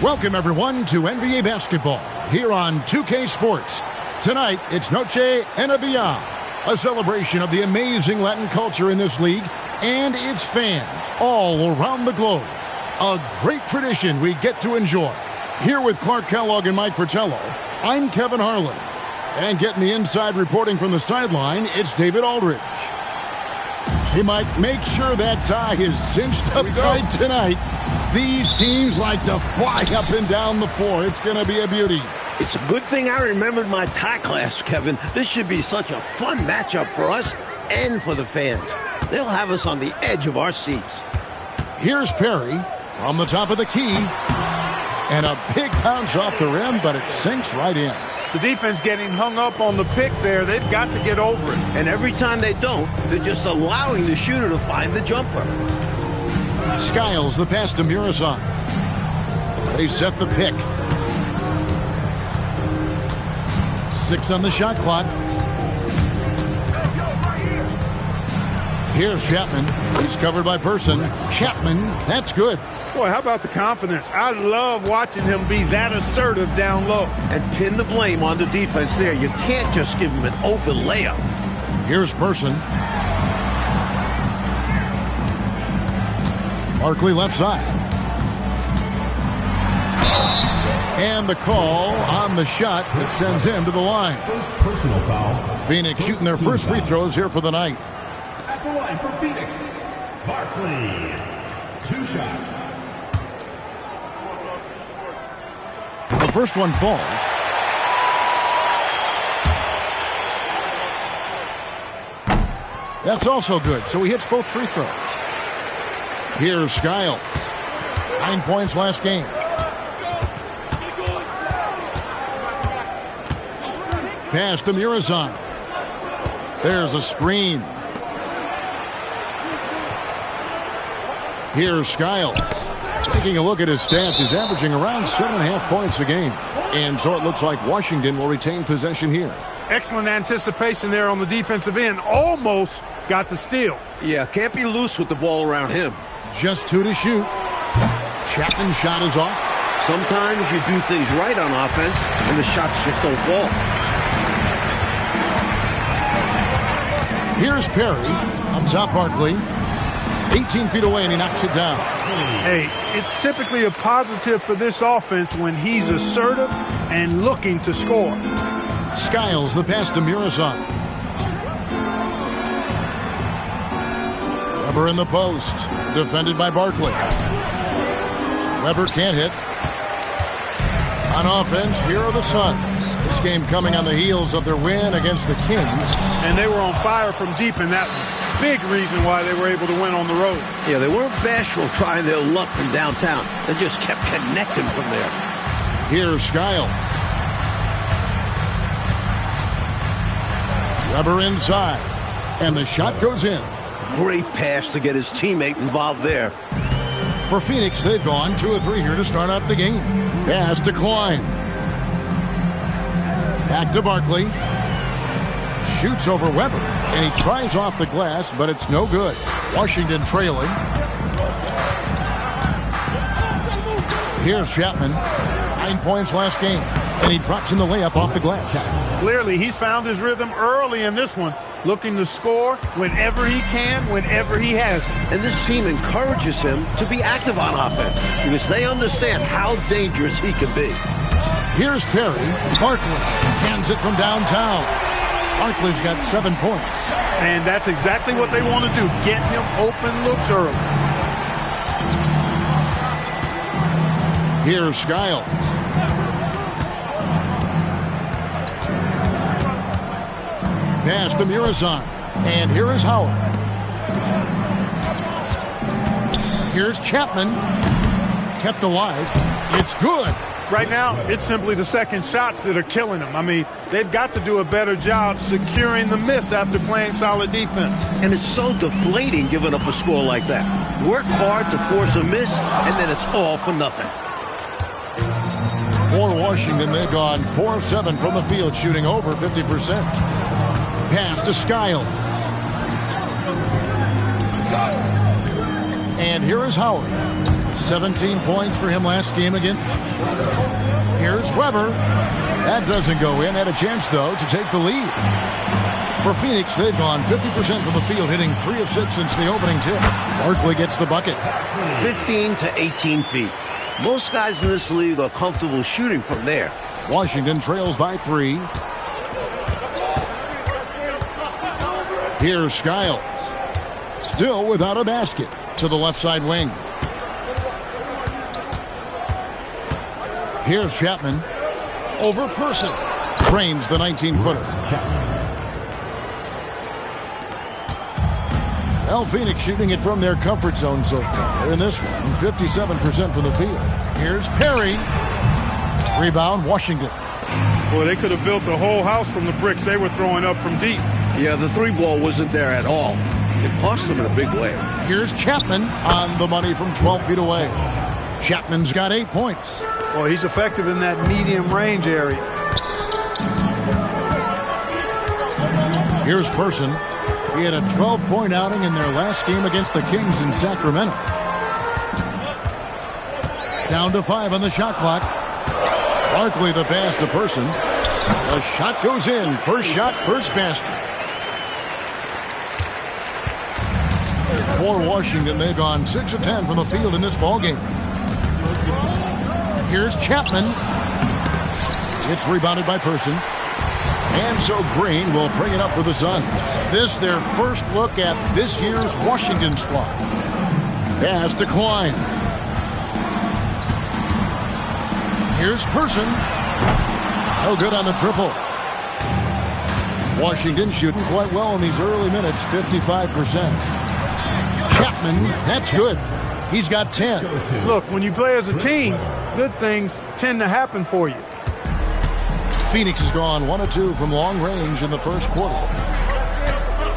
Welcome, everyone, to NBA basketball here on 2K Sports. Tonight, it's Noche NBA, a celebration of the amazing Latin culture in this league and its fans all around the globe. A great tradition we get to enjoy. Here with Clark Kellogg and Mike Fratello, I'm Kevin Harlan. And getting the inside reporting from the sideline, it's David Aldridge. Hey, Mike, make sure that tie is cinched up tight tonight. These teams like to fly up and down the floor. It's going to be a beauty. It's a good thing I remembered my tie class, Kevin. This should be such a fun matchup for us and for the fans. They'll have us on the edge of our seats. Here's Perry from the top of the key. And a big bounce off the rim, but it sinks right in. The defense getting hung up on the pick there. They've got to get over it. And every time they don't, they're just allowing the shooter to find the jumper. Skiles the pass to Muresan. They set the pick. 6 on the shot clock. Here's Chapman. He's covered by Person. Chapman, that's good. Boy, how about the confidence? I love watching him be that assertive down low. And pin the blame on the defense there. You can't just give him an open layup. Here's Person. Barkley left side. And the call on the shot that sends him to the line. First personal foul. Phoenix shooting their first free throws here for the night. At the line for Phoenix, Barkley. 2 shots. The first one falls. That's also good, so he hits both free throws. Here's Skiles. 9 points last game. Pass to Muresan. There's a screen. Here's Skiles. Taking a look at his stats, he's averaging around 7.5 points a game. And so it looks like Washington will retain possession here. Excellent anticipation there on the defensive end. Almost got the steal. Yeah, can't be loose with the ball around him. Just 2 to shoot. Chapman's shot is off. Sometimes you do things right on offense, and the shots just don't fall. Here's Perry. On top, Barkley. 18 feet away, and he knocks it down. Hey, it's typically a positive for this offense when he's assertive and looking to score. Skiles the pass to Muresan. Weber in the post. Defended by Barkley. Weber can't hit. On offense, here are the Suns. This game coming on the heels of their win against the Kings. And they were on fire from deep in that big reason why they were able to win on the road. Yeah, they weren't bashful trying their luck from downtown. They just kept connecting from there. Here's Skiles. Weber inside. And the shot goes in. Great pass to get his teammate involved there. For Phoenix, they've gone 2 of 3 here to start out the game. Pass to Klein. Back to Barkley. Shoots over Weber. And he tries off the glass, but it's no good. Washington trailing. Here's Chapman. 9 points last game. And he drops in the layup off the glass. Clearly, he's found his rhythm early in this one, looking to score whenever he can, whenever he has it. And this team encourages him to be active on offense because they understand how dangerous he can be. Here's Perry. Barkley cans it from downtown. Barkley's got 7 points. And that's exactly what they want to do, get him open looks early. Here's Skiles. Pass to Muresan. And here is Howard. Here's Chapman. Kept alive. It's good. Right now, it's simply the second shots that are killing them. I mean, they've got to do a better job securing the miss after playing solid defense. And it's so deflating giving up a score like that. Work hard to force a miss, and then it's all for nothing. For Washington, they've gone 4 of 7 from the field, shooting over 50%. Pass to Skiles. And here is Howard. 17 points for him last game again. Here's Weber. That doesn't go in. Had a chance, though, to take the lead. For Phoenix, they've gone 50% from the field, hitting 3 of 6 since the opening tip. Barkley gets the bucket. 15 to 18 feet. Most guys in this league are comfortable shooting from there. Washington trails by 3. Here's Skiles. Still without a basket. To the left side wing. Here's Chapman. Over Person. Trains the 19-footer. Well, Phoenix shooting it from their comfort zone so far. In this one, 57% from the field. Here's Perry. Rebound, Washington. Boy, they could have built a whole house from the bricks they were throwing up from deep. Yeah, the 3-ball wasn't there at all. It cost them in a big way. Here's Chapman on the money from 12 feet away. Chapman's got 8 points. Well, he's effective in that medium range area. Here's Person. He had a 12-point outing in their last game against the Kings in Sacramento. Down to 5 on the shot clock. Barkley the pass to Person. The shot goes in. First shot, first basket. For Washington, they've gone 6 of 10 from the field in this ballgame. Here's Chapman. It's rebounded by Person. And so Green will bring it up for the Suns. This their first look at this year's Washington squad. Pass to Klein. Here's Person. No good on the triple. Washington shooting quite well in these early minutes, 55%. Chapman, that's good. He's got 10. Look, when you play as a team, good things tend to happen for you. Phoenix has gone 1 of 2 from long range in the first quarter.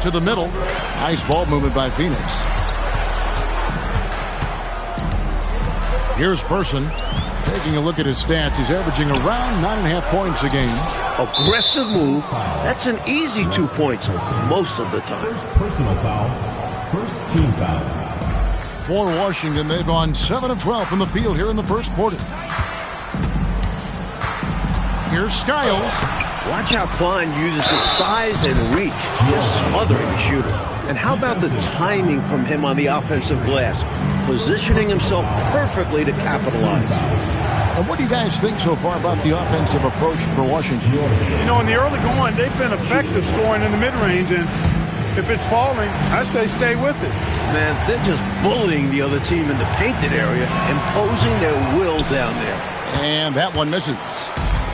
To the middle. Nice ball movement by Phoenix. Here's Person. Taking a look at his stats, he's averaging around 9.5 points a game. Aggressive move. That's an easy 2 points most of the time. First personal foul. First team foul. For Washington, they've gone 7 of 12 from the field here in the first quarter. Here's Skiles. Watch how Klein uses his size and reach, just smothering the shooter. And how about the timing from him on the offensive glass? Positioning himself perfectly to capitalize. And what do you guys think so far about the offensive approach for Washington? You know, in the early going, they've been effective scoring in the mid-range, and if it's falling, I say stay with it. Man, they're just bullying the other team in the painted area, imposing their will down there. And that one misses.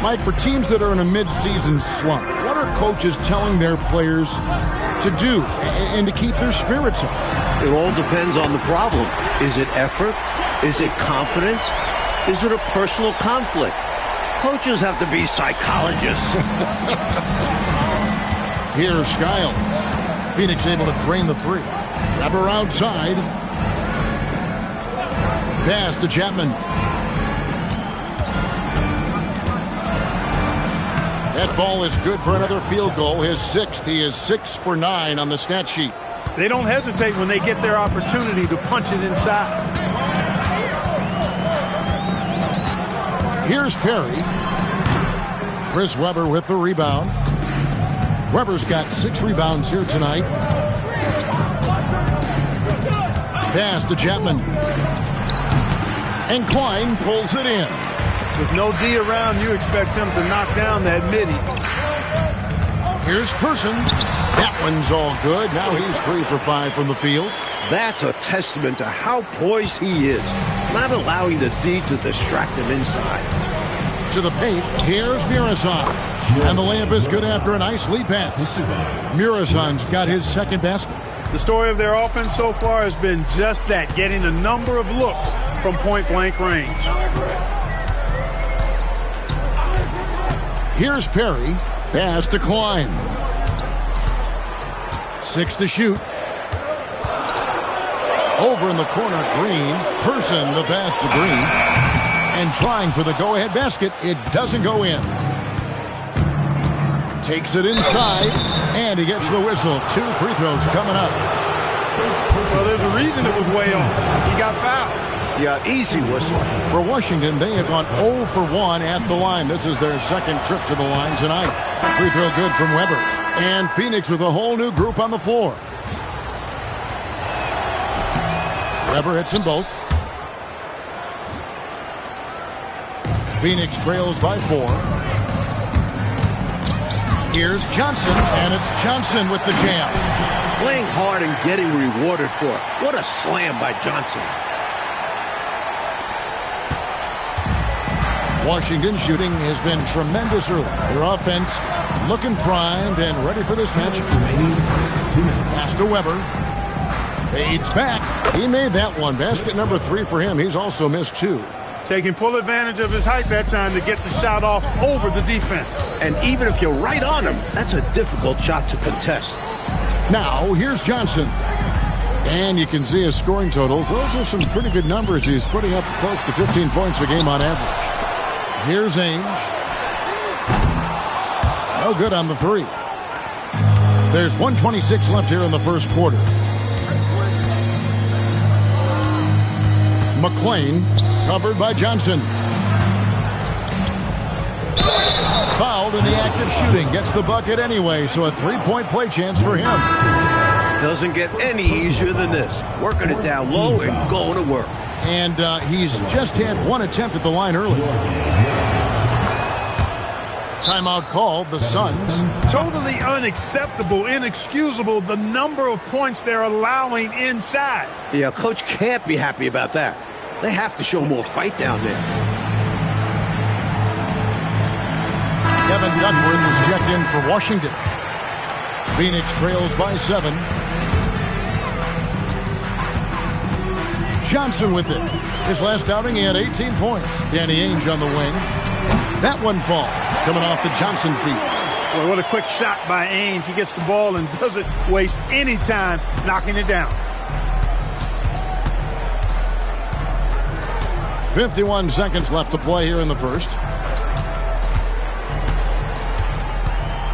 Mike, for teams that are in a mid-season slump, what are coaches telling their players to do and to keep their spirits up? It all depends on the problem. Is it effort? Is it confidence? Is it a personal conflict? Coaches have to be psychologists. Here's Skiles. Phoenix able to drain the three. Grabber outside. Pass to Chapman. That ball is good for another field goal. His sixth. He is 6 for 9 on the stat sheet. They don't hesitate when they get their opportunity to punch it inside. Here's Perry. Chris Webber with the rebound. Webber's got 6 rebounds here tonight. Pass to Chapman. And Klein pulls it in. With no D around, you expect him to knock down that midi. Here's Person. That one's all good. Now he's 3 for 5 from the field. That's a testament to how poised he is, not allowing the D to distract him inside. To the paint, here's Muresan. And the layup is good after a nice lead pass. Muresan's got his second basket. The story of their offense so far has been just that, getting a number of looks from point-blank range. Here's Perry. Pass to Klein. 6 to shoot. Over in the corner, Green. Person the pass to Green. And trying for the go-ahead basket. It doesn't go in. Takes it inside. And he gets the whistle. 2 free throws coming up. Well, there's a reason it was way off. He got fouled. Yeah, easy whistle. For Washington, they have gone 0 for 1 at the line. This is their second trip to the line tonight. Free throw good from Webber. And Phoenix with a whole new group on the floor. Webber hits them both. Phoenix trails by 4. Here's Johnson, and it's Johnson with the jam. Playing hard and getting rewarded for it. What a slam by Johnson. Washington shooting has been tremendous early. Their offense looking primed and ready for this matchup. Pass to Webber. Fades back. He made that one. Basket number 3 for him. He's also missed 2. Taking full advantage of his height that time to get the shot off over the defense. And even if you're right on him, that's a difficult shot to contest. Now, here's Johnson. And you can see his scoring totals. Those are some pretty good numbers. He's putting up close to 15 points a game on average. Here's Ainge. No good on the 3. There's 1:26 left here in the first quarter. McClain covered by Johnson. Fouled in the act of shooting. Gets the bucket anyway, so a 3-point play chance for him. Doesn't get any easier than this. Working it down low and going to work. And he's just had 1 attempt at the line earlier. Timeout called, the Suns. Totally unacceptable, inexcusable, the number of points they're allowing inside. Yeah, coach can't be happy about that. They have to show more fight down there. Kevin Duckworth is checked in for Washington. Phoenix trails by 7. Johnson with it. His last outing, he had 18 points. Danny Ainge on the wing. That one falls, coming off the Johnson feet. Well, what a quick shot by Ainge. He gets the ball and doesn't waste any time knocking it down. 51 seconds left to play here in the first.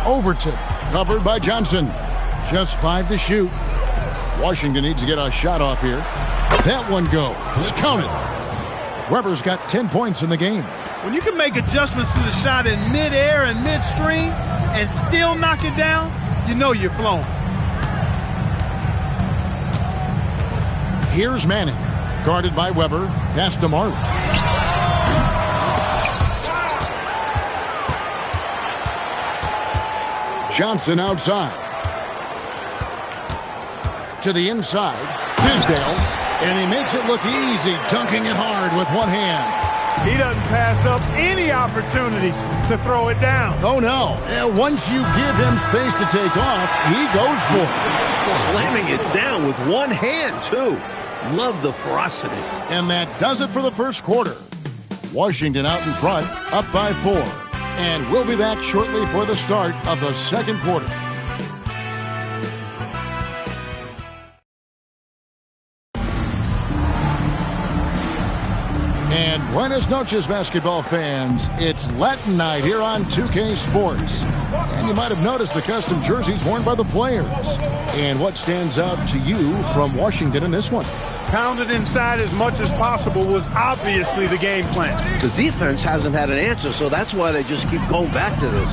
Overton, covered by Johnson. Just 5 to shoot. Washington needs to get a shot off here. That one goes. Counted. Webber's got 10 points in the game. When you can make adjustments to the shot in midair and midstream and still knock it down, you know you're flowing. Here's Manning. Guarded by Webber. Pass to Marley. Johnson outside. To the inside. Tisdale. And he makes it look easy, dunking it hard with one hand. He doesn't pass up any opportunities to throw it down. Oh, no. Once you give him space to take off, he goes for it. Slamming it down with one hand, too. Love the ferocity. And that does it for the first quarter. Washington out in front, up by 4. And we'll be back shortly for the start of the second quarter. And buenas noches, basketball fans. It's Latin night here on 2K Sports. And you might have noticed the custom jerseys worn by the players. And what stands out to you from Washington in this one? Pound it inside as much as possible was obviously the game plan. The defense hasn't had an answer, so that's why they just keep going back to this.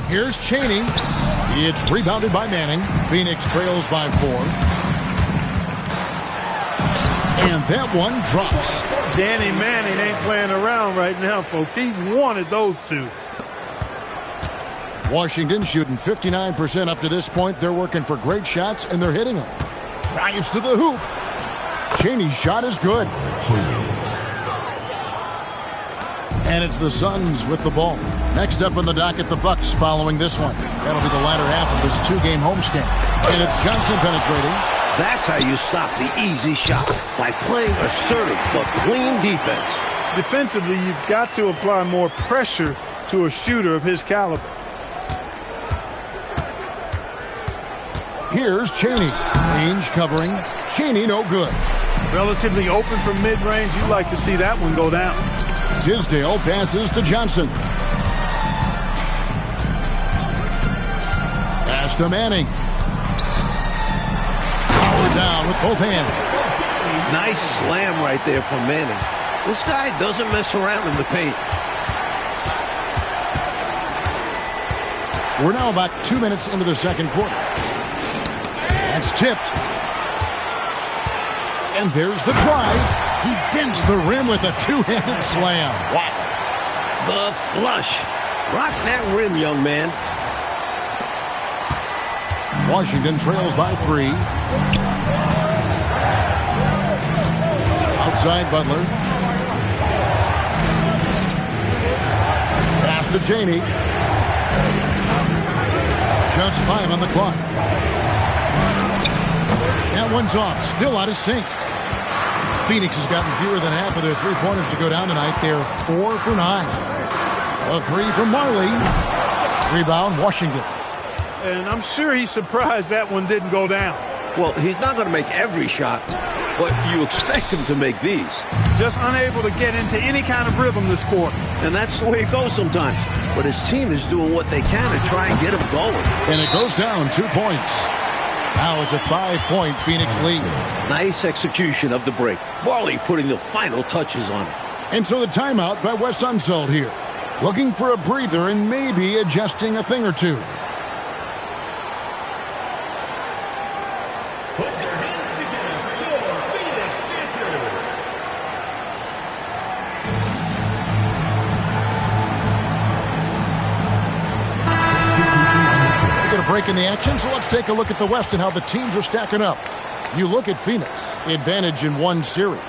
Here's Chaney. It's rebounded by Manning. Phoenix trails by 4. And that one drops. Danny Manning ain't playing around right now, folks. He wanted those two. Washington shooting 59% up to this point. They're working for great shots, and they're hitting them. Drives to the hoop. Chaney's shot is good. And it's the Suns with the ball. Next up on the docket, the Bucks following this one. That'll be the latter half of this 2-game homestand. And it's Johnson penetrating. That's how you stop the easy shot, by playing assertive but clean defense. Defensively, you've got to apply more pressure to a shooter of his caliber. Here's Chaney. Range covering. Chaney no good. Relatively open from mid-range. You'd like to see that one go down. Tisdale passes to Johnson. Pass to Manning. Power down with both hands. Nice slam right there from Manning. This guy doesn't mess around in the paint. We're now about 2 minutes into the second quarter. That's tipped. And there's the drive. He dents the rim with a two-handed slam. Wow. The flush. Rock that rim, young man. Washington trails by 3. Outside Butler. Pass to Chaney. Just 5 on the clock. That one's off. Still out of sync. Phoenix has gotten fewer than half of their three-pointers to go down tonight. They're 4 for 9. A 3 from Marley. Rebound, Washington. And I'm sure he's surprised that one didn't go down. Well, he's not going to make every shot, but you expect him to make these. Just unable to get into any kind of rhythm this quarter. And that's the way it goes sometimes. But his team is doing what they can to try and get him going. And it goes down 2 points. Now it's a 5-point Phoenix lead. Nice execution of the break. Marley putting the final touches on it. And so the timeout by Wes Unseld here. Looking for a breather and maybe adjusting a thing or two. Put your hands together for Phoenix Dancers. Get a break in the action, so let's take a look at the West and how the teams are stacking up. You look at Phoenix, advantage in 1 series.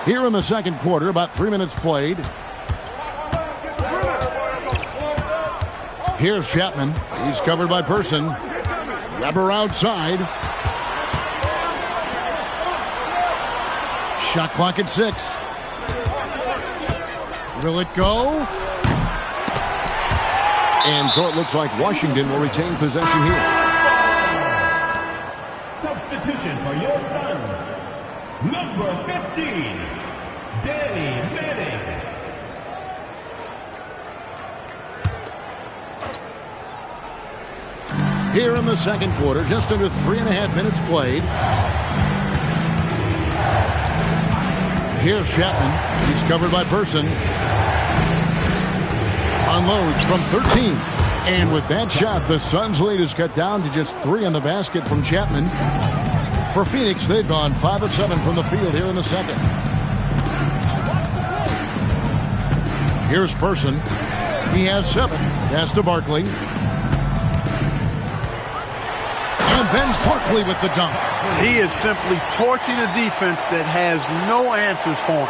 Here in the second quarter, about 3 minutes played. Here's Chapman. He's covered by Person. Weber outside. Shot clock at 6. Will it go? And so it looks like Washington will retain possession here. Substitution for your Suns. Number 15, Danny Manning. Here in the second quarter, just under 3.5 minutes played. Here's Chapman. He's covered by Person. Unloads from 13. And with that shot, the Suns' lead is cut down to just 3 on the basket from Chapman. For Phoenix, they've gone 5 of 7 from the field here in the second. Here's Person. He has 7. Pass to Barkley. And then Barkley with the dunk. He is simply torching a defense that has no answers for him.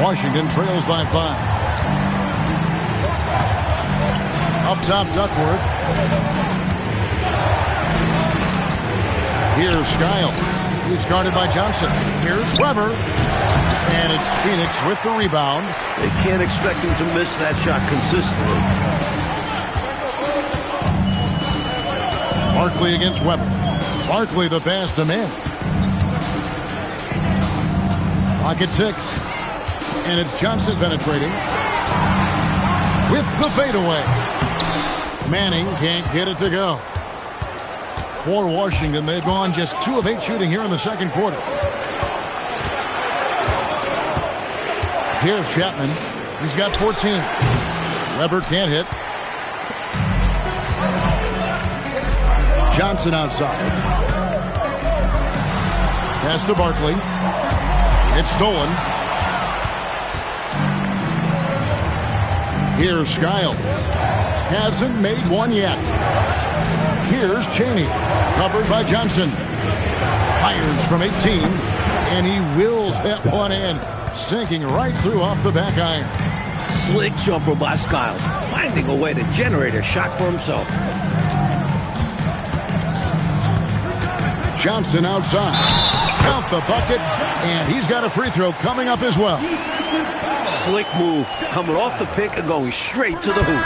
Washington trails by 5. Up top, Duckworth. Here's Skiles. He's guarded by Johnson. Here's Weber. And it's Phoenix with the rebound. They can't expect him to miss that shot consistently. Barkley against Weber. Barkley the pass to Manning. Pocket 6. And it's Johnson penetrating with the fadeaway. Manning can't get it to go. For Washington, they've gone just 2 of 8 shooting here in the second quarter. Here's Chapman. He's got 14. Weber can't hit. Johnson outside. Pass to Barkley. It's stolen. Here's Skiles. Hasn't made one yet. Here's Chaney. Covered by Johnson. Fires from 18. And he wills that one in. Sinking right through off the back iron. Slick jumper by Skiles. Finding a way to generate a shot for himself. Johnson outside. Count the bucket. And he's got a free throw coming up as well. Slick move. Coming off the pick and going straight to the hoop.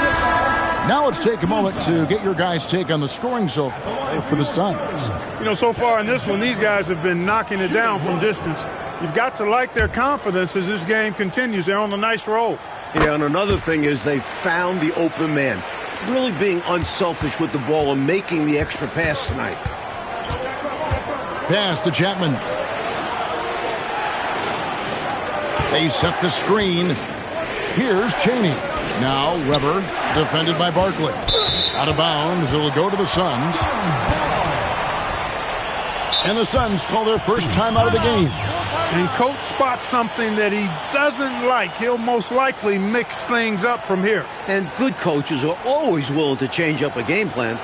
Now let's take a moment to get your guys' take on the scoring so far for the Suns. You know, so far in this one, these guys have been knocking it down from distance. You've got to like their confidence as this game continues. They're on a nice roll. Yeah, and another thing is they found the open man. Really being unselfish with the ball and making the extra pass tonight. Pass to Chapman. They set the screen. Here's Chaney. Now Weber, defended by Barkley. Out of bounds, it'll go to the Suns. And the Suns call their first time out of the game. And coach spots something that he doesn't like. He'll most likely mix things up from here. And good coaches are always willing to change up a game plan.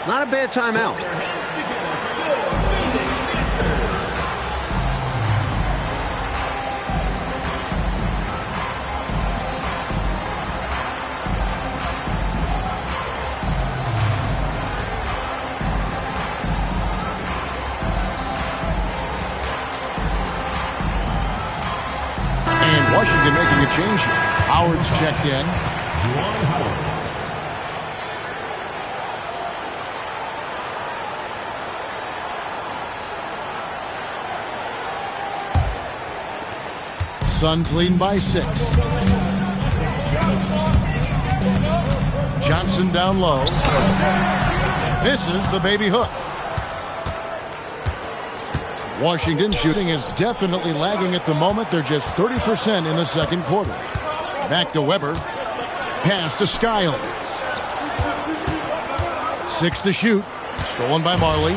Not a bad timeout. Washington making a change here. Howard's checked in. Juwan Howard. Suns leading by 6. Johnson down low. Misses the baby hook. Washington shooting is definitely lagging at the moment. They're just 30% in the second quarter. Back to Weber. Pass to Skiles. 6 to shoot. Stolen by Marley.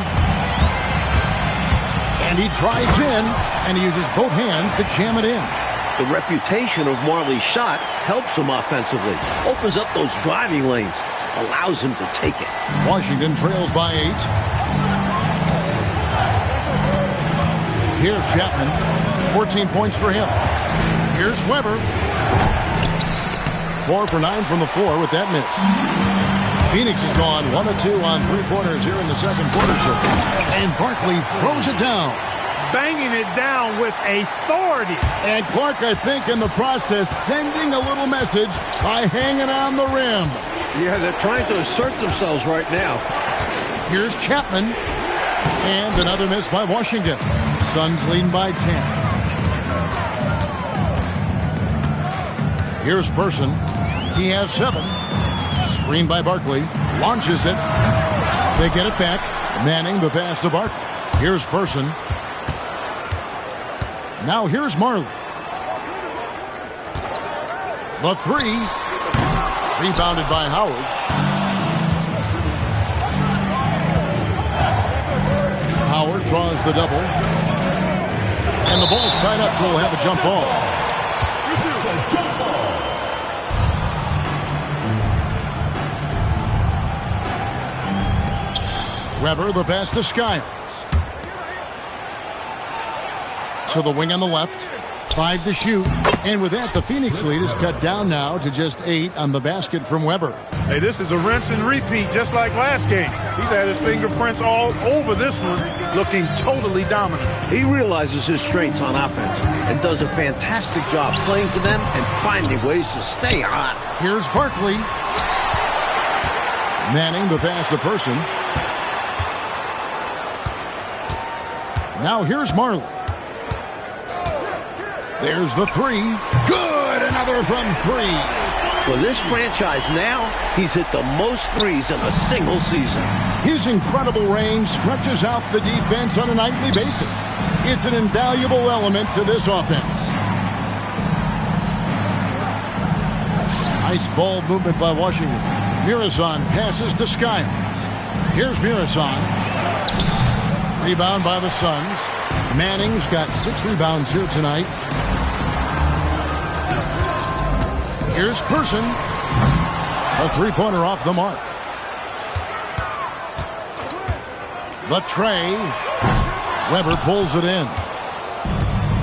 And he drives in, and he uses both hands to jam it in. The reputation of Marley's shot helps him offensively. Opens up those driving lanes. Allows him to take it. Washington trails by 8. Here's Chapman. 14 points for him. Here's Weber. 4 for 9 from the floor with that miss. Phoenix has gone 1 of 2 on 3-pointers here in the second quarter so far. And Barkley throws it down. Banging it down with authority. And Clark, I think, in the process, sending a little message by hanging on the rim. Yeah, they're trying to assert themselves right now. Here's Chapman. And another miss by Washington. Suns leading by 10. Here's Person. He has 7. Screen by Barkley. Launches it. They get it back. Manning the pass to Barkley. Here's Person. Now here's Marley. The 3. Rebounded by Howard. Howard draws the double. And the ball's tied up, so we'll have a jump ball. Weber, the pass to Skiles. To the wing on the left. 5 to shoot. And with that, the Phoenix lead is cut down now to just 8 on the basket from Weber. Hey, this is a rinse and repeat, just like last game. He's had his fingerprints all over this one, looking totally dominant. He realizes his strengths on offense and does a fantastic job playing to them and finding ways to stay hot. Here's Barkley. Manning the pass to Person. Now here's Marley. There's the three. Good. Another from three. For this franchise now, he's hit the most threes in a single season. His incredible range stretches out the defense on a nightly basis. It's an invaluable element to this offense. Nice ball movement by Washington. Mirazan passes to Skiles. Here's Mirazan. Rebound by the Suns. Manning's got 6 rebounds here tonight. Here's Person. A three-pointer off the mark. The tray. Weber pulls it in.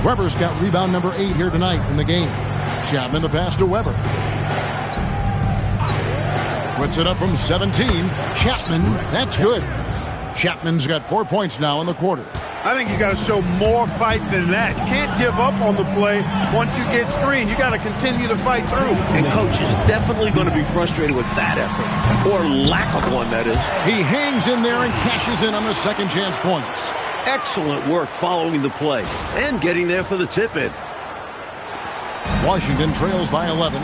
Weber's got rebound number 8 here tonight in the game. Chapman the pass to Weber. Puts it up from 17. Chapman, that's good. Chapman's got 4 points now in the quarter. I think he's got to show more fight than that. You can't give up on the play once you get screened. You got to continue to fight through. And Coach is definitely going to be frustrated with that effort, or lack of one, that is. He hangs in there and cashes in on the second chance points. Excellent work following the play and getting there for the tip-in. Washington trails by 11.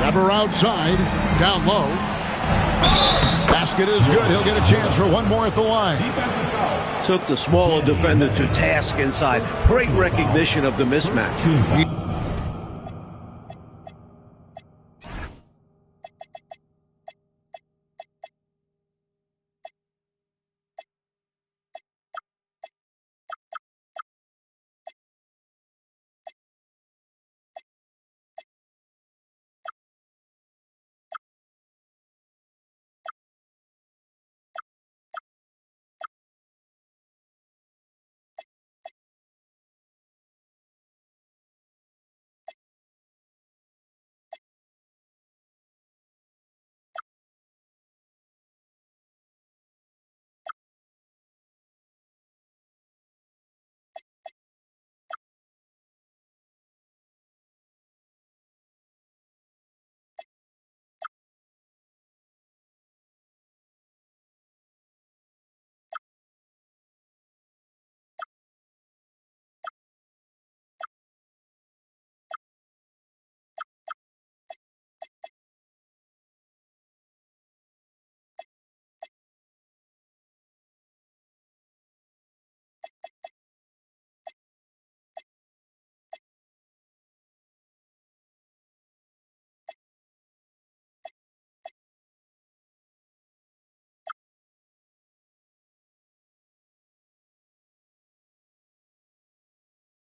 Weber outside, down low. Basket is good. He'll get a chance for one more at the line. Took the smaller defender to task inside. Great recognition of the mismatch.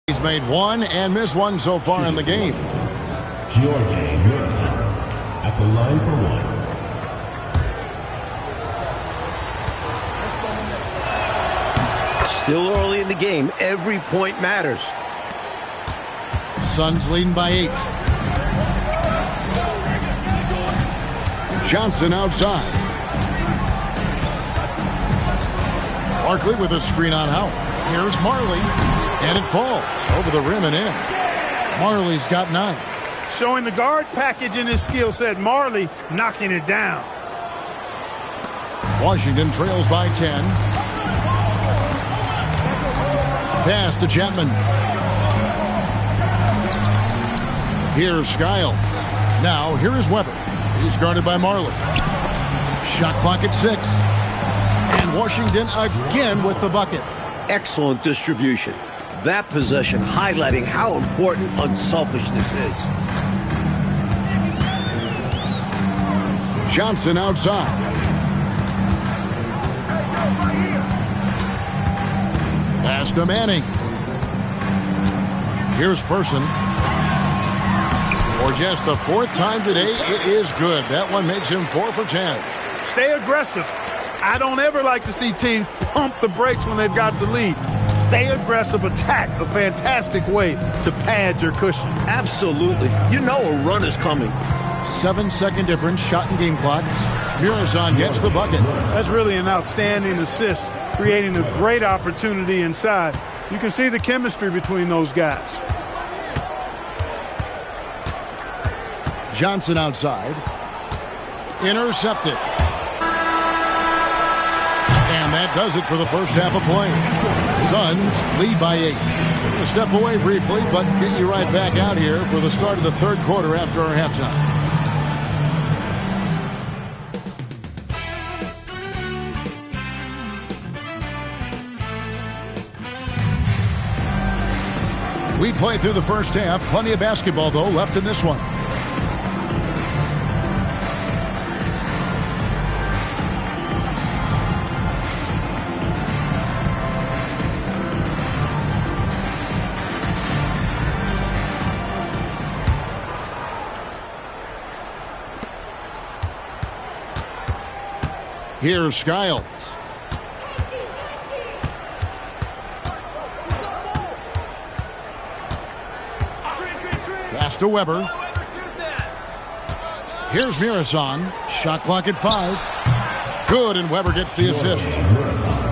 He's made one and missed one so far in the game. George Mirazan at the line for one. Still early in the game. Every point matters. Suns leading by 8. Johnson outside. Barkley with a screen on Howard. Here's Marley. And it falls over the rim and in. Marley's got 9. Showing the guard package in his skill set. Marley knocking it down. Washington trails by 10. Pass to Chapman. Here's Skiles. Now here is Weber. He's guarded by Marley. Shot clock at 6. And Washington again with the bucket. Excellent distribution. That possession highlighting how important unselfishness is. Johnson outside. Pass to Manning. Here's Person. For just the 4th time today, it is good. That one makes him 4 for 10. Stay aggressive. I don't ever like to see teams pump the brakes when they've got the lead. Stay aggressive, attack, a fantastic way to pad your cushion. Absolutely. You know a run is coming. 7-second difference, shot and game clock. Mirazan gets the bucket. That's really an outstanding assist, creating a great opportunity inside. You can see the chemistry between those guys. Johnson outside. Intercepted. And that that does it for the first half of play. Suns lead by 8. We're going to step away briefly, but get you right back out here for the start of the third quarter after our halftime. We played through the first half. Plenty of basketball, though, left in this one. Here's Skiles. Pass to Weber. Here's Mirazon. Shot clock at 5. Good, and Weber gets the assist.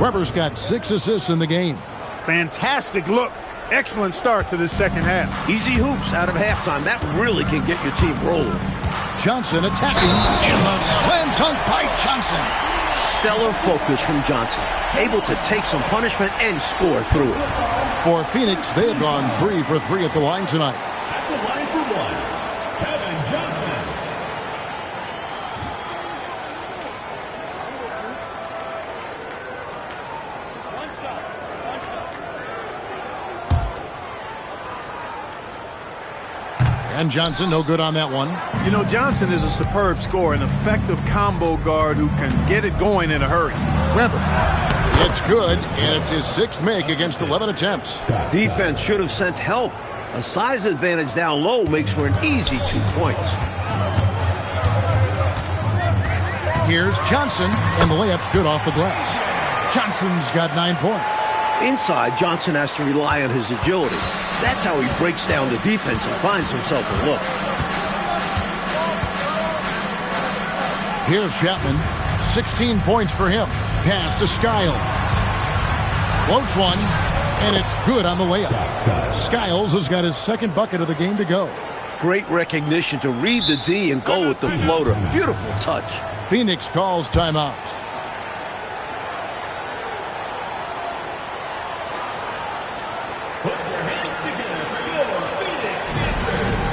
Weber's got 6 assists in the game. Fantastic look. Excellent start to this second half. Easy hoops out of halftime. That really can get your team rolling. Johnson attacking, and the slam dunk by Johnson. Stellar focus from Johnson. Able to take some punishment and score through it. For Phoenix, they have gone 3 for 3 at the line tonight. At the line for one, Kevin Johnson. And Johnson, no good on that one. You know, Johnson is a superb scorer, an effective combo guard who can get it going in a hurry. Weber. It's good, and it's his 6th make against 11 attempts. Defense should have sent help. A size advantage down low makes for an easy 2 points. Here's Johnson, and the layup's good off the glass. Johnson's got 9 points. Inside, Johnson has to rely on his agility. That's how he breaks down the defense and finds himself a look. Here's Chapman. 16 points for him. Pass to Skiles. Floats one, and it's good on the layup. Skiles has got his 2nd bucket of the game to go. Great recognition to read the D and go with the floater. Beautiful touch. Phoenix calls timeout. Put your hands together for your Phoenix Pacers.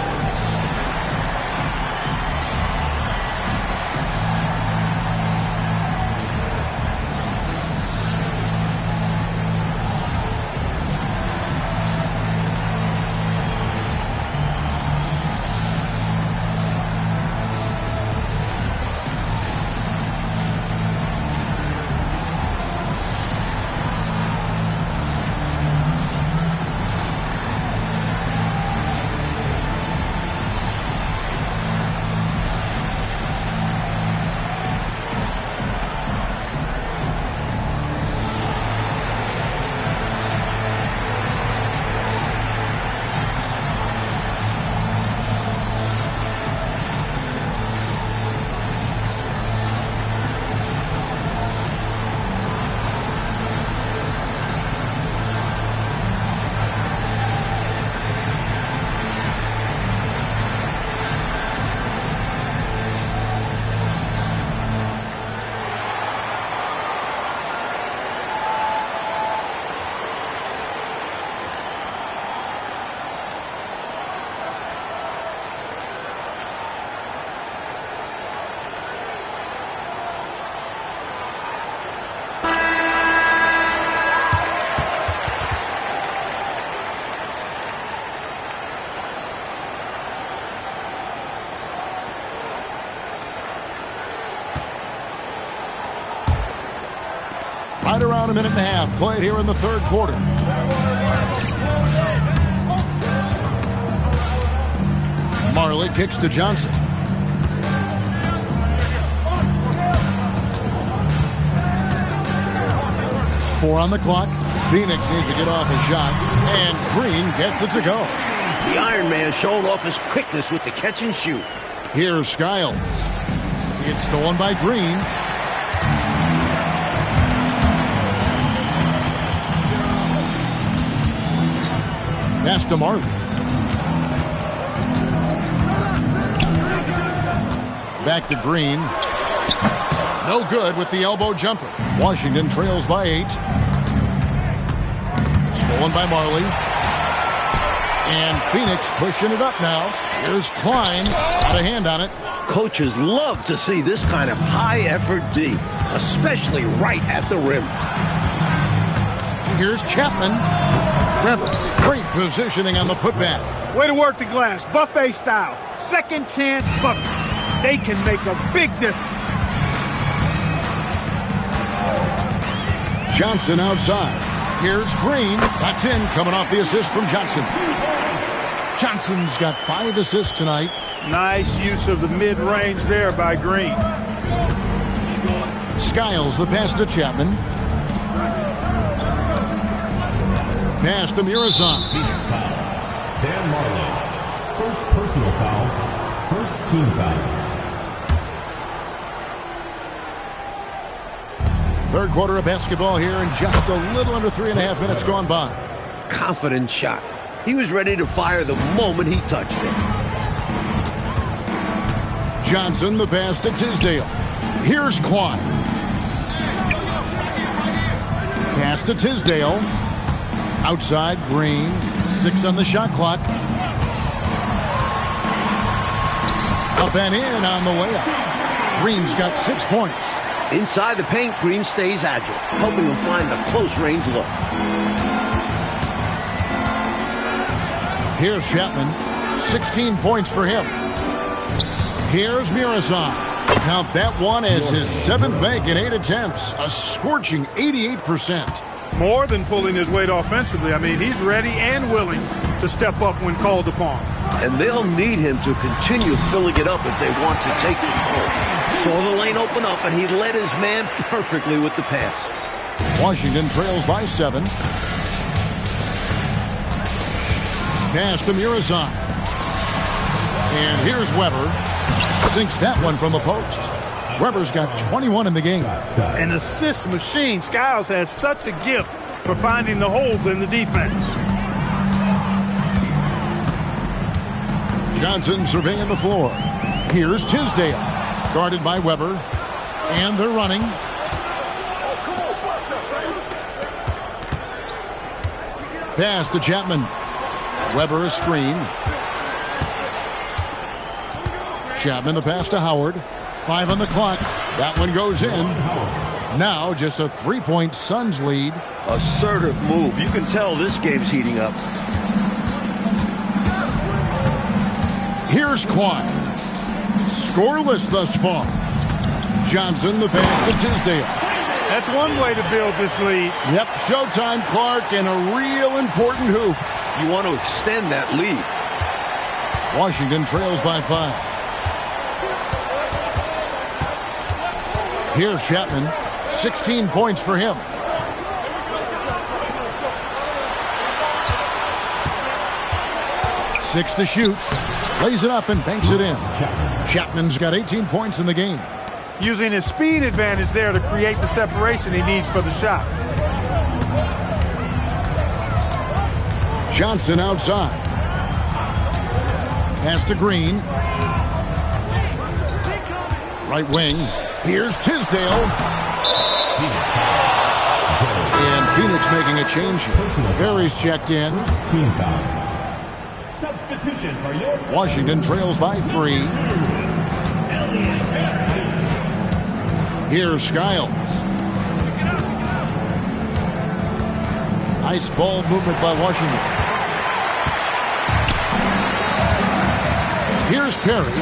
Right around a minute and a half played here in the third quarter. Marley kicks to Johnson. Four on the clock. Phoenix needs to get off a shot, and Green gets it to go. The Iron Man showing off his quickness with the catch and shoot. Here's Skiles. It's stolen by Green. Pass to Marley. Back to Green. No good with the elbow jumper. Washington trails by 8. Stolen by Marley. And Phoenix pushing it up now. Here's Klein. Got a hand on it. Coaches love to see this kind of high-effort D, especially right at the rim. Here's Chapman. Weber. Great positioning on the putback. Way to work the glass, buffet style. Second chance buckets. They can make a big difference. Johnson outside. Here's Green. That's in, coming off the assist from Johnson. Johnson's got 5 assists tonight. Nice use of the mid-range there by Green. Skiles the pass to Chapman. Pass to Mirazan. Phoenix foul. Dan Marley. First personal foul. First team foul. Third quarter of basketball here, and just a little under 3.5 minutes gone by. Confident shot. He was ready to fire the moment he touched it. Johnson the pass to Tisdale. Here's Klein. Pass to Tisdale. Outside, Green. 6 on the shot clock. Up and in on the way up. Green's got 6 points. Inside the paint, Green stays agile, helping him find the close-range look. Here's Chapman. 16 points for him. Here's Mirazan. Count that one as his 7th make in 8 attempts. A scorching 88%. More than pulling his weight offensively. I mean, he's ready and willing to step up when called upon. And they'll need him to continue filling it up if they want to take control. Saw the lane open up, and he led his man perfectly with the pass. Washington trails by 7. Pass to Mirazan. And here's Weber. Sinks that one from the post. Weber's got 21 in the game. An assist machine. Skiles has such a gift for finding the holes in the defense. Johnson surveying the floor. Here's Tisdale. Guarded by Weber. And they're running. Pass to Chapman. Weber a screen. Chapman the pass to Howard. 5 on the clock. That one goes in. Now just a 3-point Suns lead. Assertive move. You can tell this game's heating up. Here's Klein. Scoreless thus far. Johnson the pass to Tisdale. That's one way to build this lead. Yep, showtime, Clark, and a real important hoop. You want to extend that lead. Washington trails by 5. Here's Chapman. 16 points for him. Six to shoot. Lays it up and banks it in. Chapman's got 18 points in the game. Using his speed advantage there to create the separation he needs for the shot. Johnson outside. Pass to Green. Right wing. Here's Tisdale. And Phoenix making a change here. Perry's checked in. Team foul. Substitution for your Washington trails by 3. Here's Skiles. Nice ball movement by Washington. Here's Perry.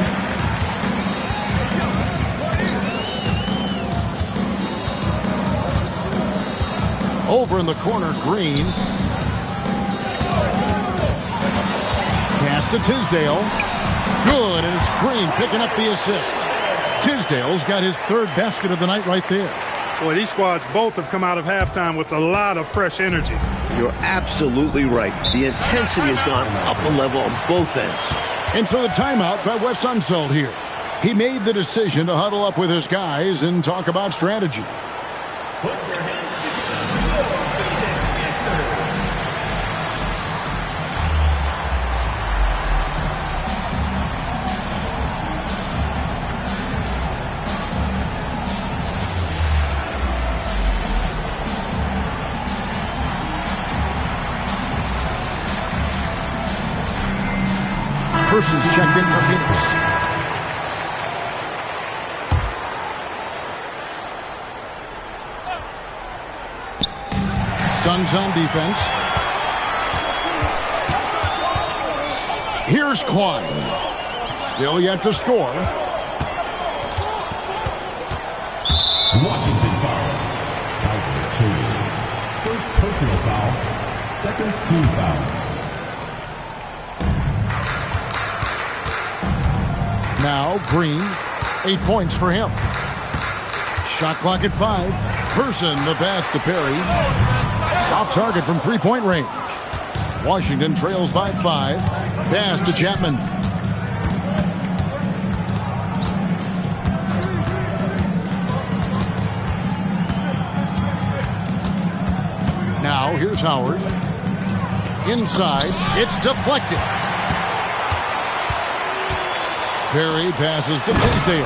Over in the corner, Green. Pass to Tisdale. Good, and it's Green picking up the assist. Tisdale's got his 3rd basket of the night right there. Boy, these squads both have come out of halftime with a lot of fresh energy. You're absolutely right. The intensity has gone up a level on both ends. And so the timeout by Wes Unseld here. He made the decision to huddle up with his guys and talk about strategy. Put your hands Person's checked in for Phoenix. Suns on defense. Here's Klein. Still yet to score. Washington foul. First personal foul. Second team foul. Now Green. 8 points for him. Shot clock at 5. Person the pass to Perry. Off target from three-point range. Washington trails by 5. Pass to Chapman. Now here's Howard. Inside. It's deflected. Perry passes to Tisdale.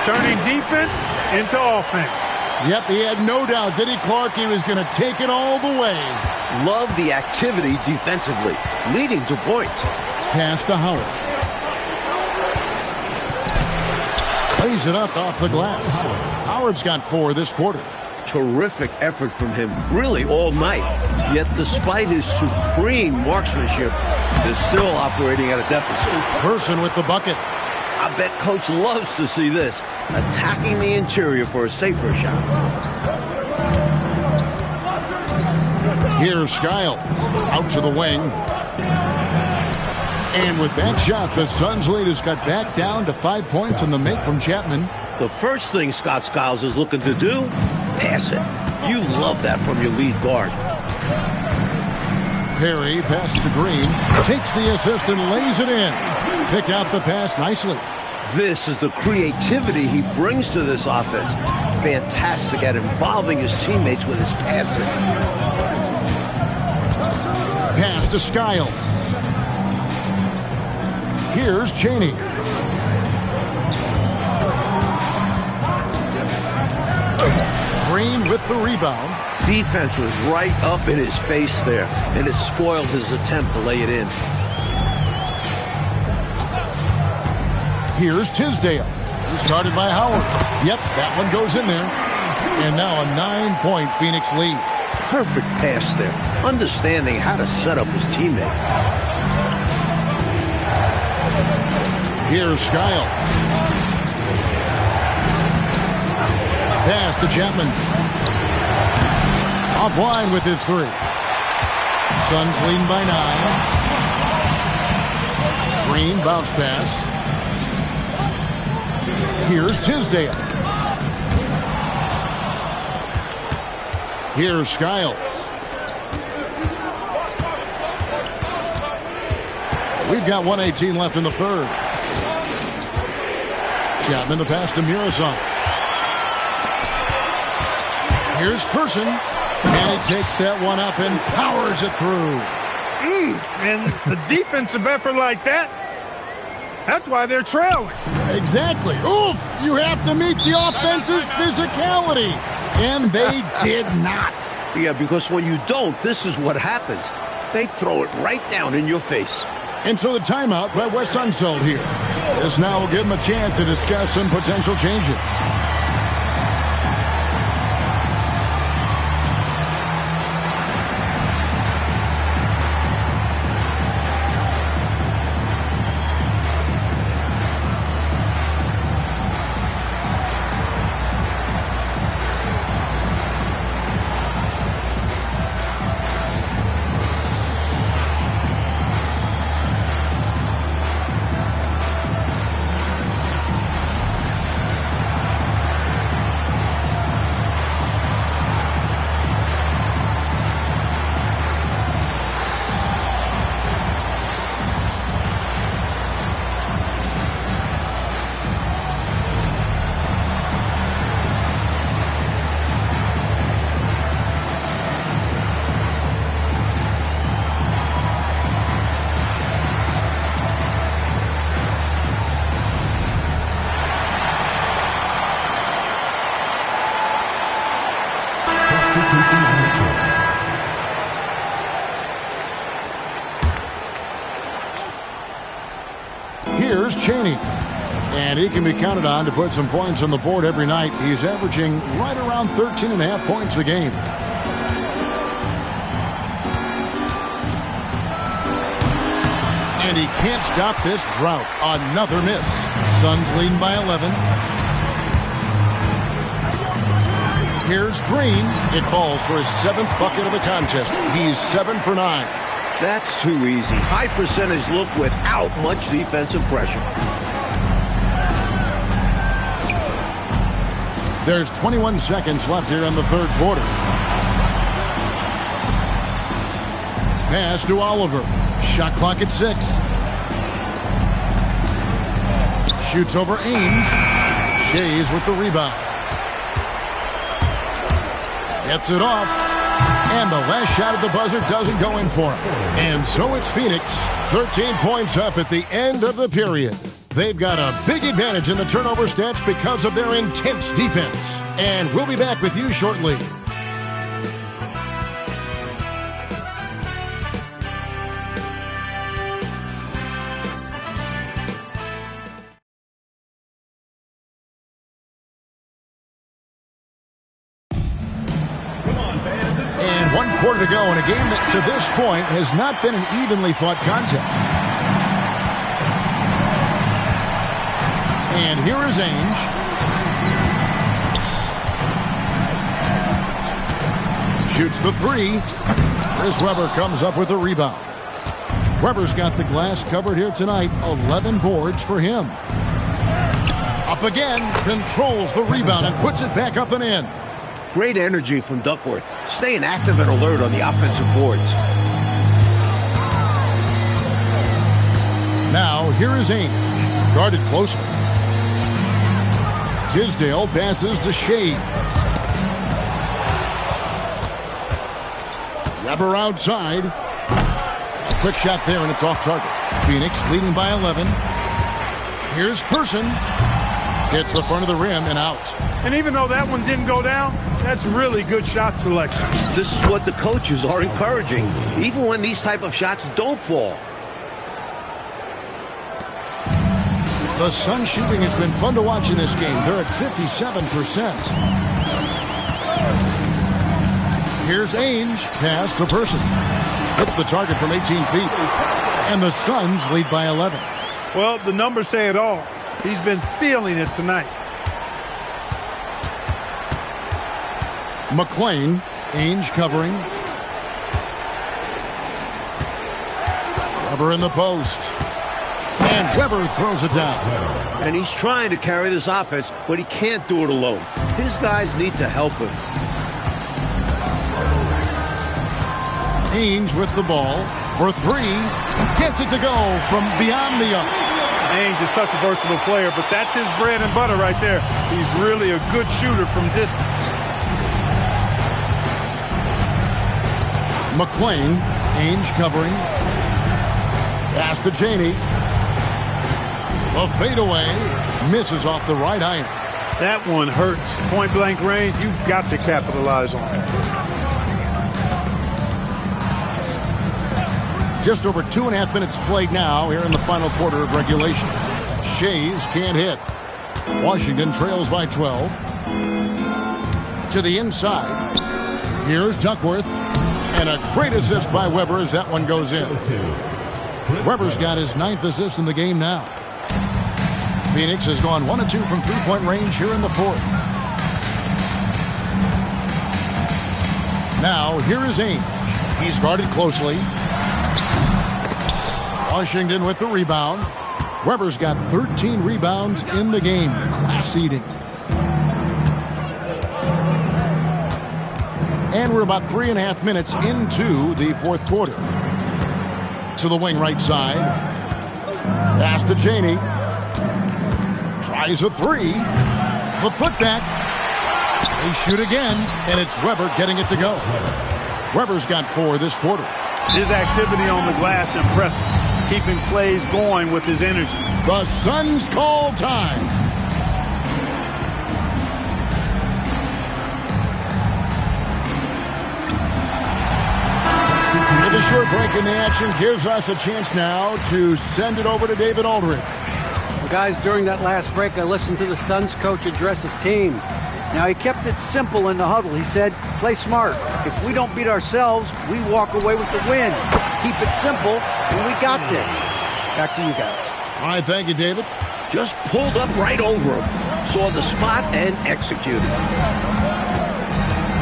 Turning defense into offense. Yep, he had no doubt that Clark he was going to take it all the way. Love the activity defensively, leading to points. Pass to Howard. Plays it up off the glass. Howard's got 4 this quarter. Terrific effort from him, really all night. Yet despite his supreme marksmanship, is still operating at a deficit. Person with the bucket. I bet Coach loves to see this, attacking the interior for a safer shot. Here's Skiles. Out to the wing. And with that shot, the Suns lead has got back down to 5 points in the make from Chapman. The first thing Scott Skiles is looking to do, pass it. You love that from your lead guard. Perry passes to Green. Takes the assist and lays it in. Picked out the pass nicely. This is the creativity he brings to this offense. Fantastic at involving his teammates with his passing. Pass to Skiles. Here's Chaney. Green with the rebound. Defense was right up in his face there, and it spoiled his attempt to lay it in. Here's Tisdale. Started by Howard. Yep, that one goes in there. And now a 9-point Phoenix lead. Perfect pass there, understanding how to set up his teammate. Here's Skiles. Pass to Chapman. Offline with his 3. Suns leading by 9. Green bounce pass. Here's Tisdale. Here's Skiles. We've got 1:18 left in the third. Chapman the pass to Murasov. Here's Person. And he takes that one up and powers it through. And the defensive effort like that, that's why they're trailing. Exactly. Oof! You have to meet the offense's physicality. And they did not. Yeah, because when you don't, this is what happens. They throw it right down in your face. And so the timeout by Wes Unseld here. This now will give him a chance to discuss some potential changes. Cheney. And he can be counted on to put some points on the board every night. He's averaging right around 13.5 points a game. And he can't stop this drought. Another miss. Suns leading by 11. Here's Green. It falls for his 7th bucket of the contest. He's 7 for 9. That's too easy. High percentage look without much defensive pressure. There's 21 seconds left here in the third quarter. Pass to Oliver. Shot clock at 6. Shoots over Ainge. Shays with the rebound. Gets it off. And the last shot at the buzzer doesn't go in for him. And so it's Phoenix. 13 points up at the end of the period. They've got a big advantage in the turnover stats because of their intense defense. And we'll be back with you shortly. And 1 quarter to go in a game that to this point has not been an evenly fought contest. And here is Ainge. Shoots the 3. Chris Webber comes up with a rebound. Webber's got the glass covered here tonight. 11 boards for him. Up again. Controls the rebound and puts it back up and in. Great energy from Duckworth. Staying active and alert on the offensive boards. Now here is Ainge. Guarded closely. Tisdale passes to Shays. Webber outside. A quick shot there, and it's off target. Phoenix leading by 11. Here's Person. Hits the front of the rim and out. And even though that one didn't go down, that's really good shot selection. This is what the coaches are encouraging, even when these type of shots don't fall. The Sun shooting has been fun to watch in this game. They're at 57%. Here's Ainge. Pass to Person. Hits the target from 18 feet. And the Suns lead by 11. Well, the numbers say it all. He's been feeling it tonight. McClain. Ainge covering. Webber in the post. And Webber throws it down. And he's trying to carry this offense, but he can't do it alone. His guys need to help him. Ainge with the ball for 3. Gets it to go from beyond the arc. Ainge is such a versatile player, but that's his bread and butter right there. He's really a good shooter from distance. McClain. Ainge covering. Pass to Cheney. A fadeaway. Misses off the right iron. That one hurts. Point blank range, you've got to capitalize on it. Just over 2.5 minutes played now here in the final quarter of regulation. Shays can't hit. Washington trails by 12. To the inside. Here's Duckworth. And a great assist by Webber as that one goes in. Webber's got his 9th assist in the game now. Phoenix has gone 1 of 2 from three-point range here in the 4th. Now, here is Ainge. He's guarded closely. Washington with the rebound. Webber's got 13 rebounds in the game. Class eating. And we're about 3.5 minutes into the 4th quarter. To the wing right side. Pass to Cheney. Tries a 3. The putback. They shoot again, and it's Webber getting it to go. Webber's got 4 this quarter. His activity on the glass impressive. Keeping plays going with his energy. The Suns call time. With a short break in the action gives us a chance now to send it over to David Aldridge. Well, guys, during that last break, I listened to the Suns coach address his team. Now, he kept it simple in the huddle. He said, play smart. If we don't beat ourselves, we walk away with the win. Keep it simple, and we got this. Back to you guys. All right, thank you, David. Just pulled up right over him. Saw the spot and executed.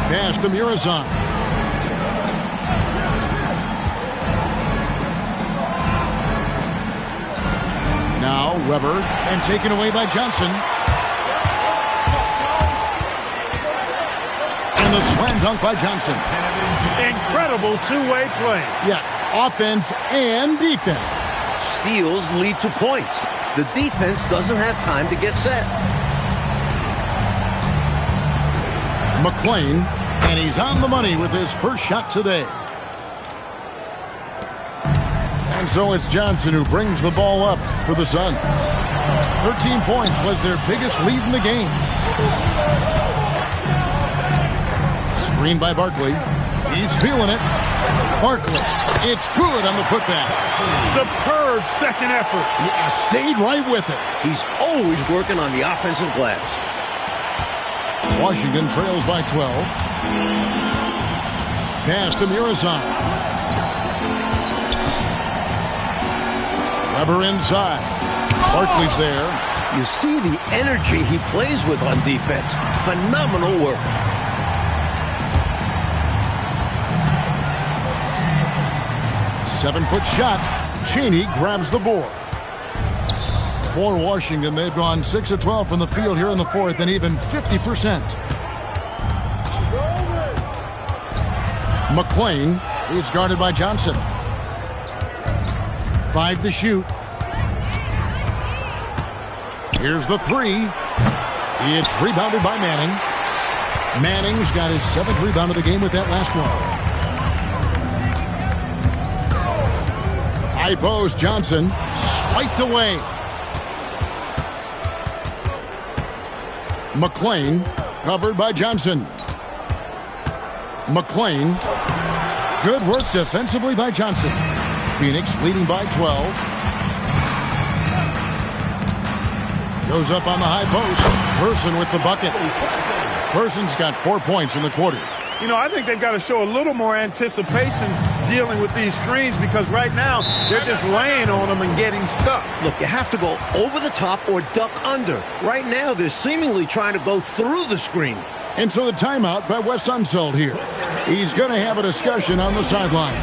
Pass to Murazan. Now Weber, and taken away by Johnson. And the slam dunk by Johnson. Incredible two-way play. Yeah, offense and defense. Steals lead to points. The defense doesn't have time to get set. McClain, and he's on the money with his first shot today. And so it's Johnson who brings the ball up for the Suns. 13 points was their biggest lead in the game. Screen by Barkley. He's feeling it. Barkley. It's good on the putback. Superb second effort. Yeah, stayed right with it. He's always working on the offensive glass. Washington trails by 12. Pass to Murazan. Weber inside. Barkley's there. You see the energy he plays with on defense. Phenomenal work. Seven-foot shot. Cheney grabs the board. For Washington, they've gone 6 of 12 from the field here in the fourth, and even 50%. McClain is guarded by Johnson. 5 to shoot. Here's the three. It's rebounded by Manning. Manning's got his 7th rebound of the game with that last one. High post, Johnson swiped away. McClain covered by Johnson. McClain. Good work defensively by Johnson. Phoenix leading by 12. Goes up on the high post. Person with the bucket. Person's got 4 points in the quarter. You know, I think they've got to show a little more anticipation dealing with these screens, because right now they're just laying on them and getting stuck. Look, you have to go over the top or duck under. Right now, they're seemingly trying to go through the screen. And so the timeout by Wes Unseld here. He's going to have a discussion on the sideline.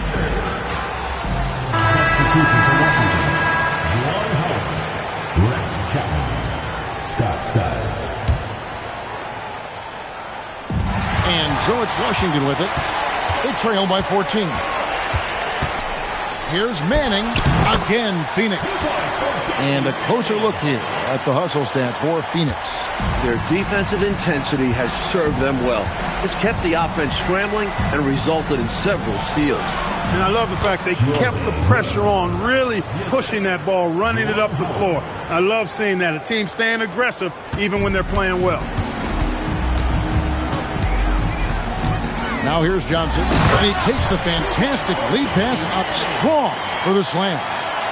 Substitution for Washington. Juwan Howard. Rex Chapman. Scott Skiles. And so it's Washington with it. They trail by 14. Here's Manning. Again, Phoenix. And a closer look here at the hustle stats for Phoenix. Their defensive intensity has served them well. It's kept the offense scrambling and resulted in several steals. And I love the fact they kept the pressure on, really pushing that ball, running it up the floor. I love seeing that. A team staying aggressive even when they're playing well. Now here's Johnson, and he takes the fantastic lead pass up strong for the slam.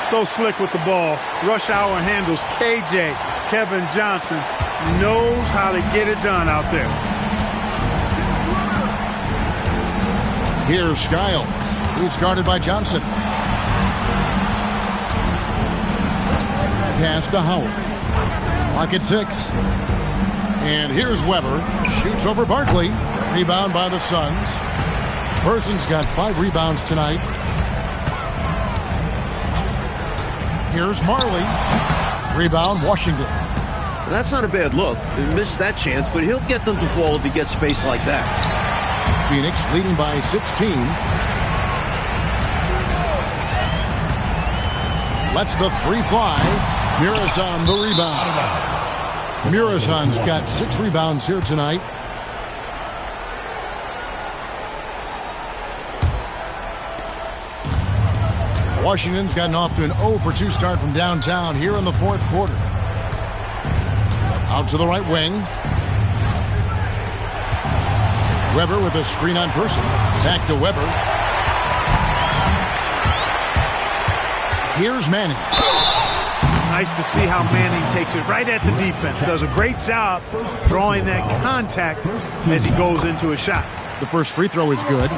So slick with the ball. Rush hour handles. KJ, Kevin Johnson, knows how to get it done out there. Here's Skiles. He's guarded by Johnson. Pass to Howard. Clock at 6. And here's Weber. Shoots over Barkley. Rebound by the Suns. Person's got 5 rebounds tonight. Here's Marley. Rebound, Washington. That's not a bad look. He missed that chance, but he'll get them to fall if he gets space like that. Phoenix leading by 16. Lets the three fly. Murazan the rebound. Murazan's got 6 rebounds here tonight. Washington's gotten off to an 0-for-2 start from downtown here in the fourth quarter. Out to the right wing. Weber with a screen on Person. Back to Weber. Here's Manning. Nice to see how Manning takes it right at the defense. Does a great job drawing that contact as he goes into a shot. The first free throw is good.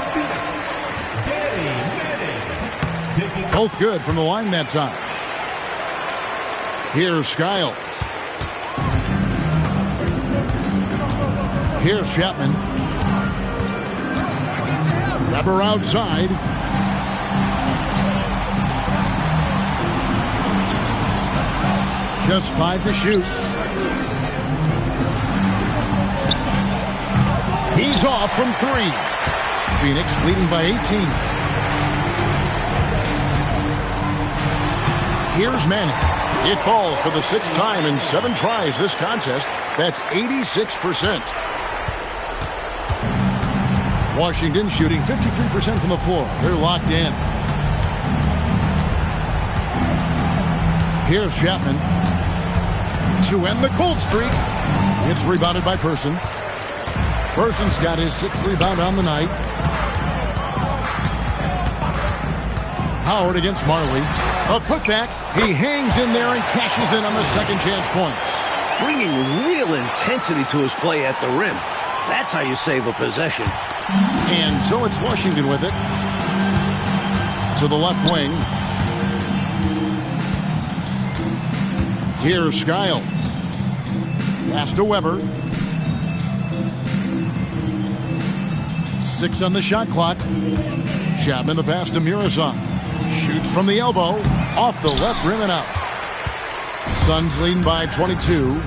Both good from the line that time. Here's Skiles. Here's Chapman. Weber outside. Just 5 to shoot. He's off from 3. Phoenix leading by 18. Here's Manning. It falls for the 6th time in 7 tries this contest. That's 86%. Washington shooting 53% from the floor. They're locked in. Here's Chapman to end the cold streak. It's rebounded by Person. Person's got his 6th rebound on the night. Howard against Marley. A putback. He hangs in there and cashes in on the second chance points. Bringing real intensity to his play at the rim. That's how you save a possession. And so it's Washington with it. To the left wing. Here's Skiles. Pass to Weber. 6 on the shot clock. Chapman the pass to Muresan. Shoots from the elbow. Off the left rim and out. Suns leading by 22.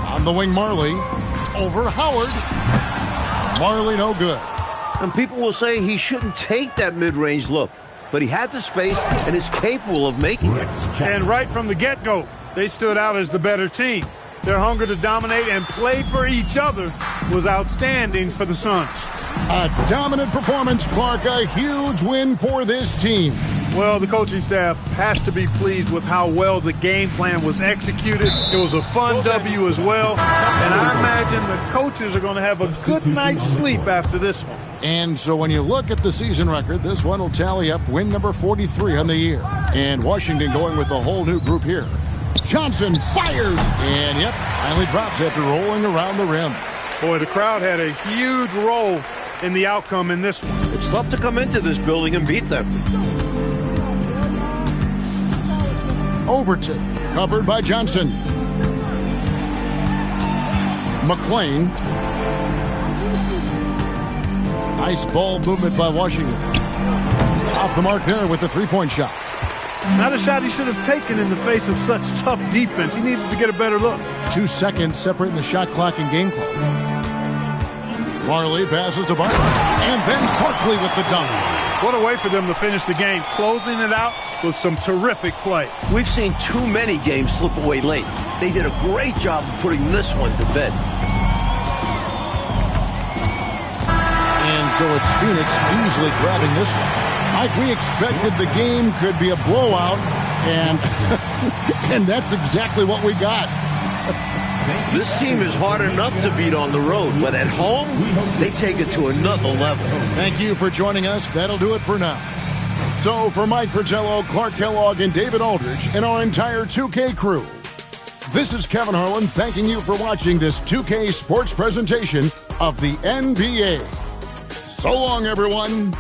On the wing, Marley. Over Howard. Marley no good. And people will say he shouldn't take that mid-range look. But he had the space and is capable of making it. And right from the get-go, they stood out as the better team. Their hunger to dominate and play for each other was outstanding for the Suns. A dominant performance, Clark. A huge win for this team. Well, the coaching staff has to be pleased with how well the game plan was executed. It was a fun W as well. And I imagine the coaches are going to have a good night's sleep after this one. And so when you look at the season record, this one will tally up win number 43 on the year. And Washington going with a whole new group here. Johnson fires. And, yep, finally drops after rolling around the rim. Boy, the crowd had a huge role in the outcome in this one. It's tough to come into this building and beat them. Overton, covered by Johnson. McClain. Nice ball movement by Washington. Off the mark there with the three-point shot. Not a shot he should have taken in the face of such tough defense. He needed to get a better look. 2 seconds separating the shot clock and game clock. Marley passes to Barton. And then Barkley with the dunk. What a way for them to finish the game, closing it out with some terrific play. We've seen too many games slip away late. They did a great job of putting this one to bed. And so it's Phoenix easily grabbing this one. Like we expected, the game could be a blowout, and and that's exactly what we got. This team is hard enough to beat on the road, but at home, they take it to another level. Thank you for joining us. That'll do it for now. So for Mike Fratello, Clark Kellogg, and David Aldridge, and our entire 2K crew, this is Kevin Harlan thanking you for watching this 2K Sports presentation of the NBA. So long, everyone.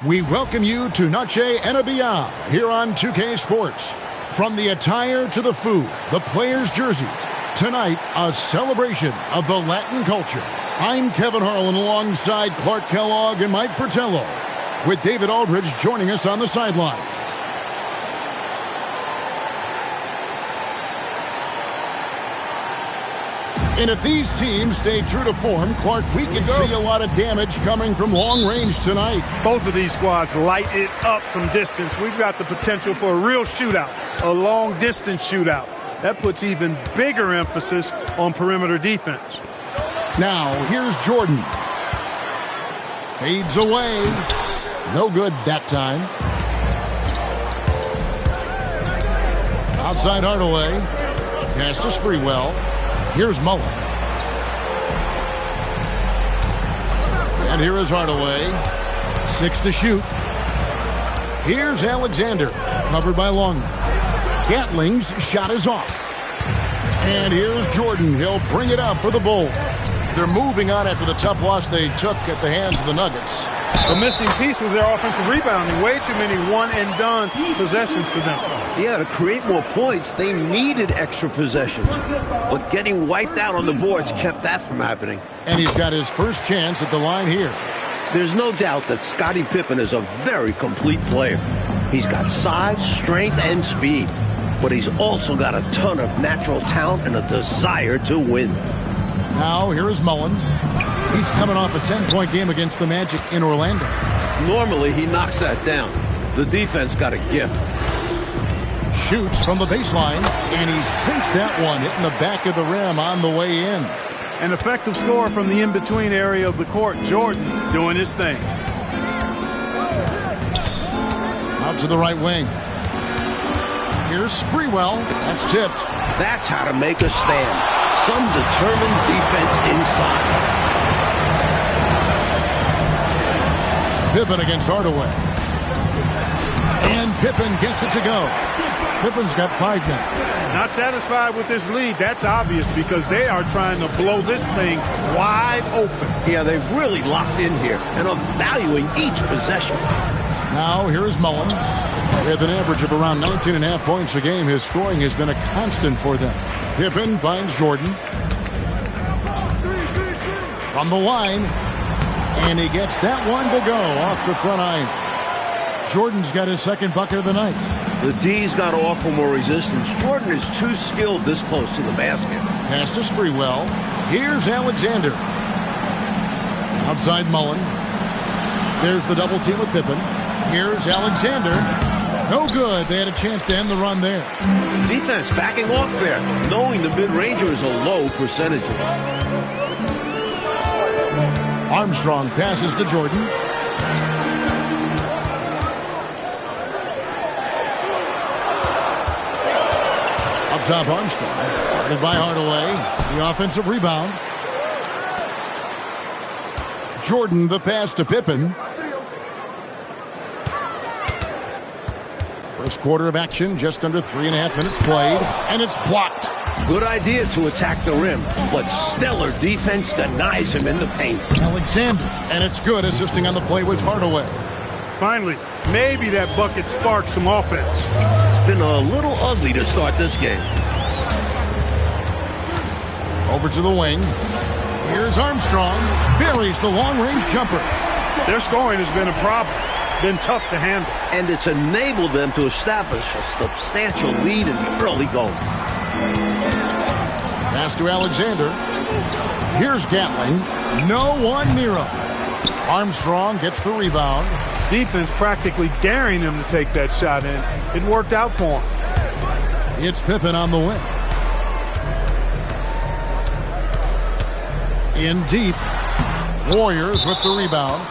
We welcome you to Noche and Beyond here on 2K Sports. From the attire to the food, the players' jerseys, tonight a celebration of the Latin culture. I'm Kevin Harlan alongside Clark Kellogg and Mike Fratello, with David Aldridge joining us on the sideline. And if these teams stay true to form, Clark, we can see a lot of damage coming from long range tonight. Both of these squads light it up from distance. We've got the potential for a real shootout, a long-distance shootout. That puts even bigger emphasis on perimeter defense. Now, here's Jordan. Fades away. No good that time. Outside Hardaway. Pass to Sprewell. Here's Mullen. And here is Hardaway. 6 to shoot. Here's Alexander. Covered by Long. Gatling's shot is off. And here's Jordan. He'll bring it up for the Bulls. They're moving on after the tough loss they took at the hands of the Nuggets. The missing piece was their offensive rebounding. Way too many one-and-done possessions for them. Yeah, to create more points, they needed extra possessions. But getting wiped out on the boards kept that from happening. And he's got his first chance at the line here. There's no doubt that Scottie Pippen is a very complete player. He's got size, strength, and speed. But he's also got a ton of natural talent and a desire to win. Now, here is Mullen. He's coming off a 10-point game against the Magic in Orlando. Normally, he knocks that down. The defense got a gift. Shoots from the baseline, and he sinks that one, hitting the back of the rim on the way in. An effective score from the in-between area of the court. Jordan doing his thing. Out to the right wing. Here's Sprewell. That's tipped. That's how to make a stand. Some determined defense inside. Pippen against Hardaway. And Pippen gets it to go. Pippen's got 5 now. Not satisfied with this lead. That's obvious because they are trying to blow this thing wide open. Yeah, they've really locked in here and are valuing each possession. Now, here is Mullen. With an average of around 19.5 points a game, his scoring has been a constant for them. Pippen finds Jordan. From the line. And he gets that one to go off the front iron. Jordan's got his second bucket of the night. The D's got to offer more resistance. Jordan is too skilled this close to the basket. Pass to Sprewell. Here's Alexander. Outside Mullen. There's the double team with Pippen. Here's Alexander. No good. They had a chance to end the run there. Defense backing off there, knowing the mid-ranger is a low percentage. Armstrong passes to Jordan. Up top, Armstrong. Guarded by Hardaway. The offensive rebound. Jordan, the pass to Pippen. First quarter of action, just under 3.5 minutes played, and it's blocked. Good idea to attack the rim, but stellar defense denies him in the paint. Alexander, and it's good, assisting on the play with Hardaway. Finally, maybe that bucket sparked some offense. It's been a little ugly to start this game. Over to the wing. Here's Armstrong. Buries the long-range jumper. Their scoring has been a problem. Been tough to handle. And it's enabled them to establish a substantial lead in the early going. Pass to Alexander. Here's Gatling. No one near him. Armstrong gets the rebound. Defense practically daring him to take that shot in. It worked out for him. It's Pippen on the wing. In deep. Warriors with the rebound.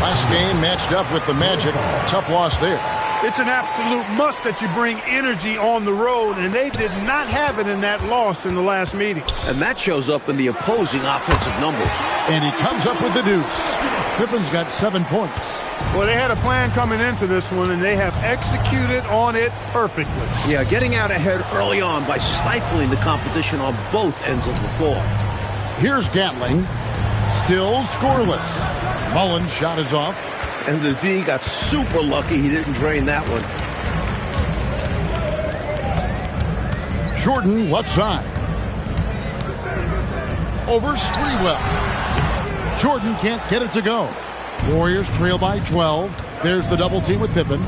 Last game matched up with the Magic. Tough loss there. It's an absolute must that you bring energy on the road, and they did not have it in that loss in the last meeting. And that shows up in the opposing offensive numbers. And he comes up with the deuce. Pippen's got 7 points. Well, they had a plan coming into this one, and they have executed on it perfectly. Yeah, getting out ahead early on by stifling the competition on both ends of the floor. Here's Gatling. Still scoreless. Mullen's shot is off. And the D got super lucky he didn't drain that one. Jordan left side. Over Sprewell. Jordan can't get it to go. Warriors trail by 12. There's the double team with Pippen.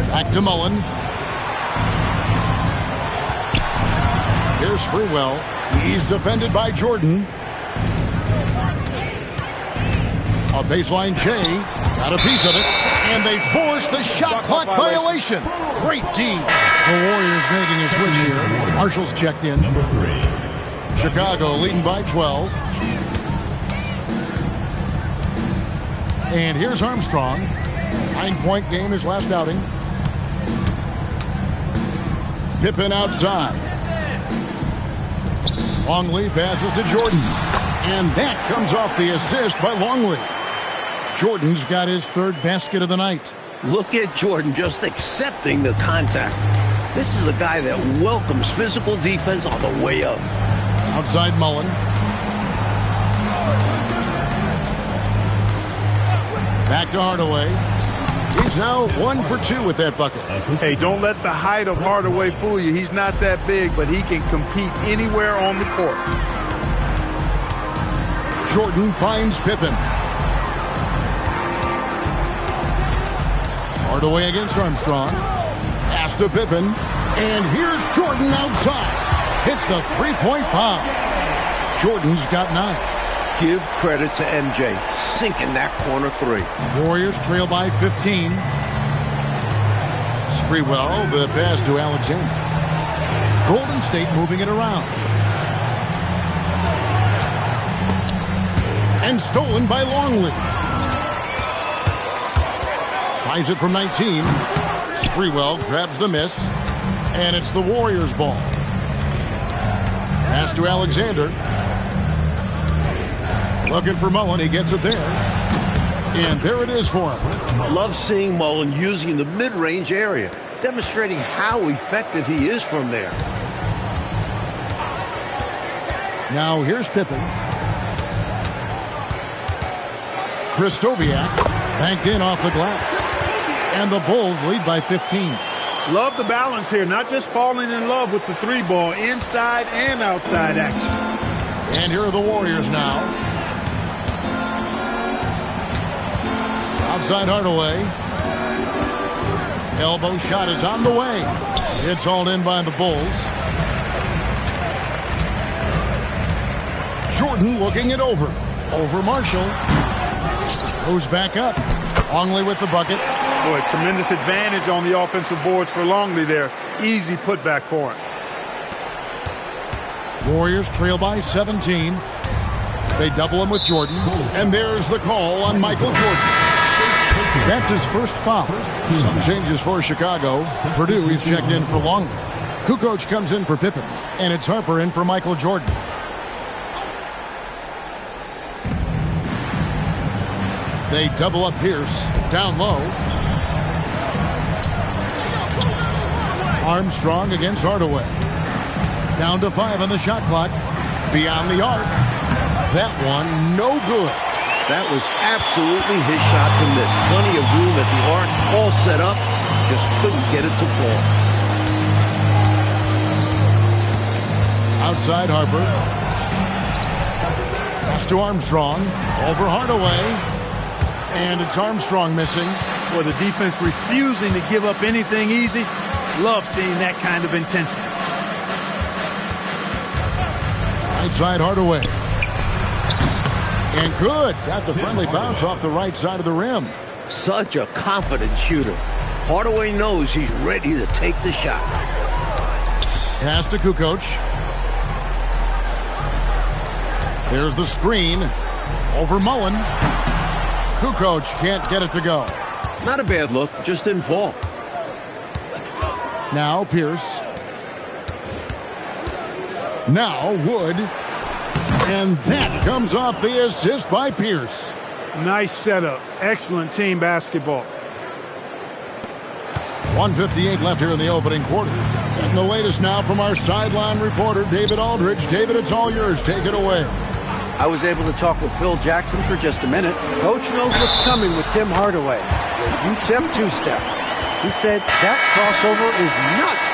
Back to Mullen. Here's Sprewell. He's defended by Jordan. A baseline J. Got a piece of it. And they force the shot clock violation. Great D. The Warriors making a switch here. Marshall's checked in. Number 3. Chicago leading by 12. And here's Armstrong. 9-point game his last outing. Pippen outside. Longley passes to Jordan. And that comes off the assist by Longley. Jordan's got his third basket of the night. Look at Jordan just accepting the contact. This is a guy that welcomes physical defense on the way up. Outside Mullen. Back to Hardaway. He's now 1 for 2 with that bucket. Hey, don't let the height of Hardaway fool you. He's not that big, but he can compete anywhere on the court. Jordan finds Pippen. Hardaway against Armstrong. Pass to Pippen. And here's Jordan outside. Hits the three-point bomb. Jordan's got 9. Give credit to MJ, sinking that corner 3. Warriors trail by 15. Sprewell, the pass to Alexander. Golden State moving it around. And stolen by Longley. Tries it from 19. Sprewell grabs the miss. And it's the Warriors' ball. Pass to Alexander. Looking for Mullen. He gets it there. And there it is for him. Love seeing Mullen using the mid-range area, demonstrating how effective he is from there. Now here's Pippen. Krzysztofiak banked in off the glass. And the Bulls lead by 15. Love the balance here, not just falling in love with the 3-ball, inside and outside action. And here are the Warriors now. Outside Hardaway. Elbow shot is on the way. It's hauled in by the Bulls. Jordan looking it over. Over Marshall. Goes back up. Longley with the bucket. Boy, tremendous advantage on the offensive boards for Longley there. Easy putback for him. Warriors trail by 17. They double him with Jordan. And there's the call on Michael Jordan. That's his first foul. Some changes for Chicago. Purdue, he's checked in for Longley. Kukoc comes in for Pippen. And it's Harper in for Michael Jordan. They double up Pierce. Down low. Armstrong against Hardaway. Down to 5 on the shot clock. Beyond the arc. That one, no good. That was absolutely his shot to miss. Plenty of room at the arc, all set up. Just couldn't get it to fall. Outside Harper. Pass to Armstrong. Over Hardaway. And it's Armstrong missing. Well, the defense refusing to give up anything easy. Love seeing that kind of intensity. Right side Hardaway. And good. Got the friendly bounce off the right side of the rim. Such a confident shooter. Hardaway knows he's ready to take the shot. Pass to Kukoc. There's the screen. Over Mullen. Kukoc can't get it to go. Not a bad look, just didn't fall. Now Pierce. Now Wood. And that comes off the assist by Pierce. Nice setup. Excellent team basketball. 1:58 left here in the opening quarter. And the latest now from our sideline reporter, David Aldridge. David, it's all yours. Take it away. I was able to talk with Phil Jackson for just a minute. Coach knows what's coming with Tim Hardaway. The U-tip two-step. He said that crossover is nuts.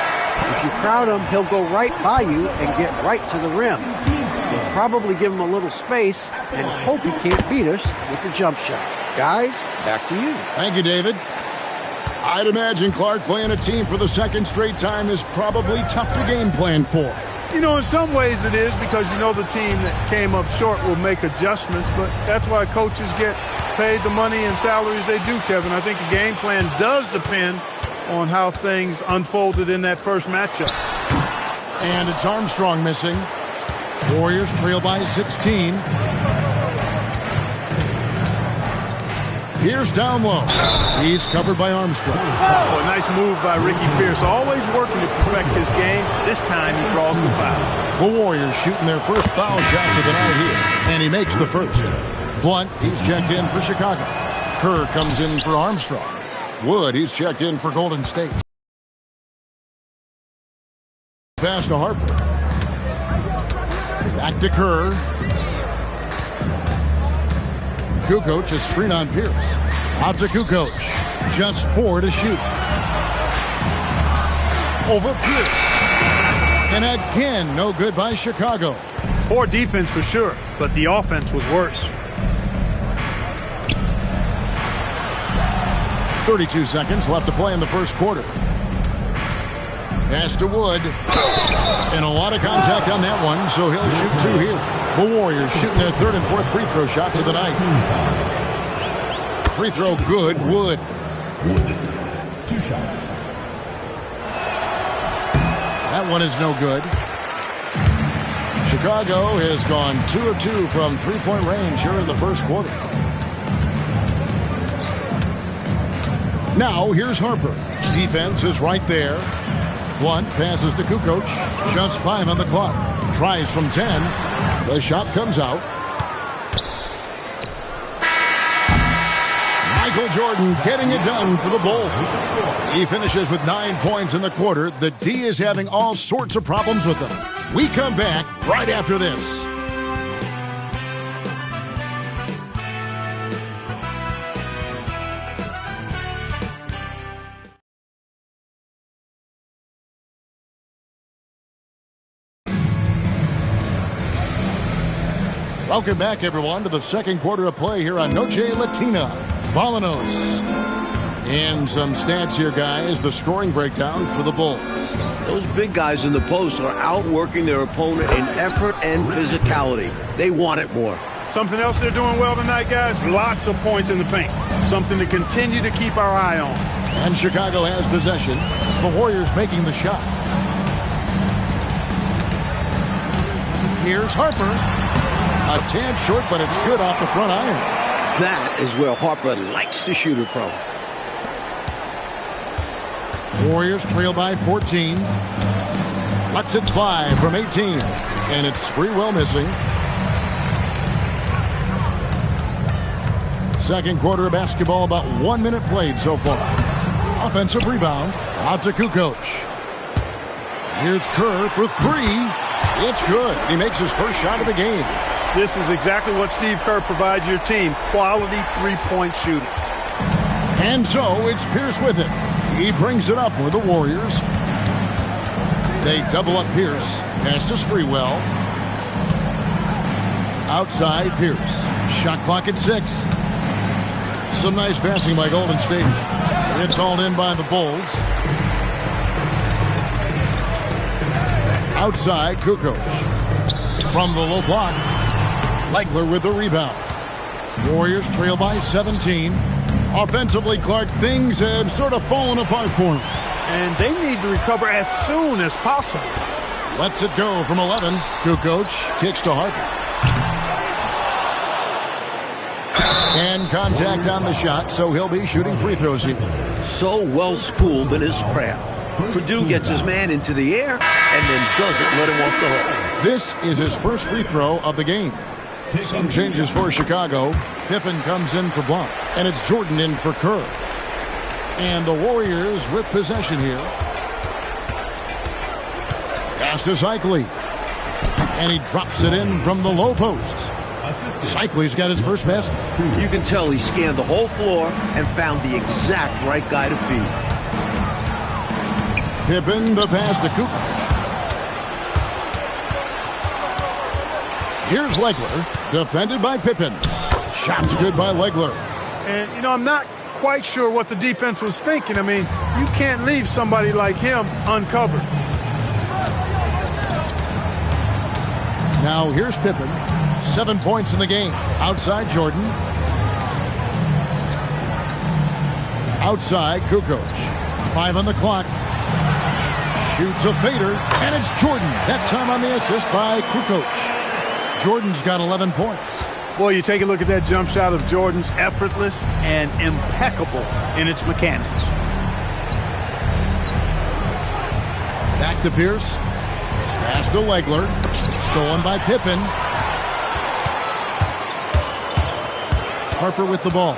If you crowd him, he'll go right by you and get right to the rim. We'll probably give him a little space and hope he can't beat us with the jump shot. Guys, back to you. Thank you, David. I'd imagine Clark playing a team for the second straight time is probably tough to game plan for. You know, in some ways it is, because you know the team that came up short will make adjustments, but that's why coaches get paid the money and salaries they do, Kevin. I think the game plan does depend on how things unfolded in that first matchup. And it's Armstrong missing. Warriors trail by 16. Pierce down low. He's covered by Armstrong. Oh, a nice move by Ricky Pierce. Always working to perfect his game. This time he draws the foul. The Warriors shooting their first foul shots of the night here. And he makes the first. Blunt, he's checked in for Chicago. Kerr comes in for Armstrong. Wood, he's checked in for Golden State. Pass to Harper. Back to Kerr. Kukoc, a screen on Pierce. Out to Kukoc. Just 4 to shoot. Over Pierce. And again, no good by Chicago. Poor defense for sure, but the offense was worse. 32 seconds left to play in the first quarter. Pass to Wood. And a lot of contact on that one, so he'll shoot 2 here. The Warriors shooting their third and fourth free throw shots of the night. Free throw good, Wood. 2 shots. That one is no good. Chicago has gone 2 of 2 from three-point range here in the first quarter. Now here's Harper. Defense is right there. Blunt passes to Kukoc. Just 5 on the clock. Tries from 10. The shot comes out. Michael Jordan getting it done for the Bulls. He finishes with 9 points in the quarter. The D is having all sorts of problems with them. We come back right after this. Welcome back, everyone, to the second quarter of play here on Noche Latina. Vamanos. And some stats here, guys. The scoring breakdown for the Bulls. Those big guys in the post are outworking their opponent in effort and physicality. They want it more. Something else they're doing well tonight, guys. Lots of points in the paint. Something to continue to keep our eye on. And Chicago has possession. The Warriors making the shot. Here's Harper. A tad short, but it's good off the front iron. That is where Harper likes to shoot it from. Warriors trail by 14. Lets it fly from 18. And it's Sprewell missing. Second quarter of basketball, about 1 minute played so far. Offensive rebound. Out to Kukoc. Here's Kerr for 3. It's good. He makes his first shot of the game. This is exactly what Steve Kerr provides your team. Quality three-point shooting. And so it's Pierce with it. He brings it up for the Warriors. They double up Pierce. Pass to Sprewell. Outside Pierce. Shot clock at 6. Some nice passing by Golden State. It's hauled in by the Bulls. Outside Kukoc. From the low block. Legler with the rebound. Warriors trail by 17. Offensively, Clark, things have sort of fallen apart for them. And they need to recover as soon as possible. Lets it go from 11. Kukoc kicks to Harper. And contact on the shot, so he'll be shooting free throws here. So well-schooled in his craft. Purdue gets his man into the air and then doesn't let him off the hook. This is his first free throw of the game. Some changes for Chicago. Pippen comes in for Blunt, and it's Jordan in for Kerr. And the Warriors with possession here. Pass to Cycli. And he drops it in from the low post. Cycli's got his first basket. You can tell he scanned the whole floor and found the exact right guy to feed. Pippen, the pass to Kukoc. Here's Legler, defended by Pippen. Shot's good by Legler. And, you know, I'm not quite sure what the defense was thinking. I mean, you can't leave somebody like him uncovered. Now here's Pippen. 7 points in the game. Outside Jordan. Outside Kukoc. 5 on the clock. Shoots a fader, and it's Jordan. That time on the assist by Kukoc. Jordan's got 11 points. Boy, you take a look at that jump shot of Jordan's, effortless and impeccable in its mechanics. Back to Pierce. Pass to Legler. Stolen by Pippen. Harper with the ball.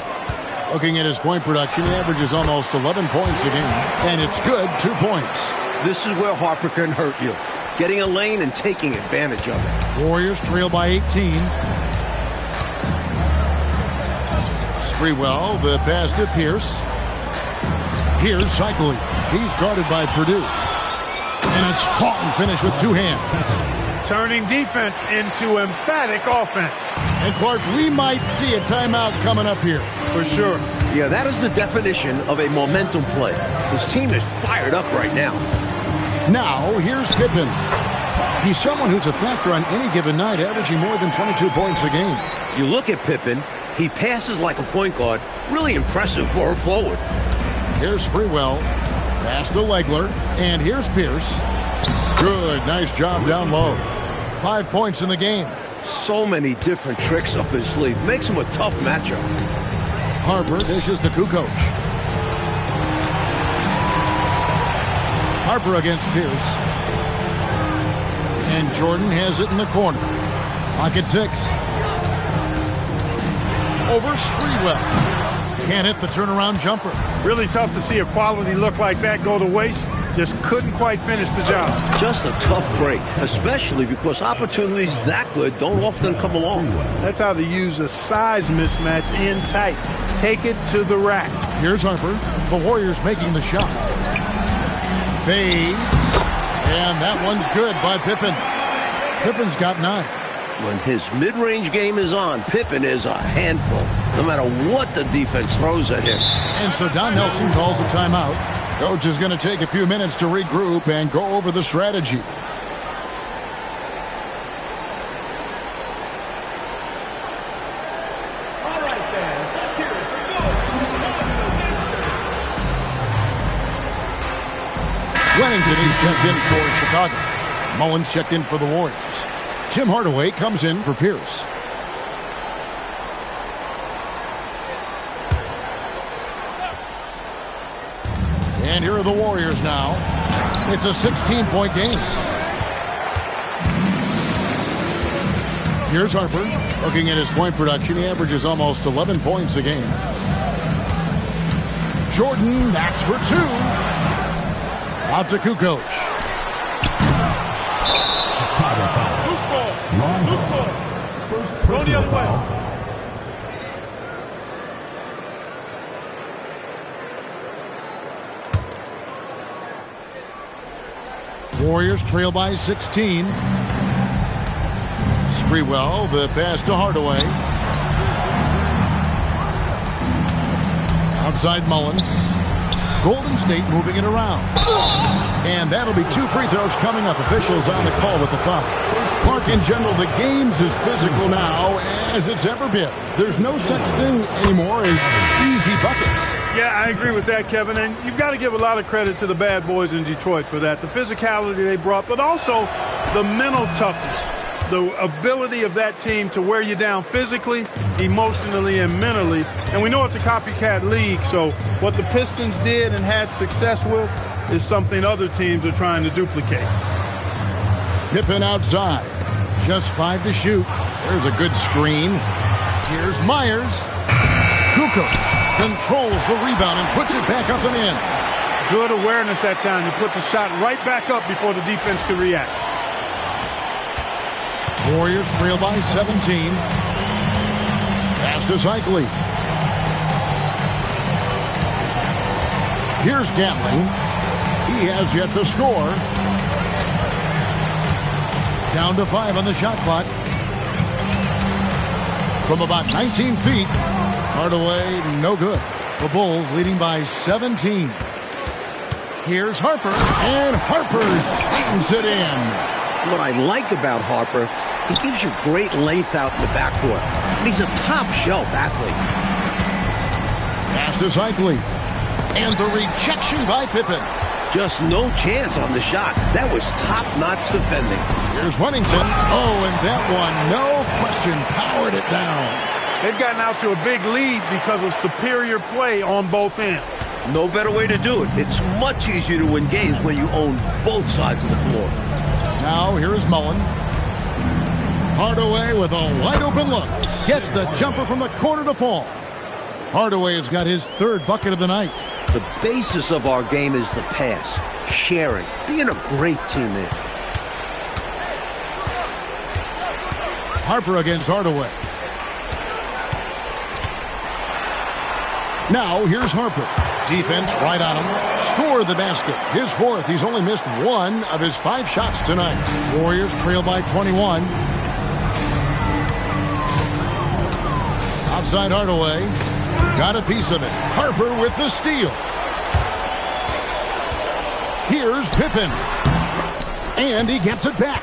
Looking at his point production, he averages almost 11 points a game. And it's good, 2 points. This is where Harper can hurt you. Getting a lane and taking advantage of it. Warriors trail by 18. Sprewell, the pass to Pierce. Here's Cycli. He's guarded by Purdue. And a strong finish with 2 hands. Turning defense into emphatic offense. And Clark, we might see a timeout coming up here. For sure. Yeah, that is the definition of a momentum play. This team is fired up right now. Now, here's Pippen. He's someone who's a factor on any given night, averaging more than 22 points a game. You look at Pippen, he passes like a point guard. Really impressive for a forward. Here's Sprewell. Pass to Legler. And here's Pierce. Good, nice job down low. 5 points in the game. So many different tricks up his sleeve. Makes him a tough matchup. Harper dishes to Kukoc. Harper against Pierce. And Jordan has it in the corner. Pocket 6. Over Sprewell. Can't hit the turnaround jumper. Really tough to see a quality look like that go to waste. Just couldn't quite finish the job. Just a tough break, especially because opportunities that good don't often come along. That's how to use a size mismatch in tight. Take it to the rack. Here's Harper. The Warriors making the shot. Fades. And that one's good by Pippen. Pippen's got 9. When his mid-range game is on, Pippen is a handful, no matter what the defense throws at him. And so Don Nelson calls a timeout. Coach is going to take a few minutes to regroup and go over the strategy. All right, fans, let's hear it for Wennington, he's checked in for Chicago. Mullins checked in for the Warriors. Tim Hardaway comes in for Pierce. And here are the Warriors now. It's a 16-point game. Here's Harper. Looking at his point production, he averages almost 11 points a game. Jordan, that's for 2. Out to Kukoc. Loose ball. Loose ball. First Go the other way. Warriors trail by 16. Sprewell, the pass to Hardaway. Outside Mullen. Golden State moving it around. And that'll be 2 free throws coming up. Officials on the call with the foul. Clark, in general, the game's as physical now as it's ever been. There's no such thing anymore as easy buckets. Yeah, I agree with that, Kevin. And you've got to give a lot of credit to the bad boys in Detroit for that. The physicality they brought, but also the mental toughness. The ability of that team to wear you down physically, emotionally, and mentally. And we know it's a copycat league, so what the Pistons did and had success with is something other teams are trying to duplicate. Pippen outside. Just 5 to shoot. There's a good screen. Here's Myers. Kukoc controls the rebound and puts it back up and in. Good awareness that time. You put the shot right back up before the defense could react. Warriors trail by 17. Pass to Cycli. Here's Gatling. He has yet to score. Down to 5 on the shot clock. From about 19 feet, Hardaway, no good. The Bulls leading by 17. Here's Harper, and Harper slams it in. What I like about Harper, he gives you great length out in the backcourt. And he's a top-shelf athlete. Pass to Cycli. And the rejection by Pippen. Just no chance on the shot. That was top-notch defending. Here's Huntington. Oh, and that one, no question, powered it down. They've gotten out to a big lead because of superior play on both ends. No better way to do it. It's much easier to win games when you own both sides of the floor. Now, here is Mullen. Hardaway with a wide-open look. Gets the jumper from the corner to fall. Hardaway has got his 3rd bucket of the night. The basis of our game is the pass, sharing, being a great teammate. Harper against Hardaway. Now, here's Harper. Defense right on him. Score the basket. His 4th. He's only missed 1 of his 5 shots tonight. Warriors trail by 21. Outside Hardaway. Got a piece of it. Harper with the steal. Here's Pippen. And he gets it back.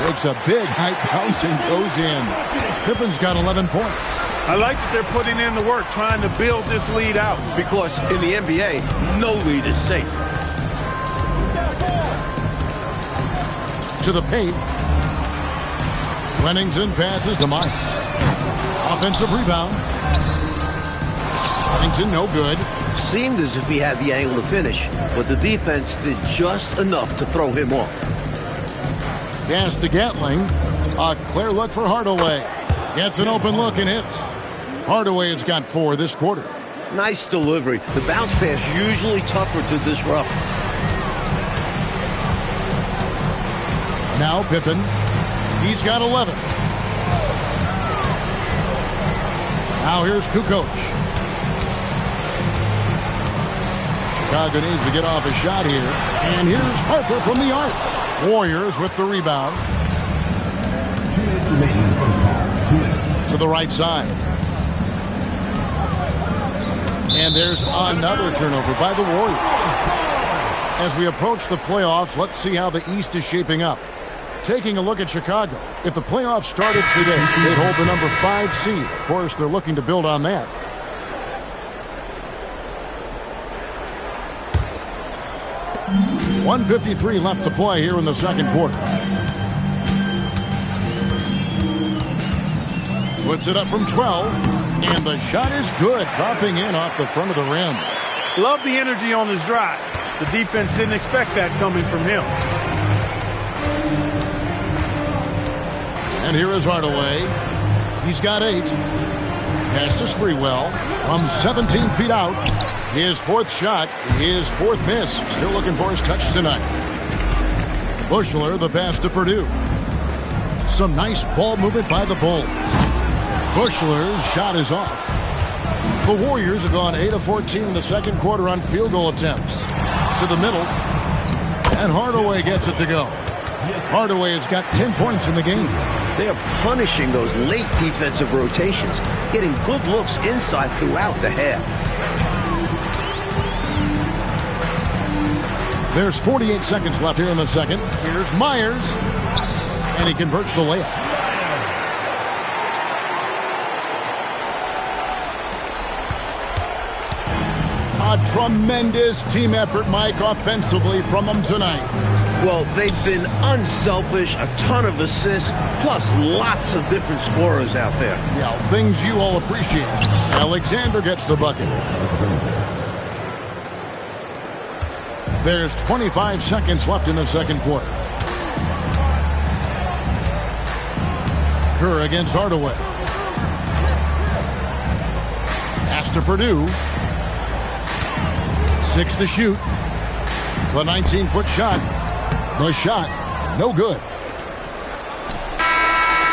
Takes a big height bounce and goes in. Pippen's got 11 points. I like that they're putting in the work, trying to build this lead out. Because in the NBA, no lead is safe. To the paint. Pennington passes to Myers. Offensive rebound. Pennington no good. Seemed as if he had the angle to finish, but the defense did just enough to throw him off. Pass to Gatling. A clear look for Hardaway. Gets an open look and hits. Hardaway has got 4 this quarter. Nice delivery. The bounce pass usually tougher to disrupt. Now Pippen. He's got 11. Now here's Kukoc. Chicago needs to get off a shot here. And here's Harper from the arc. Warriors with the rebound. 2 minutes remaining in the first half. 2 minutes. To the right side. And there's another turnover by the Warriors. As we approach the playoffs, let's see how the East is shaping up. Taking a look at Chicago. If the playoffs started today, they'd hold the number 5 seed. Of course, they're looking to build on that. .153 left to play here in the second quarter. Puts it up from 12, and the shot is good, dropping in off the front of the rim. Love the energy on his drive. The defense didn't expect that coming from him. And here is Hardaway. He's got 8. Pass to Sprewell from 17 feet out. His 4th shot, his 4th miss. Still looking for his touch tonight. Buechler, the pass to Purdue. Some nice ball movement by the Bulls. Buechler's shot is off. The Warriors have gone 8 of 14 in the second quarter on field goal attempts. To the middle. And Hardaway gets it to go. Hardaway has got 10 points in the game. They are punishing those late defensive rotations, getting good looks inside throughout the half. There's 48 seconds left here in the second. Here's Myers. And he converts the layup. A tremendous team effort, Mike, offensively from them tonight. Well, they've been unselfish, a ton of assists, plus lots of different scorers out there. Yeah, things you all appreciate. Alexander gets the bucket. There's 25 seconds left in the second quarter. Kerr against Hardaway. Pass to Purdue. 6 to shoot. The 19-foot shot. The shot, no good.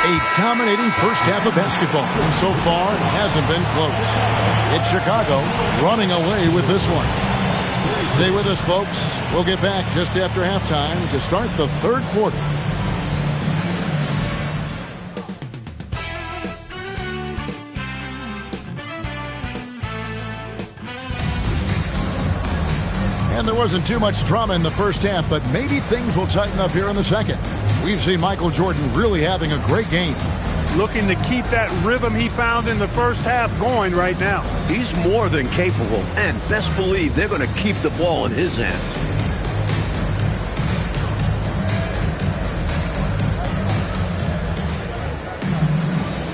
A dominating first half of basketball, and so far it hasn't been close. It's Chicago running away with this one. Stay with us, folks. We'll get back just after halftime to start the third quarter. And there wasn't too much drama in the first half, but maybe things will tighten up here in the second. We've seen Michael Jordan really having a great game. Looking to keep that rhythm he found in the first half going right now. He's more than capable, and best believe they're going to keep the ball in his hands.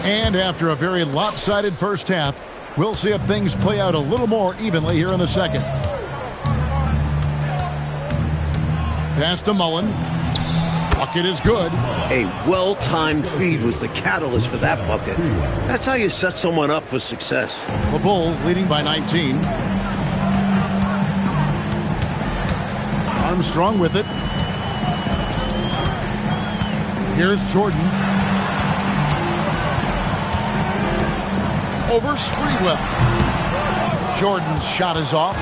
And after a very lopsided first half, we'll see if things play out a little more evenly here in the second. Pass to Mullen. Bucket is good. A well-timed feed was the catalyst for that bucket. That's how you set someone up for success. The Bulls leading by 19. Armstrong with it. Here's Jordan. Over Sprewell. Jordan's shot is off.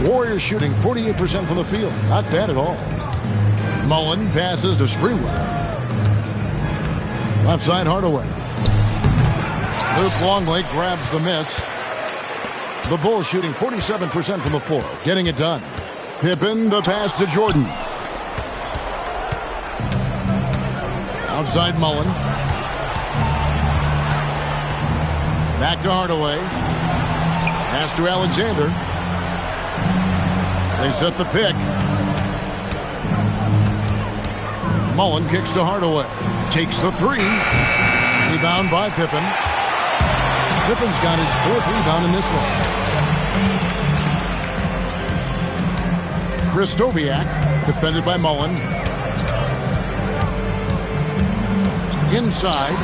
Warriors shooting 48% from the field. Not bad at all. Mullen passes to Sprewell. Left side, Hardaway. Luke Longley grabs the miss. The Bulls shooting 47% from the floor. Getting it done. Pippen, the pass to Jordan. Outside Mullen. Back to Hardaway. Pass to Alexander. They set the pick. Mullen kicks to Hardaway. Takes the three. Rebound by Pippen. Pippen's got his fourth rebound in this one. Krzysztofiak, defended by Mullen. Inside.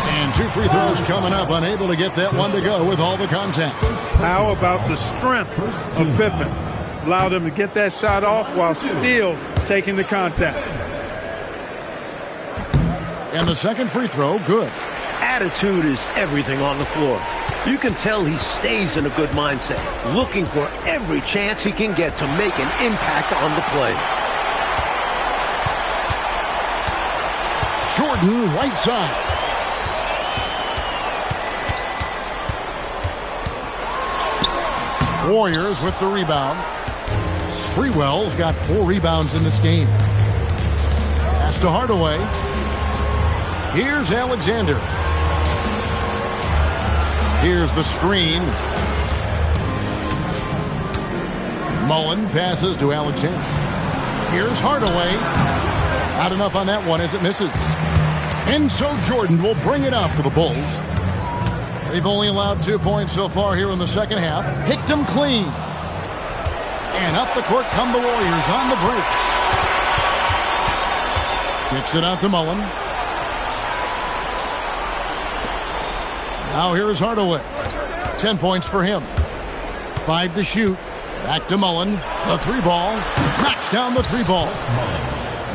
And two free throws coming up. Unable to get that one to go with all the contact. How about the strength of Pippen? Allowed him to get that shot off while still taking the contact. And the second free throw, good. Attitude is everything on the floor. You can tell he stays in a good mindset, looking for every chance he can get to make an impact on the play. Jordan, right side. Warriors with the rebound. Sprewell's got 4 rebounds in this game. Pass to Hardaway. Here's Alexander. Here's the screen. Mullen passes to Alexander. Here's Hardaway. Not enough on that one as it misses. And so Jordan will bring it up for the Bulls. They've only allowed 2 points so far here in the second half. Picked them clean. And up the court come the Warriors on the break. Kicks it out to Mullen. Now here's Hardaway. 10 points for him. 5 to shoot. Back to Mullen. The 3 ball. Knocks down the 3 ball.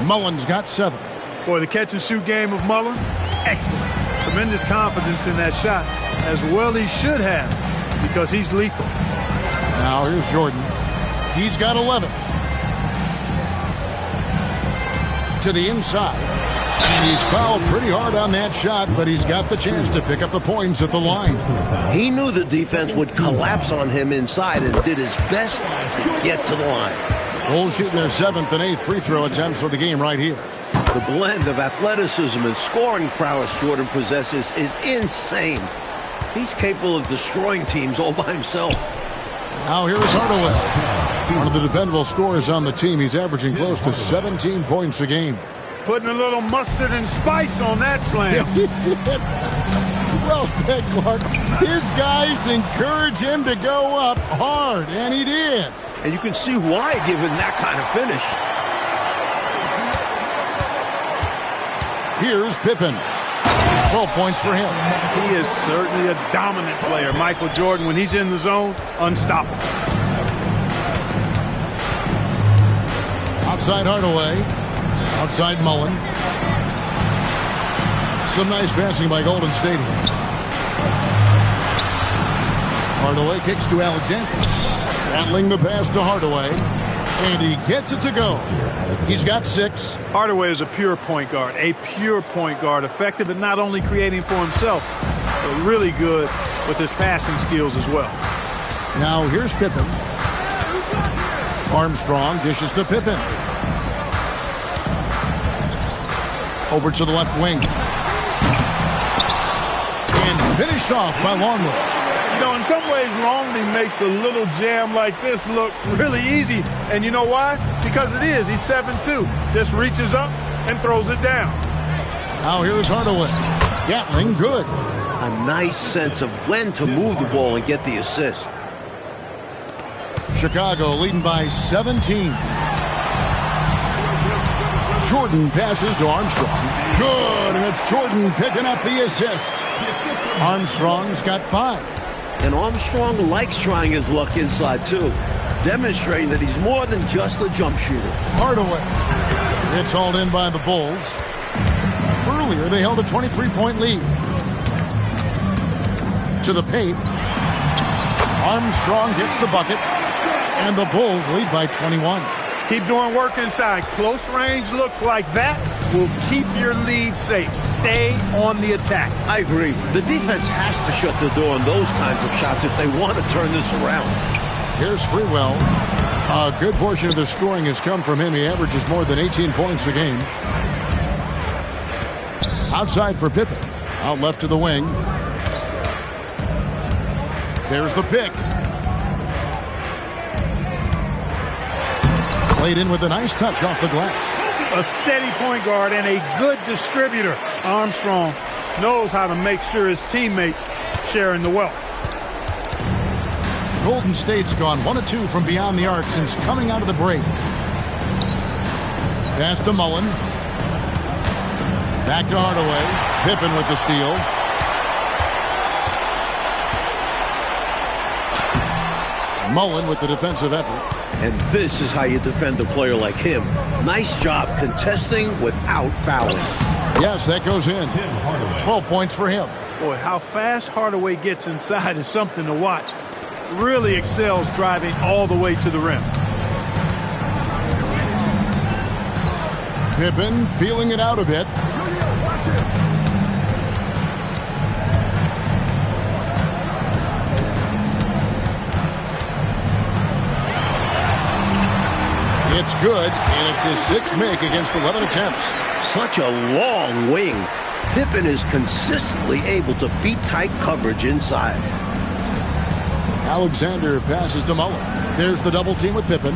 Mullen's got 7. Boy, the catch and shoot game of Mullen, excellent. Tremendous confidence in that shot, as well he should have, because he's lethal. Now here's Jordan. He's got 11. To the inside. And he's fouled pretty hard on that shot, but he's got the chance to pick up the points at the line. He knew the defense would collapse on him inside and did his best to get to the line. Bulls shooting their 7th and 8th free throw attempts for the game right here. The blend of athleticism and scoring prowess Jordan possesses is insane. He's capable of destroying teams all by himself. Now here's Hardaway. One of the dependable scorers on the team. He's averaging close to 17 points a game. Putting a little mustard and spice on that slam. Yeah, he did. Well said, Clark. His guys encourage him to go up hard, and he did. And you can see why, given that kind of finish. Here's Pippen. 12 points for him. He is certainly a dominant player. Michael Jordan, when he's in the zone, unstoppable. Outside Hardaway. Outside Mullen. Some nice passing by Golden State here. Hardaway kicks to Alexander. Rattling the pass to Hardaway. And he gets it to go. He's got 6. Hardaway is a pure point guard. A pure point guard. Effective at not only creating for himself, but really good with his passing skills as well. Now here's Pippen. Armstrong dishes to Pippen. Over to the left wing. And finished off by Longley. You know, in some ways, Longley makes a little jam like this look really easy. And you know why? Because it is. He's 7'2". Just reaches up and throws it down. Now here's Hardaway. Gatling, good. A nice sense of when to move the ball and get the assist. Chicago leading by 17. Jordan passes to Armstrong. Good, and it's Jordan picking up the assist. Armstrong's got 5. And Armstrong likes trying his luck inside, too, demonstrating that he's more than just a jump shooter. Hardaway. It's hauled in by the Bulls. Earlier, they held a 23-point lead. To the paint. Armstrong gets the bucket. And the Bulls lead by 21. Keep doing work inside. Close range looks like that will keep your lead safe. Stay on the attack. I agree. The defense has to shut the door on those kinds of shots if they want to turn this around. Here's Sprewell. A good portion of the scoring has come from him. He averages more than 18 points a game. Outside for Pippen. Out left to the wing. There's the pick. Played in with a nice touch off the glass. A steady point guard and a good distributor. Armstrong knows how to make sure his teammates share in the wealth. Golden State's gone 1 of 2 from beyond the arc since coming out of the break. Pass to Mullen. Back to Hardaway. Pippen with the steal. Mullen with the defensive effort. And this is how you defend a player like him. Nice job contesting without fouling. Yes, that goes in. 12 points for him. Boy, how fast Hardaway gets inside is something to watch. Really excels driving all the way to the rim. Pippen feeling it out a bit. It's good, and it's his 6th make against 11 attempts. Such a long wing. Pippen is consistently able to beat tight coverage inside. Alexander passes to Mullen. There's the double team with Pippen.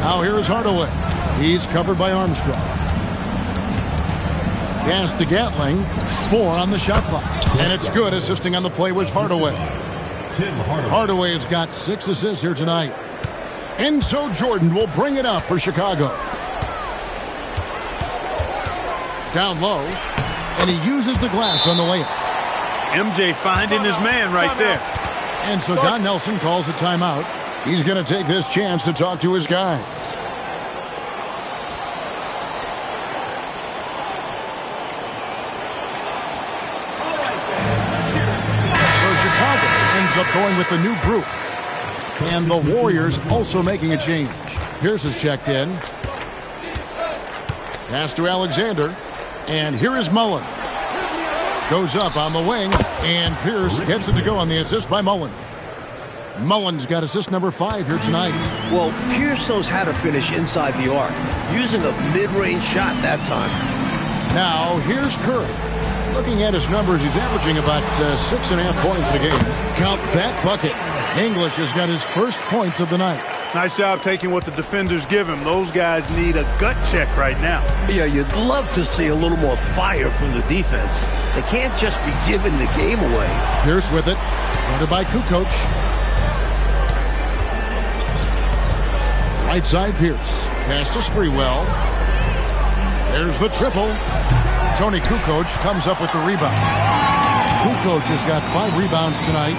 Now here's Hardaway. He's covered by Armstrong. Pass to Gatling. 4 on the shot clock. And it's good. Assisting on the play was Hardaway. Hardaway has got 6 assists here tonight. And so Jordan will bring it up for Chicago. Down low. And he uses the glass on the layup. MJ finding his man right there. And so Don Nelson calls a timeout. He's going to take this chance to talk to his guys. So Chicago ends up going with the new group. And the Warriors also making a change. Pierce is checked in. Pass to Alexander. And here is Mullen. Goes up on the wing. And Pierce gets it to go on the assist by Mullen. Mullen's got assist number 5 here tonight. Well, Pierce knows how to finish inside the arc, using a mid-range shot that time. Now, here's Curry. Looking at his numbers, he's averaging about 6.5 points a game. Count that bucket. English has got his first points of the night. Nice job taking what the defenders give him. Those guys need a gut check right now. Yeah, you'd love to see a little more fire from the defense. They can't just be giving the game away. Pierce with it. Guarded by Kukoc. Right side Pierce. Pass to Sprewell. There's the triple. Tony Kukoc comes up with the rebound. Kukoc has got 5 rebounds tonight.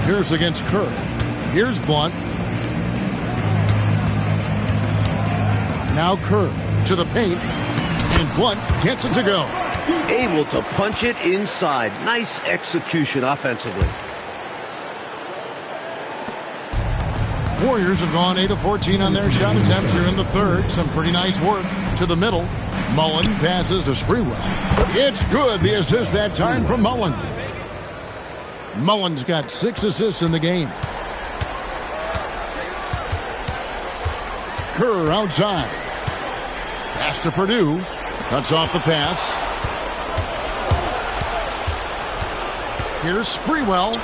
Here's against Kerr. Here's Blunt. Now Kerr. to the paint, and Blunt gets it to go. Able to punch it inside. Nice execution offensively. Warriors have gone 8 of 14 on their shot attempts here in the third. Some pretty nice work to the middle. Mullen passes to Sprewell. It's good. The assist that time from Mullen. Mullen's got 6 assists in the game. Kerr outside. Pass to Purdue. Cuts off the pass. Here's Sprewell.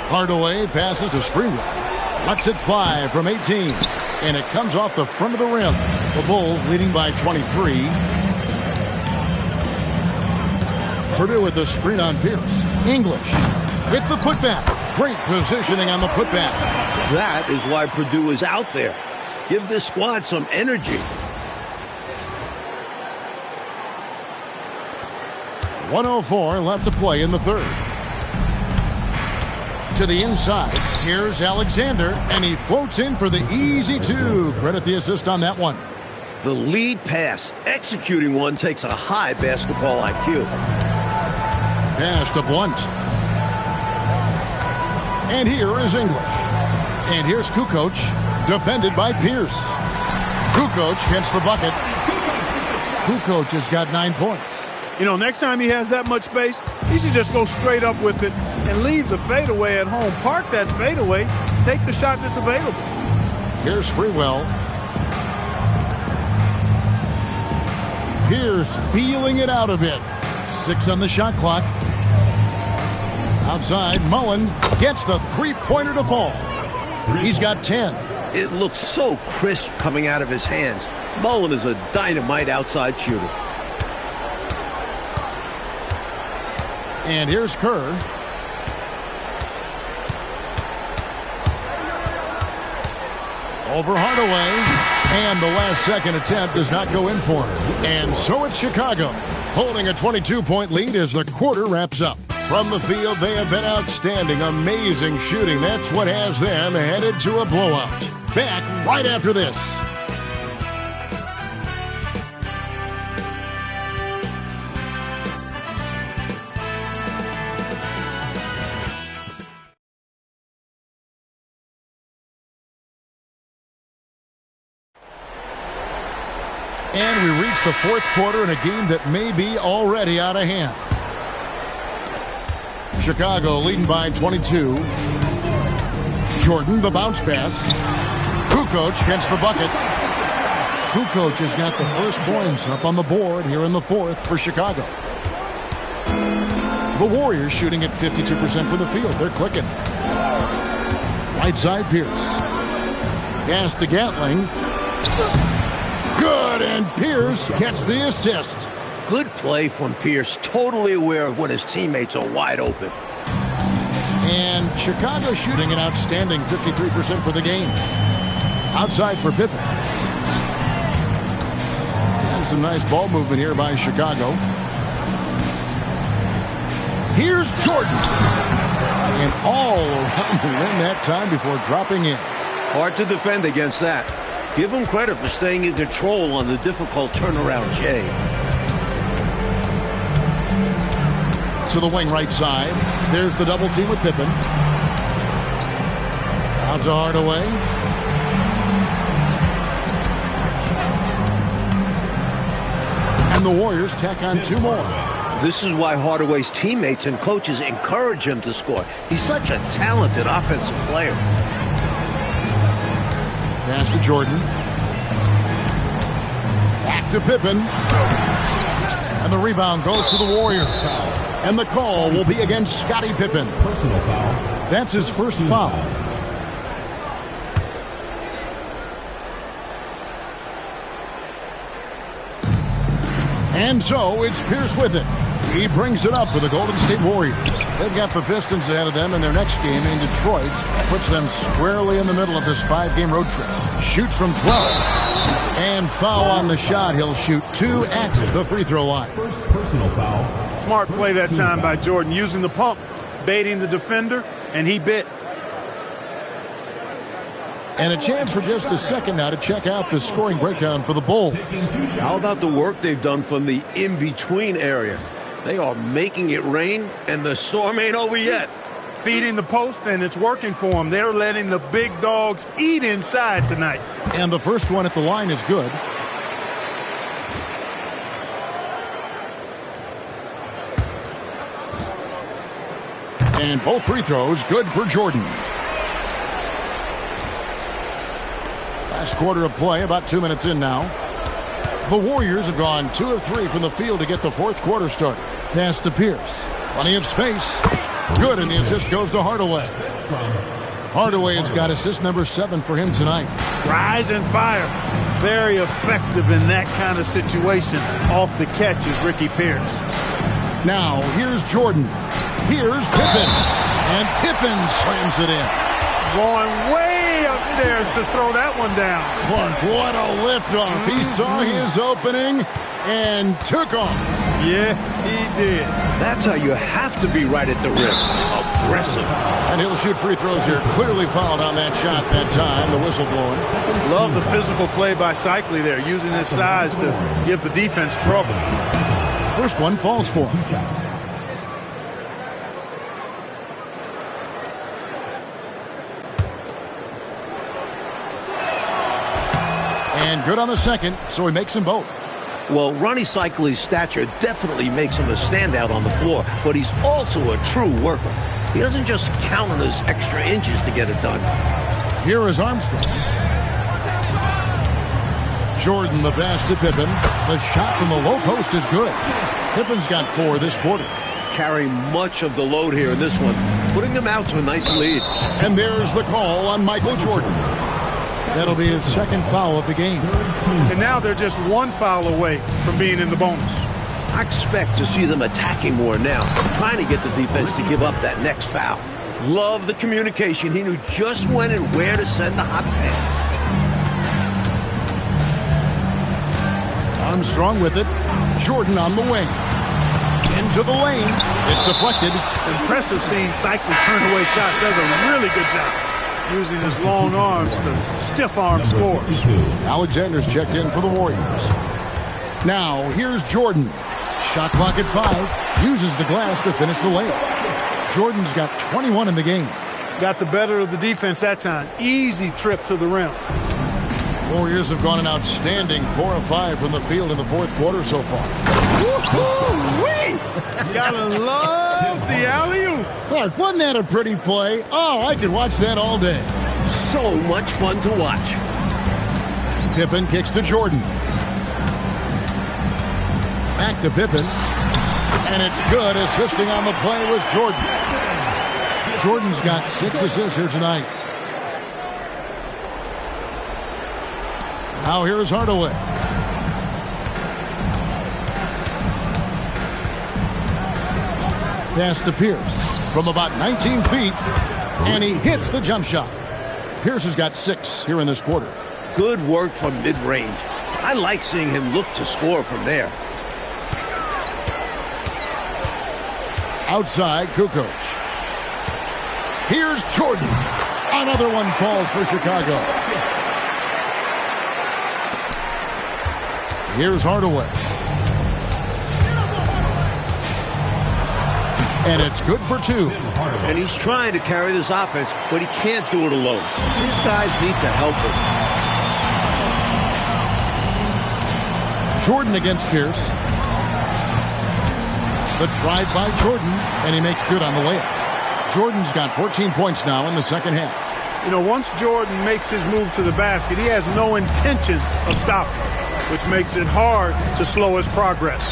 Hardaway passes to Sprewell. Lets it fly from 18. And it comes off the front of the rim. The Bulls leading by 23. Purdue with the screen on Pierce. English with the putback. Great positioning on the putback. That is why Purdue is out there. Give this squad some energy. .104 left to play in the third. To the inside. Here's Alexander, and he floats in for the easy two. Credit the assist on that one. The lead pass. Executing one takes a high basketball IQ. Pass to Blunt. And here is English. And here's Kukoc, defended by Pierce. Kukoc gets the bucket. Kukoc has got 9 points. You know, next time he has that much space, he should just go straight up with it and leave the fadeaway at home. Park that fadeaway. Take the shot that's available. Here's Sprewell. Pierce feeling it out a bit. 6 on the shot clock. Outside, Mullen gets the three-pointer to fall. He's got 10. It looks so crisp coming out of his hands. Mullen is a dynamite outside shooter. And here's Kerr. Over Hardaway. And the last second attempt does not go in for him. And so it's Chicago, holding a 22-point lead as the quarter wraps up. From the field, they have been outstanding, amazing shooting. That's what has them headed to a blowout. Back right after this. And we reach the fourth quarter in a game that may be already out of hand. Chicago leading by 22. Jordan, the bounce pass. Kukoc gets the bucket. Kukoc has got the first points up on the board here in the fourth for Chicago. The Warriors shooting at 52% from the field. They're clicking. Right side, Pierce. Pass to Gatling. Good, and Pierce gets the assist. Good play from Pierce, totally aware of when his teammates are wide open. And Chicago shooting an outstanding 53% for the game. Outside for Pippen. And some nice ball movement here by Chicago. Here's Jordan. And all around the rim that time before dropping in. Hard to defend against that. Give him credit for staying in control on the difficult turnaround Jay. To the wing right side. There's the double team with Pippen. Out to Hardaway. And the Warriors tack on 2 more. This is why Hardaway's teammates and coaches encourage him to score. He's such a talented offensive player. Pass to Jordan. Back to Pippen. And the rebound goes to the Warriors. And the call will be against Scottie Pippen. Personal foul. That's his first foul. And so it's Pierce with it. He brings it up for the Golden State Warriors. They've got the Pistons ahead of them in their next game in Detroit. Puts them squarely in the middle of this 5-game road trip. Shoots from 12. And foul on the shot. He'll shoot 2 at the free throw line. First personal foul. Smart play that time by Jordan, using the pump, baiting the defender, and he bit. And a chance for just a second now to check out the scoring breakdown for the Bulls. How about the work they've done from the in-between area? They are making it rain, and the storm ain't over yet. Feeding the post, and it's working for them. They're letting the big dogs eat inside tonight. And the first one at the line is good. And both free throws good for Jordan. Last quarter of play, about 2 minutes in now. The Warriors have gone 2 of 3 from the field to get the fourth quarter started. Pass to Pierce. Plenty of space. Good, and the assist goes to Hardaway. Hardaway has got assist number 7 for him tonight. Rise and fire. Very effective in that kind of situation. Off the catch is Ricky Pierce. Now, here's Jordan. Here's Pippen. And Pippen slams it in. Going way upstairs to throw that one down. Clark, what a liftoff. He saw his opening and took off. Yes, he did. That's how you have to be right at the rim. Aggressive. And he'll shoot free throws here. Clearly fouled on that shot that time. The whistle blowing. Love the physical play by Cycli there, using his size to give the defense trouble. First one falls for him. And good on the second, so he makes them both. Well, Ronnie Cycli's stature definitely makes him a standout on the floor, but he's also a true worker. He doesn't just count on his extra inches to get it done. Here is Armstrong. Jordan, the pass to Pippen. The shot from the low post is good. Pippen's got 4 this quarter. Carrying much of the load here in this one, putting him out to a nice lead. And there's the call on Michael Jordan. That'll be his second foul of the game. And now they're just 1 foul away from being in the bonus. I expect to see them attacking more now, trying to get the defense to give up that next foul. Love the communication. He knew just when and where to send the hot pass. Armstrong with it. Jordan on the wing. Into the lane. It's deflected. Impressive seeing Cycli turn away shots. Does a really good job using his long arms to stiff arm scores. Alexander's checked in for the Warriors. Now, here's Jordan. Shot clock at 5. Uses the glass to finish the layup. Jordan's got 21 in the game. Got the better of the defense that time. Easy trip to the rim. Warriors have gone an outstanding 4 of 5 from the field in the fourth quarter so far. Woo-hoo-wee! Gotta love the alley-oop. Clark, wasn't that a pretty play? Oh, I could watch that all day. So much fun to watch. Pippen kicks to Jordan. Back to Pippen. And it's good. Assisting on the play was Jordan. Jordan's got 6 assists here tonight. Now here's Hardaway. Pass to Pierce from about 19 feet. And he hits the jump shot. Pierce has got 6 here in this quarter. Good work from mid-range. I like seeing him look to score from there. Outside, Kukoc. Here's Jordan. Another one falls for Chicago. Here's Hardaway. And it's good for 2. And he's trying to carry this offense, but he can't do it alone. These guys need to help him. Jordan against Pierce. The drive by Jordan, and he makes good on the layup. Jordan's got 14 points now in the second half. You know, once Jordan makes his move to the basket, he has no intention of stopping, which makes it hard to slow his progress.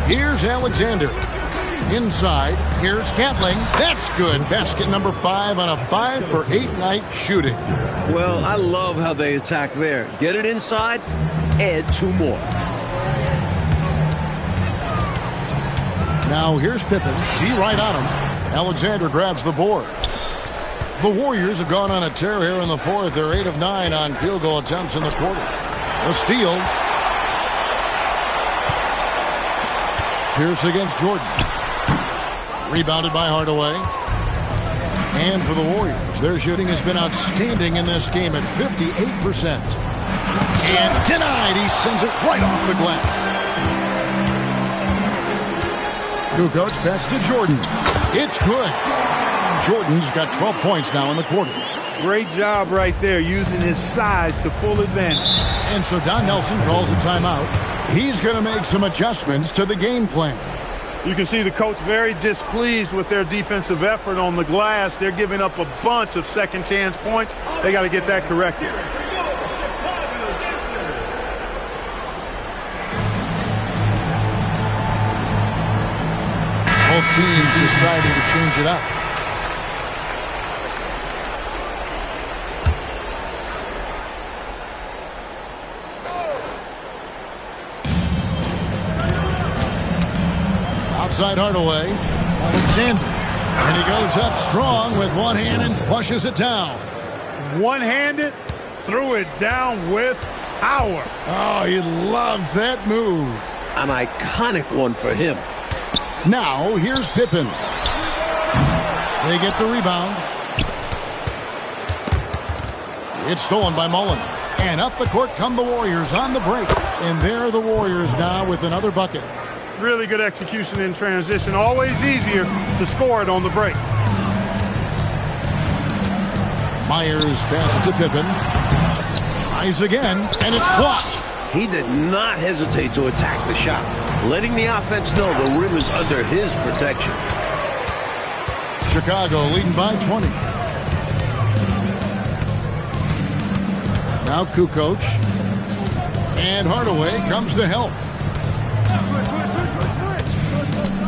Here's Alexander. Inside, here's Gatling. That's good. Basket number 5 on a 5 for 8 night shooting. Well, I love how they attack there. Get it inside, add 2 more. Now here's Pippen. T right on him. Alexander grabs the board. The Warriors have gone on a tear here in the fourth. They're 8 of 9 on field goal attempts in the quarter. A steal. Pierce against Jordan. Rebounded by Hardaway. And for the Warriors, their shooting has been outstanding in this game at 58%. And denied. He sends it right off the glass. Kukoc pass to Jordan. It's good. Jordan's got 12 points now in the quarter. Great job right there, using his size to full advantage. And so Don Nelson calls a timeout. He's going to make some adjustments to the game plan. You can see the coach very displeased with their defensive effort on the glass. They're giving up a bunch of second chance points. They got to get that corrected. Both teams deciding to change it up. Outside Hardaway, Alexander, and he goes up strong with one hand and flushes it down. One-handed, threw it down with power. Oh, he loves that move. An iconic one for him. Now, here's Pippen. They get the rebound. It's stolen by Mullen. And up the court come the Warriors on the break. And there are the Warriors now with another bucket. Really good execution in transition. Always easier to score it on the break. Myers passes to Pippen. Tries again, and it's blocked. He did not hesitate to attack the shot, letting the offense know the rim is under his protection. Chicago leading by 20. Now Kukoc. And Hardaway comes to help.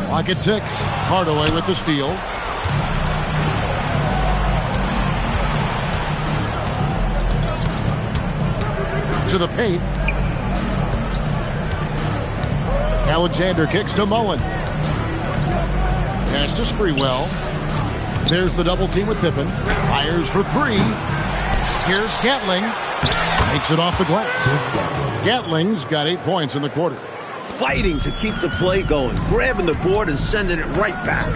Lock at 6. Hardaway with the steal. To the paint. Alexander kicks to Mullen. Pass to Sprewell. There's the double team with Pippen. Fires for 3. Here's Gatling. Makes it off the glass. Gatling's got 8 points in the quarter. Fighting to keep the play going, grabbing the board and sending it right back.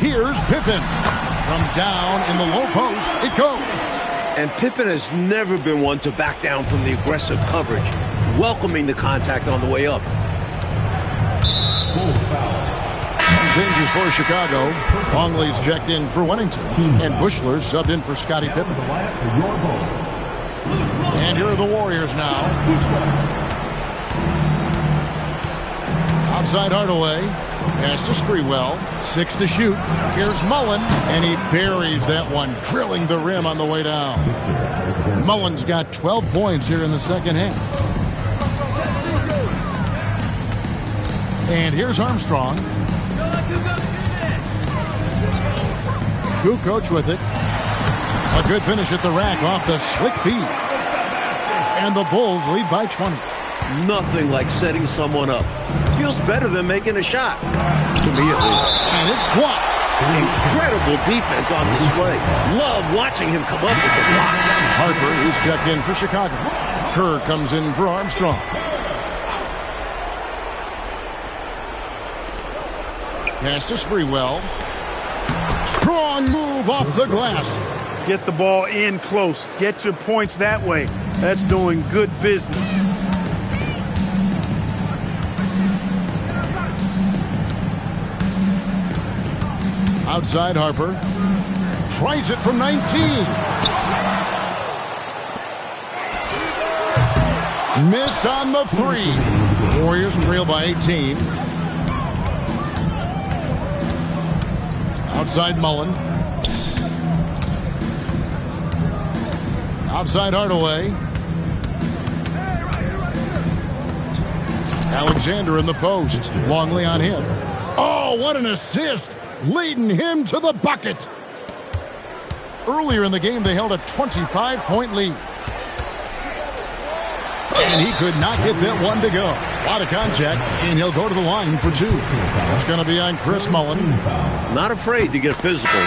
Here's Pippen. From down in the low post, it goes. And Pippen has never been one to back down from the aggressive coverage, welcoming the contact on the way up. Some changes for Chicago. Longley's checked in for Wennington. And Bushler subbed in for Scottie Pippen. And here are the Warriors now. Outside Hardaway. Pass to Sprewell. 6 to shoot. Here's Mullen. And he buries that one, drilling the rim on the way down. Mullen's got 12 points here in the second half. And here's Armstrong. Kukoc with it. A good finish at the rack off the slick feed. And the Bulls lead by 20. Nothing like setting someone up. Feels better than making a shot. To me at least. And it's blocked. Incredible defense on display. Love watching him come up with the block. Harper, who's checked in for Chicago. Kerr comes in for Armstrong. Pass to Sprewell. Strong move off the glass. Get the ball in close. Get your points that way. That's doing good business. Outside Harper. Tries it from 19. Missed on the 3. Warriors trail by 18. Outside Mullen. Outside Hardaway. Alexander in the post. Longley on him. Oh, what an assist. Leading him to the bucket. Earlier in the game, they held a 25-point lead. And he could not get that one to go. A lot of contact, and he'll go to the line for 2. It's going to be on Chris Mullen. Not afraid to get physical.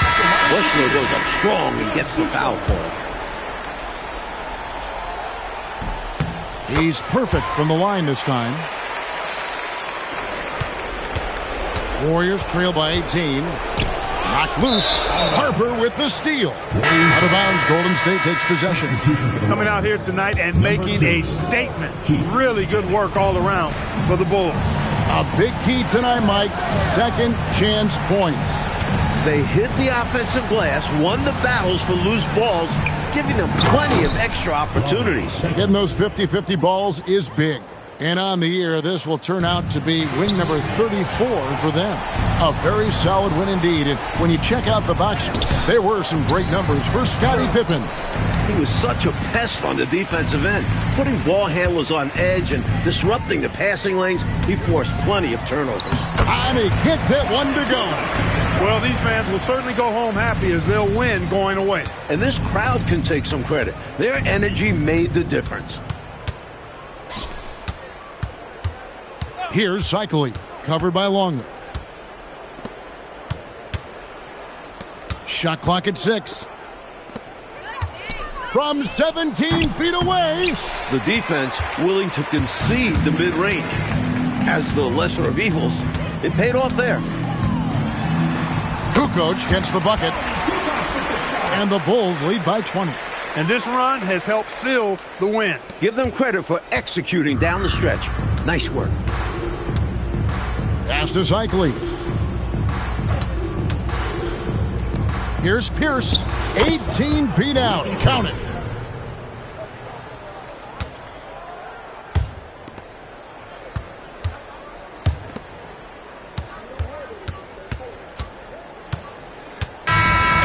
Bushler goes up strong and gets the foul call. He's perfect from the line this time. Warriors trail by 18. Knocked loose. Harper with the steal. Out of bounds, Golden State takes possession. Coming out here tonight and making a statement. Really good work all around for the Bulls. A big key tonight, Mike. Second chance points. They hit the offensive glass, won the battles for loose balls, giving them plenty of extra opportunities. Getting those 50-50 balls is big. And on the year, this will turn out to be win number 34 for them. A very solid win indeed. And when you check out the box score, there were some great numbers for Scottie Pippen. He was such a pest on the defensive end, putting ball handlers on edge and disrupting the passing lanes. He forced plenty of turnovers. And he gets that one to go. Well, these fans will certainly go home happy as they'll win going away. And this crowd can take some credit. Their energy made the difference. Here's Cycling, covered by Longley. Shot clock at 6. From 17 feet away. The defense willing to concede the mid-range. As the lesser of evils, it paid off there. Kukoc gets the bucket. And the Bulls lead by 20. And this run has helped seal the win. Give them credit for executing down the stretch. Nice work. Pass to Cycling. Here's Pierce. 18 feet out. Count it.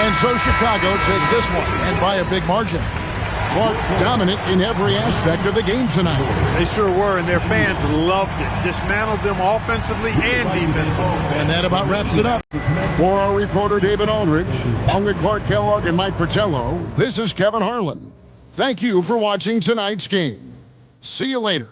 And so Chicago takes this one, and by a big margin. Clark dominant in every aspect of the game tonight. They sure were, and their fans loved it. Dismantled them offensively and defensively. And that about wraps it up. For our reporter David Aldridge, along with Clark Kellogg and Mike Fratello, this is Kevin Harlan. Thank you for watching tonight's game. See you later.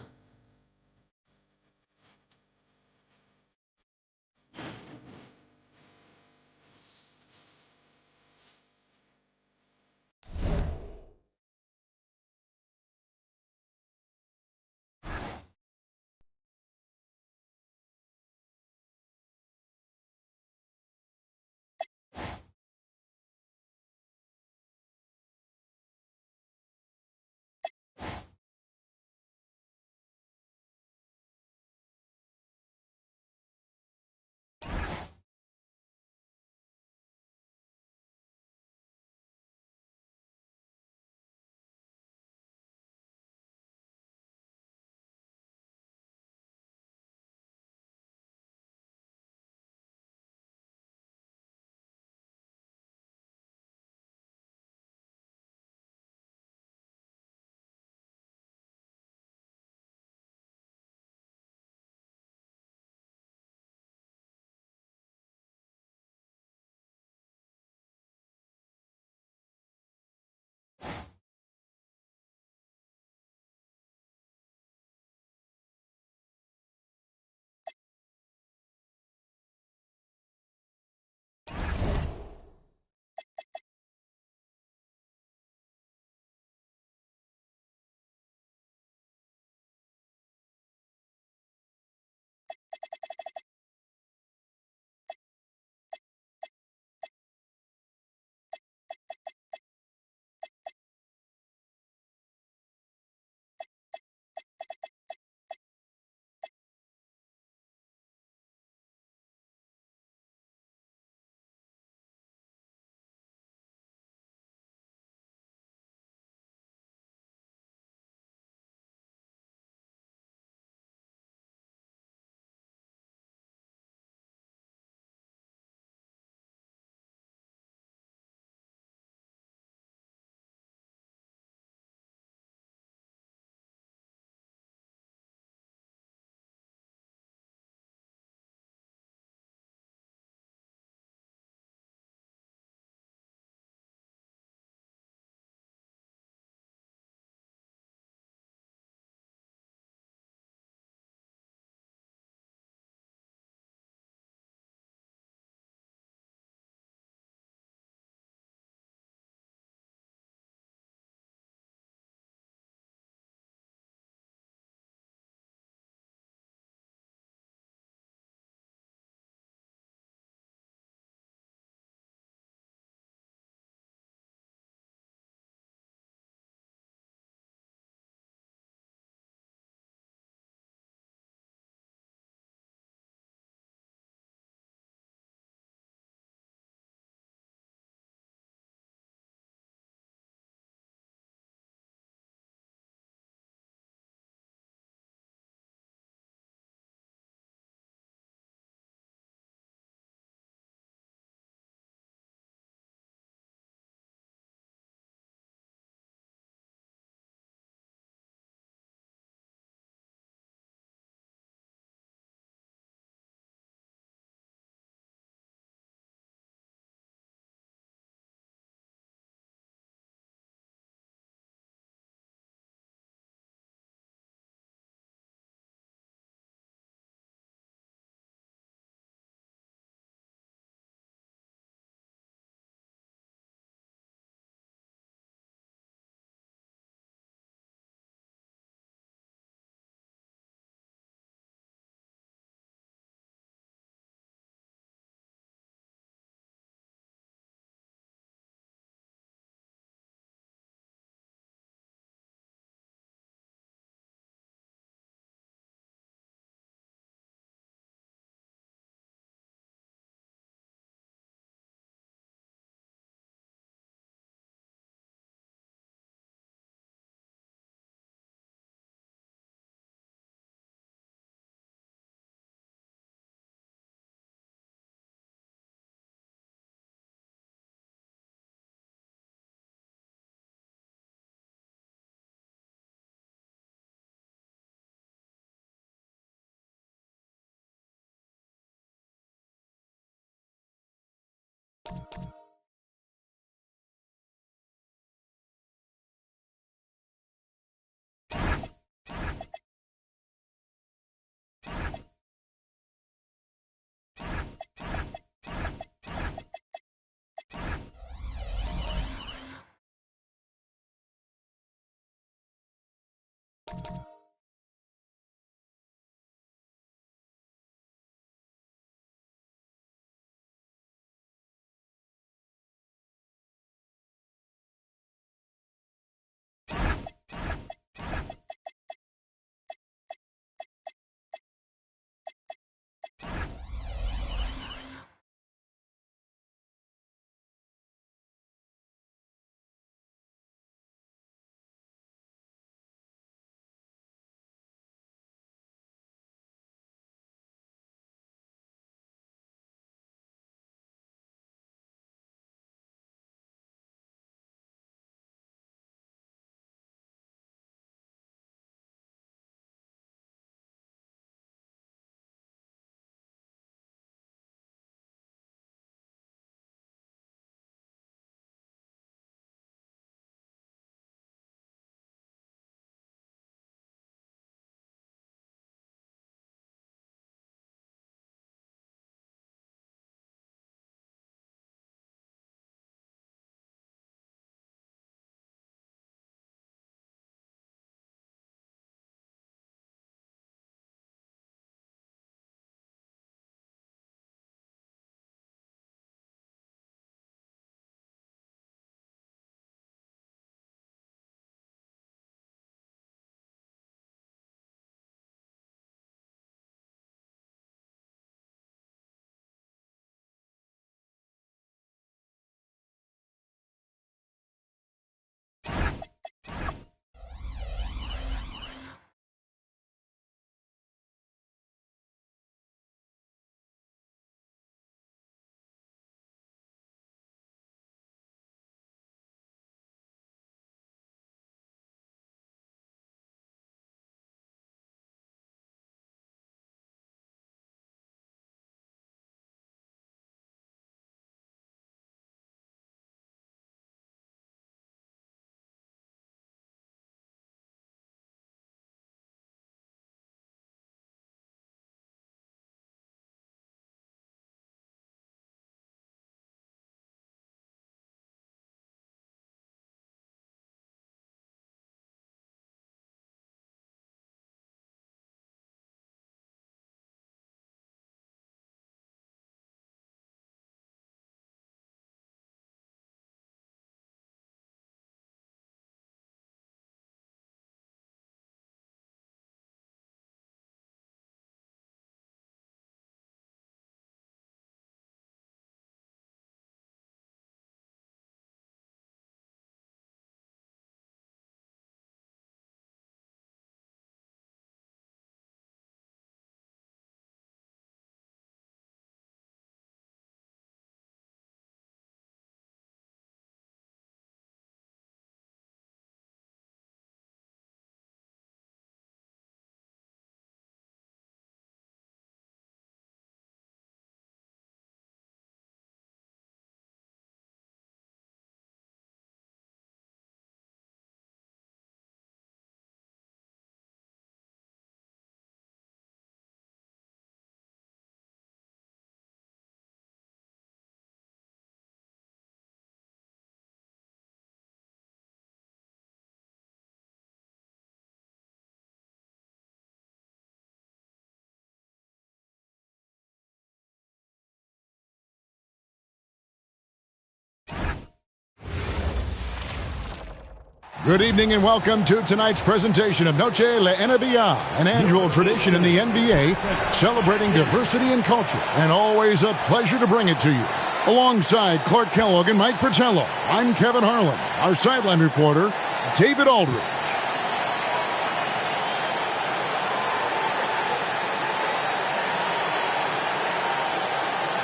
Good evening and welcome to tonight's presentation of Noche La NBA, an annual tradition in the NBA celebrating diversity and culture, and always a pleasure to bring it to you. Alongside Clark Kellogg and Mike Fratello, I'm Kevin Harlan. Our sideline reporter, David Aldridge.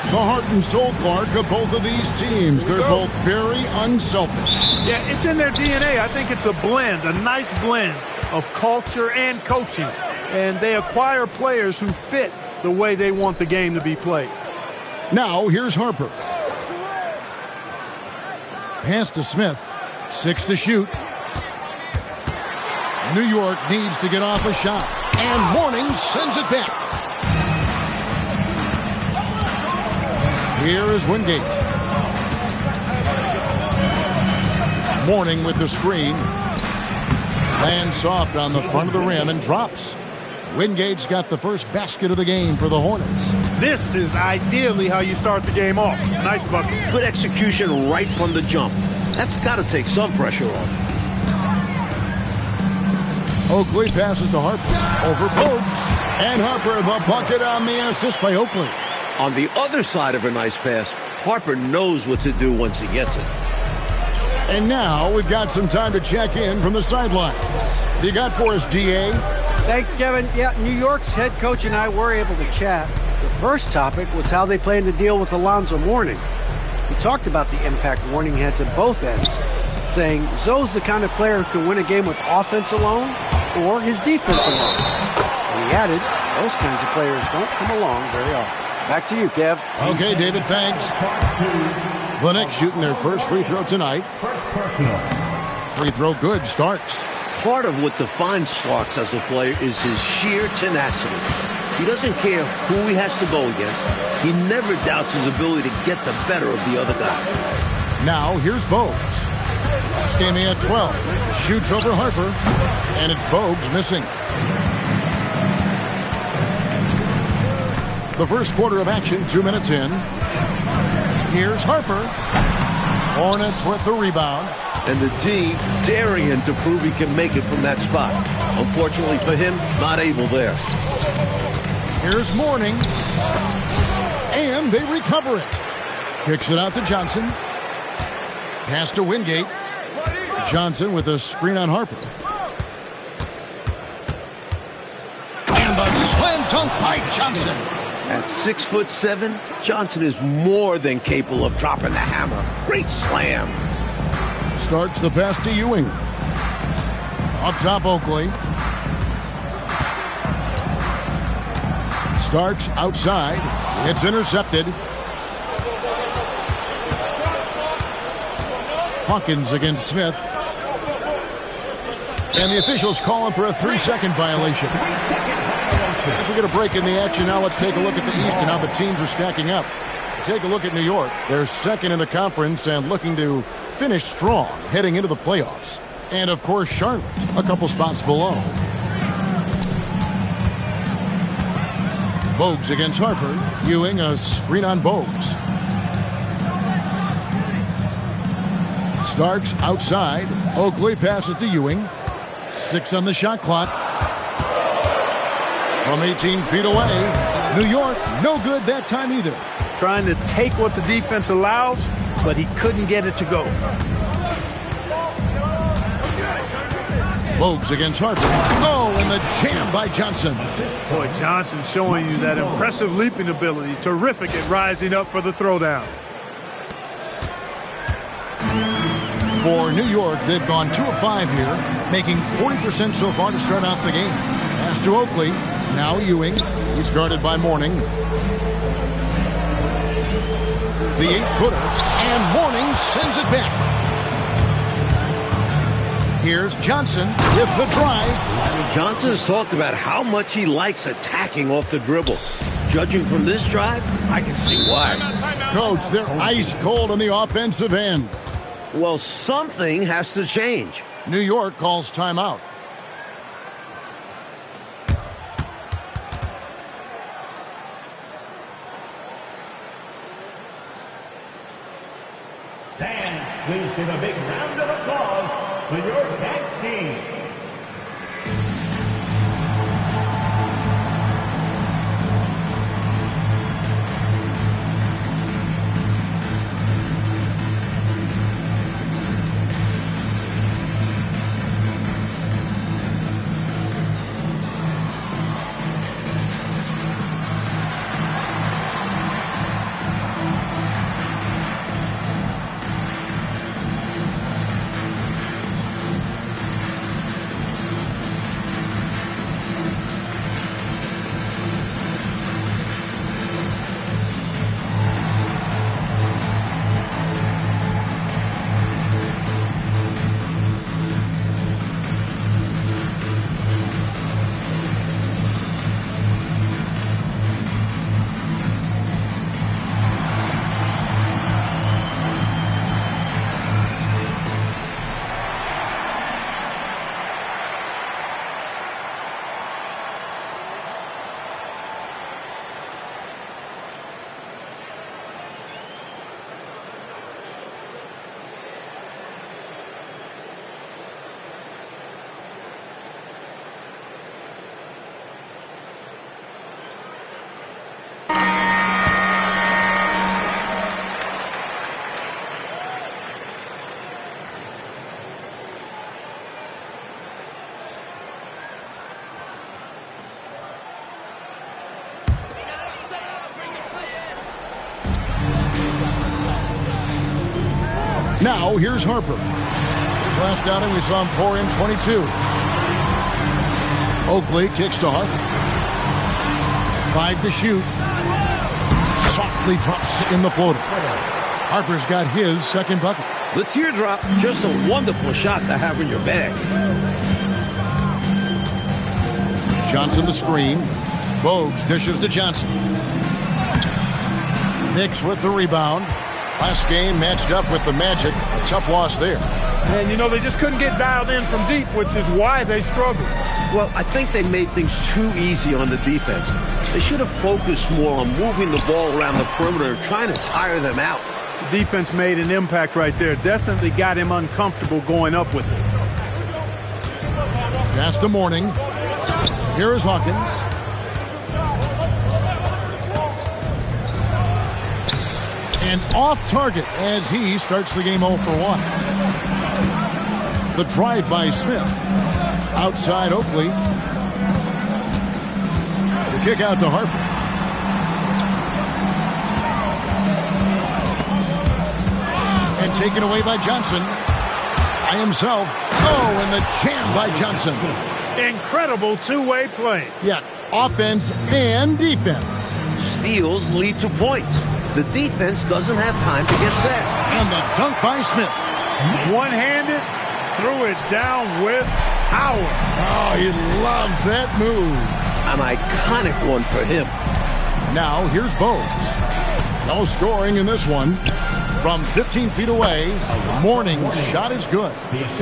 The heart and soul, Clark, of both of these teams. They're both very unselfish. Yeah, it's in their DNA. I think it's a blend, a nice blend of culture and coaching. And they acquire players who fit the way they want the game to be played. Now, here's Harper. Pass to Smith. 6 to shoot. New York needs to get off a shot. And Mourning sends it back. Here is Wingate. Mourning with the screen. Lands soft on the front of the rim and drops. Wingate's got the first basket of the game for the Hornets. This is ideally how you start the game off. Nice bucket. Good execution right from the jump. That's got to take some pressure off. Oakley passes to Harper. Over Bogues. And Harper the bucket on the assist by Oakley. On the other side of a nice pass, Harper knows what to do once he gets it. And now we've got some time to check in from the sidelines. You got for us, D.A.? Thanks, Kevin. Yeah, New York's head coach and I were able to chat. The first topic was how they plan to deal with Alonzo Mourning. We talked about the impact Mourning has at both ends, saying Zoe's the kind of player who can win a game with offense alone or his defense alone. And he added, those kinds of players don't come along very often. Back to you, Kev. Okay, David, thanks. The Knicks shooting their first free throw tonight. Free throw good, Starks. Part of what defines Starks as a player is his sheer tenacity. He doesn't care who he has to go against. He never doubts his ability to get the better of the other guy. Now, here's Bogues. Skamey at 12. Shoots over Harper. And it's Bogues missing. The first quarter of action, 2 minutes in. Here's Harper. Hornets with the rebound. And the D daring him to prove he can make it from that spot. Unfortunately for him, not able there. Here's Mourning. And they recover it. Kicks it out to Johnson. Pass to Wingate. Johnson with a screen on Harper. And the slam dunk by Johnson. At 6'7", Johnson is more than capable of dropping the hammer. Great slam. Starts the pass to Ewing. Up top, Oakley. Starks outside. It's intercepted. Hawkins against Smith. And the officials calling for a 3-second violation. As we get a break in the action, now let's take a look at the East and how the teams are stacking up. Take a look at New York. They're second in the conference and looking to finish strong heading into the playoffs. And, of course, Charlotte, a couple spots below. Bogues against Harper. Ewing, a screen on Bogues. Starks outside. Oakley passes to Ewing. 6 on the shot clock. From 18 feet away. New York, no good that time either. Trying to take what the defense allows, but he couldn't get it to go. Bogues against Harper. Oh, and the jam by Johnson. Boy, Johnson showing you that impressive leaping ability. Terrific at rising up for the throwdown. For New York, they've gone 2 of 5 here, making 40% so far to start out the game. Pass to Oakley. Now Ewing. He's guarded by Mourning. The 8-footer. And Mourning sends it back. Here's Johnson with the drive. Johnson has talked about how much he likes attacking off the dribble. Judging from this drive, I can see why. Coach, they're ice cold on the offensive end. Well, something has to change. New York calls timeout. Fans, please give a big round of applause for your dance team. Now here's Harper. His last outing we saw him pour in 22. Oakley kicks to Harper. 5 to shoot. Softly drops in the floater. Harper's got his second bucket. The teardrop, just a wonderful shot to have in your bag. Johnson the screen. Bogues dishes to Johnson. Knicks with the rebound. Last game matched up with the Magic. A tough loss there. And, you know, they just couldn't get dialed in from deep, which is why they struggled. Well, I think they made things too easy on the defense. They should have focused more on moving the ball around the perimeter and trying to tire them out. The defense made an impact right there. Definitely got him uncomfortable going up with it. Pass to Mourning. Here is Hawkins. And off target as he starts the game 0 for 1. The drive by Smith. Outside Oakley. The kick out to Harper. And taken away by Johnson. By himself. Oh, and the jam by Johnson. Incredible two-way play. Yeah, offense and defense. Steals lead to points. The defense doesn't have time to get set. And the dunk by Smith. One-handed, threw it down with power. Oh, he loves that move. An iconic one for him. Now, here's Bogues. No scoring in this one. From 15 feet away, Mourning's shot is good.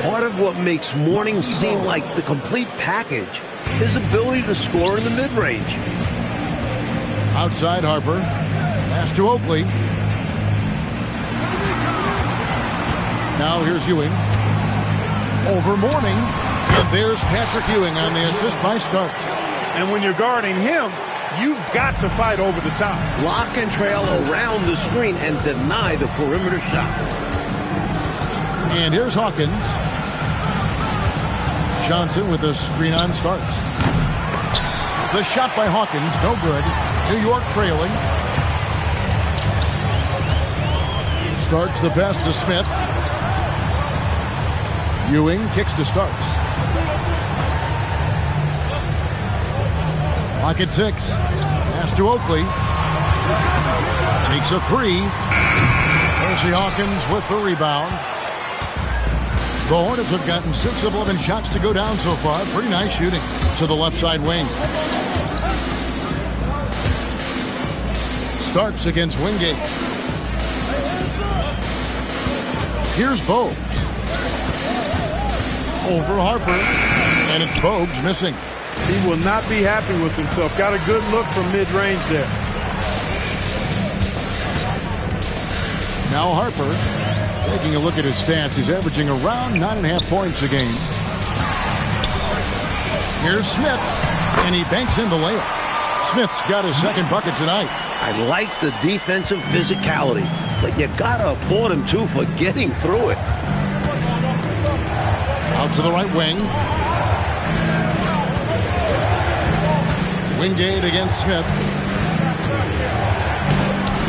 Part of what makes Mourning seem like the complete package, his ability to score in the mid-range. Outside Harper. Pass to Oakley. Now here's Ewing. Over Mourning. And there's Patrick Ewing on the assist by Starks. And when you're guarding him, you've got to fight over the top. Lock and trail around the screen and deny the perimeter shot. And here's Hawkins. Johnson with a screen on Starks. The shot by Hawkins, no good. New York trailing. Starks the pass to Smith. Ewing kicks to Starks. Clock at 6. Pass to Oakley. Takes a 3. Percy Hawkins with the rebound. The Hornets have gotten 6 of 11 shots to go down so far. Pretty nice shooting to the left side wing. Starks against Wingate. Here's Bogues. Over Harper. And it's Bogues missing. He will not be happy with himself. Got a good look from mid-range there. Now Harper, taking a look at his stats, he's averaging around 9.5 points a game. Here's Smith, and he banks in the layup. Smith's got his second bucket tonight. I like the defensive physicality, but you gotta applaud him too for getting through it. Out to the right wing. Wingate against Smith.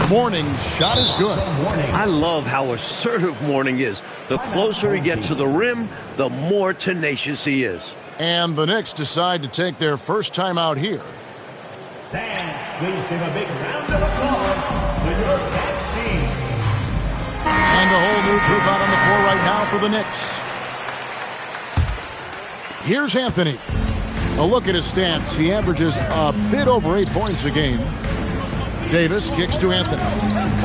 Mourning's shot is good. I love how assertive Mourning is. The closer he gets to the rim, the more tenacious he is. And the Knicks decide to take their first time out here. Fans, please give a big round of applause to your Knicks team. And a whole new group out on the floor right now for the Knicks. Here's Anthony. A look at his stats. He averages a bit over 8 points a game. Davis kicks to Anthony.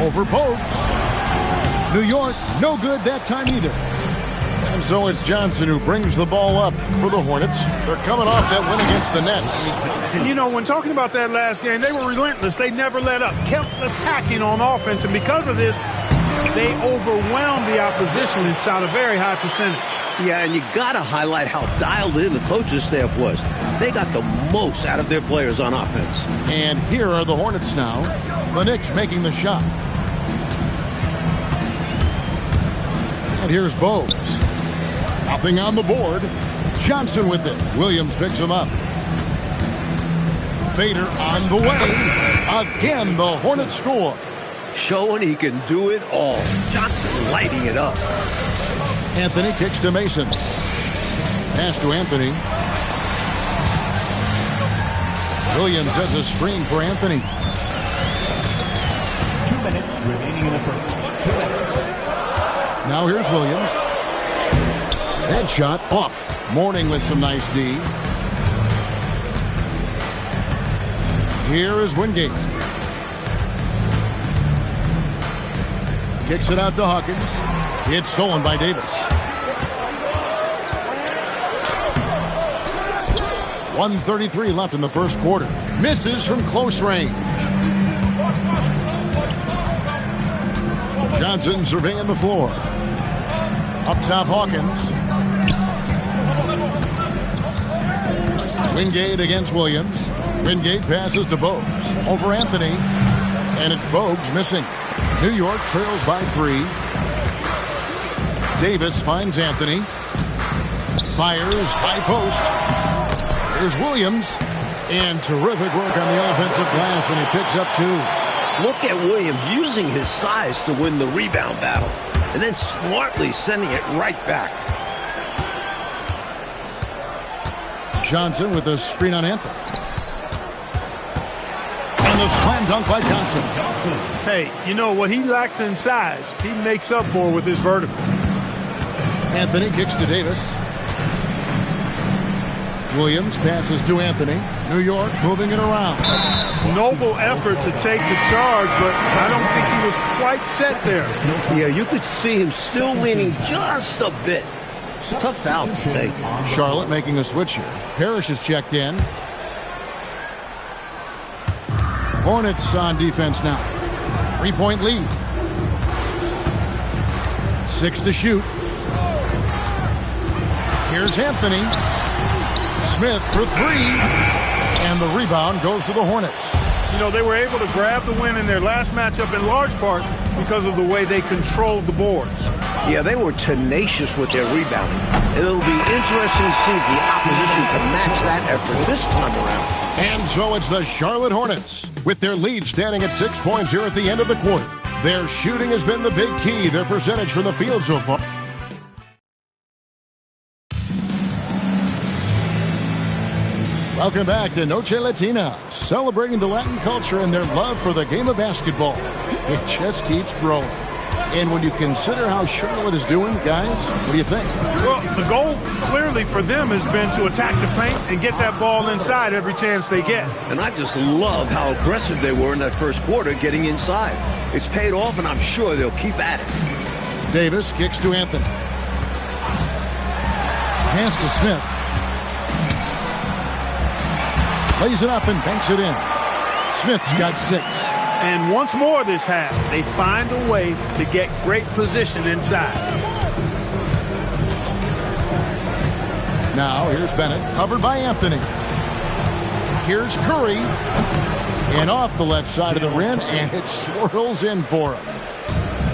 Over Bogues. New York, no good that time either. And so it's Johnson who brings the ball up for the Hornets. They're coming off that win against the Nets. And you know, when talking about that last game, they were relentless. They never let up. Kept attacking on offense. And because of this, they overwhelmed the opposition and shot a very high percentage. Yeah, and you got to highlight how dialed in the coaching staff was. They got the most out of their players on offense. And here are the Hornets now. The Knicks making the shot. And here's Bogues. Nothing on the board. Johnson with it. Williams picks him up. Fader on the way. Again, the Hornets score. showing he can do it all. Johnson lighting it up. Anthony kicks to Mason. Pass to Anthony. Williams has a screen for Anthony. 2 minutes remaining in the first. 2 minutes. Now here's Williams. Headshot off. Mourning with some nice D. Here is Wingate. Kicks it out to Hawkins. It's stolen by Davis. 1:33 left in the first quarter. Misses from close range. Johnson surveying the floor. Up top, Hawkins. Wingate against Williams. Wingate passes to Bogues. Over Anthony. And it's Bogues missing. New York trails by 3. Davis finds Anthony. Fires high post. Here's Williams. And terrific work on the offensive glass, and he picks up 2. Look at Williams using his size to win the rebound battle, and then smartly sending it right back. Johnson with a screen on Anthony. And the slam dunk by Johnson. Hey, you know what he lacks in size, he makes up for with his vertical. Anthony kicks to Davis. Williams passes to Anthony. New York moving it around. Noble effort to take the charge, but I don't think he was quite set there. Yeah, you could see him still leaning just a bit. Tough foul to take. Charlotte making a switch here. Parrish is checked in. Hornets on defense now. 3-point lead. 6 to shoot. Here's Anthony. Smith for 3. And the rebound goes to the Hornets. You know, they were able to grab the win in their last matchup in large part because of the way they controlled the boards. Yeah, they were tenacious with their rebounding. And it'll be interesting to see if the opposition can match that effort this time around. And so it's the Charlotte Hornets with their lead standing at 6 points here at the end of the quarter. Their shooting has been the big key. Their percentage from the field so far. Welcome back to Noche Latina, celebrating the Latin culture and their love for the game of basketball. It just keeps growing. And when you consider how Charlotte is doing, guys, what do you think? Well, the goal clearly for them has been to attack the paint and get that ball inside every chance they get. And I just love how aggressive they were in that first quarter getting inside. It's paid off, and I'm sure they'll keep at it. Davis kicks to Anthony. Pass to Smith. Lays it up and banks it in. Smith's got 6. And once more this half, they find a way to get great position inside. Now here's Bennett, covered by Anthony. Here's Curry. And off the left side of the rim, and it swirls in for him.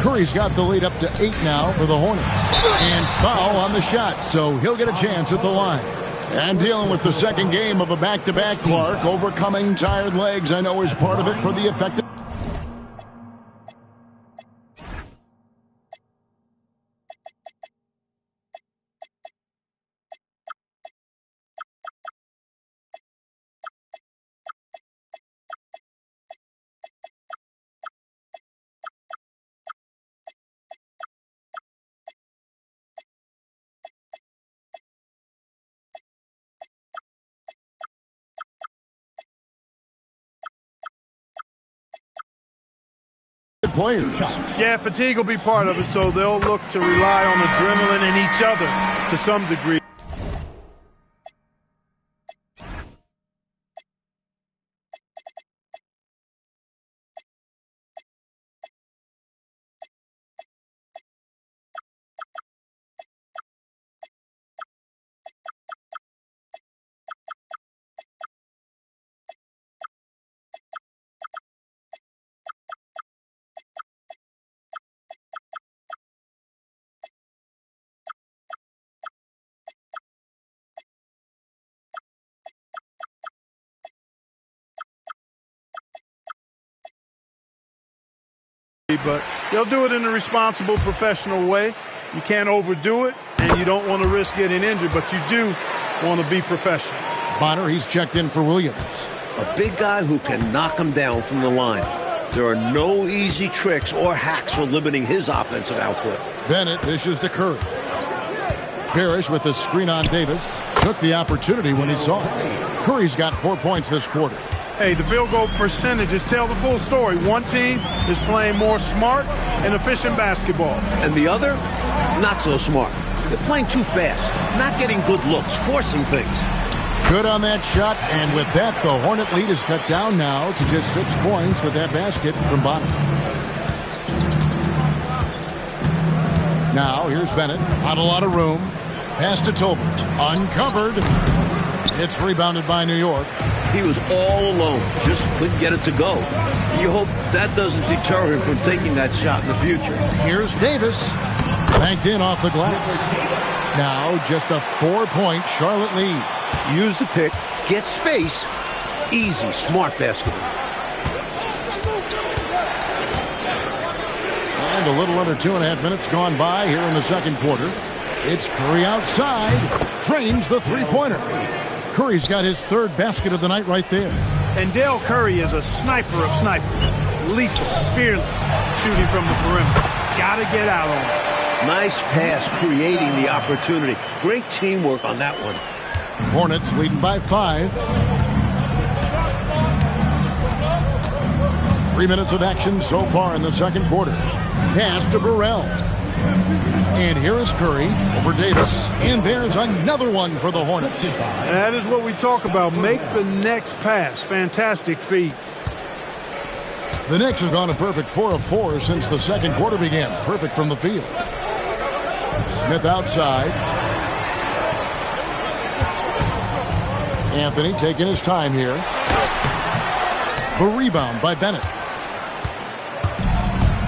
Curry's got the lead up to 8 now for the Hornets. And foul on the shot, so he'll get a chance at the line. And dealing with the second game of a back-to-back, Clark. Overcoming tired legs, I know, is part of it for the effective. Players. Yeah, fatigue will be part of it, so they'll look to rely on adrenaline and each other to some degree. opportunity, but they'll do it in a responsible, professional way. You can't overdo it, and you don't want to risk getting injured, but you do want to be professional. Bonner, he's checked in for Williams. A big guy who can knock him down from the line. There are no easy tricks or hacks for limiting his offensive output. Bennett dishes to Curry. Parrish with the screen on Davis. Took the opportunity when he saw it. Curry's got 4 points this quarter. Hey, the field goal percentages tell the full story. One team is playing more smart and efficient basketball. And the other, not so smart. They're playing too fast, not getting good looks, forcing things. Good on that shot, and with that, the Hornet lead is cut down now to just 6 points with that basket from Bonner. Now, here's Bennett. Not a lot of room. Pass to Tolbert. Uncovered. It's rebounded by New York. He was all alone, just couldn't get it to go. You hope that doesn't deter him from taking that shot in the future. Here's Davis. Banked in off the glass. Now, just a 4-point Charlotte lead. Use the pick, get space. Easy, smart basketball. And a little under 2.5 minutes gone by here in the second quarter. It's Curry outside. Drains the three-pointer. Curry's got his third basket of the night right there. And Dell Curry is a sniper of snipers. Lethal, fearless, shooting from the perimeter. Gotta get out on it. Nice pass, creating the opportunity. Great teamwork on that one. Hornets leading by 5. 3 minutes of action so far in the second quarter. Pass to Burrell. And here is Curry over Davis. And there's another one for the Hornets. And that is what we talk about. Make the next pass. Fantastic feed. The Knicks have gone a perfect 4 of 4 since the second quarter began. Perfect from the field. Smith outside. Anthony taking his time here. The rebound by Bennett.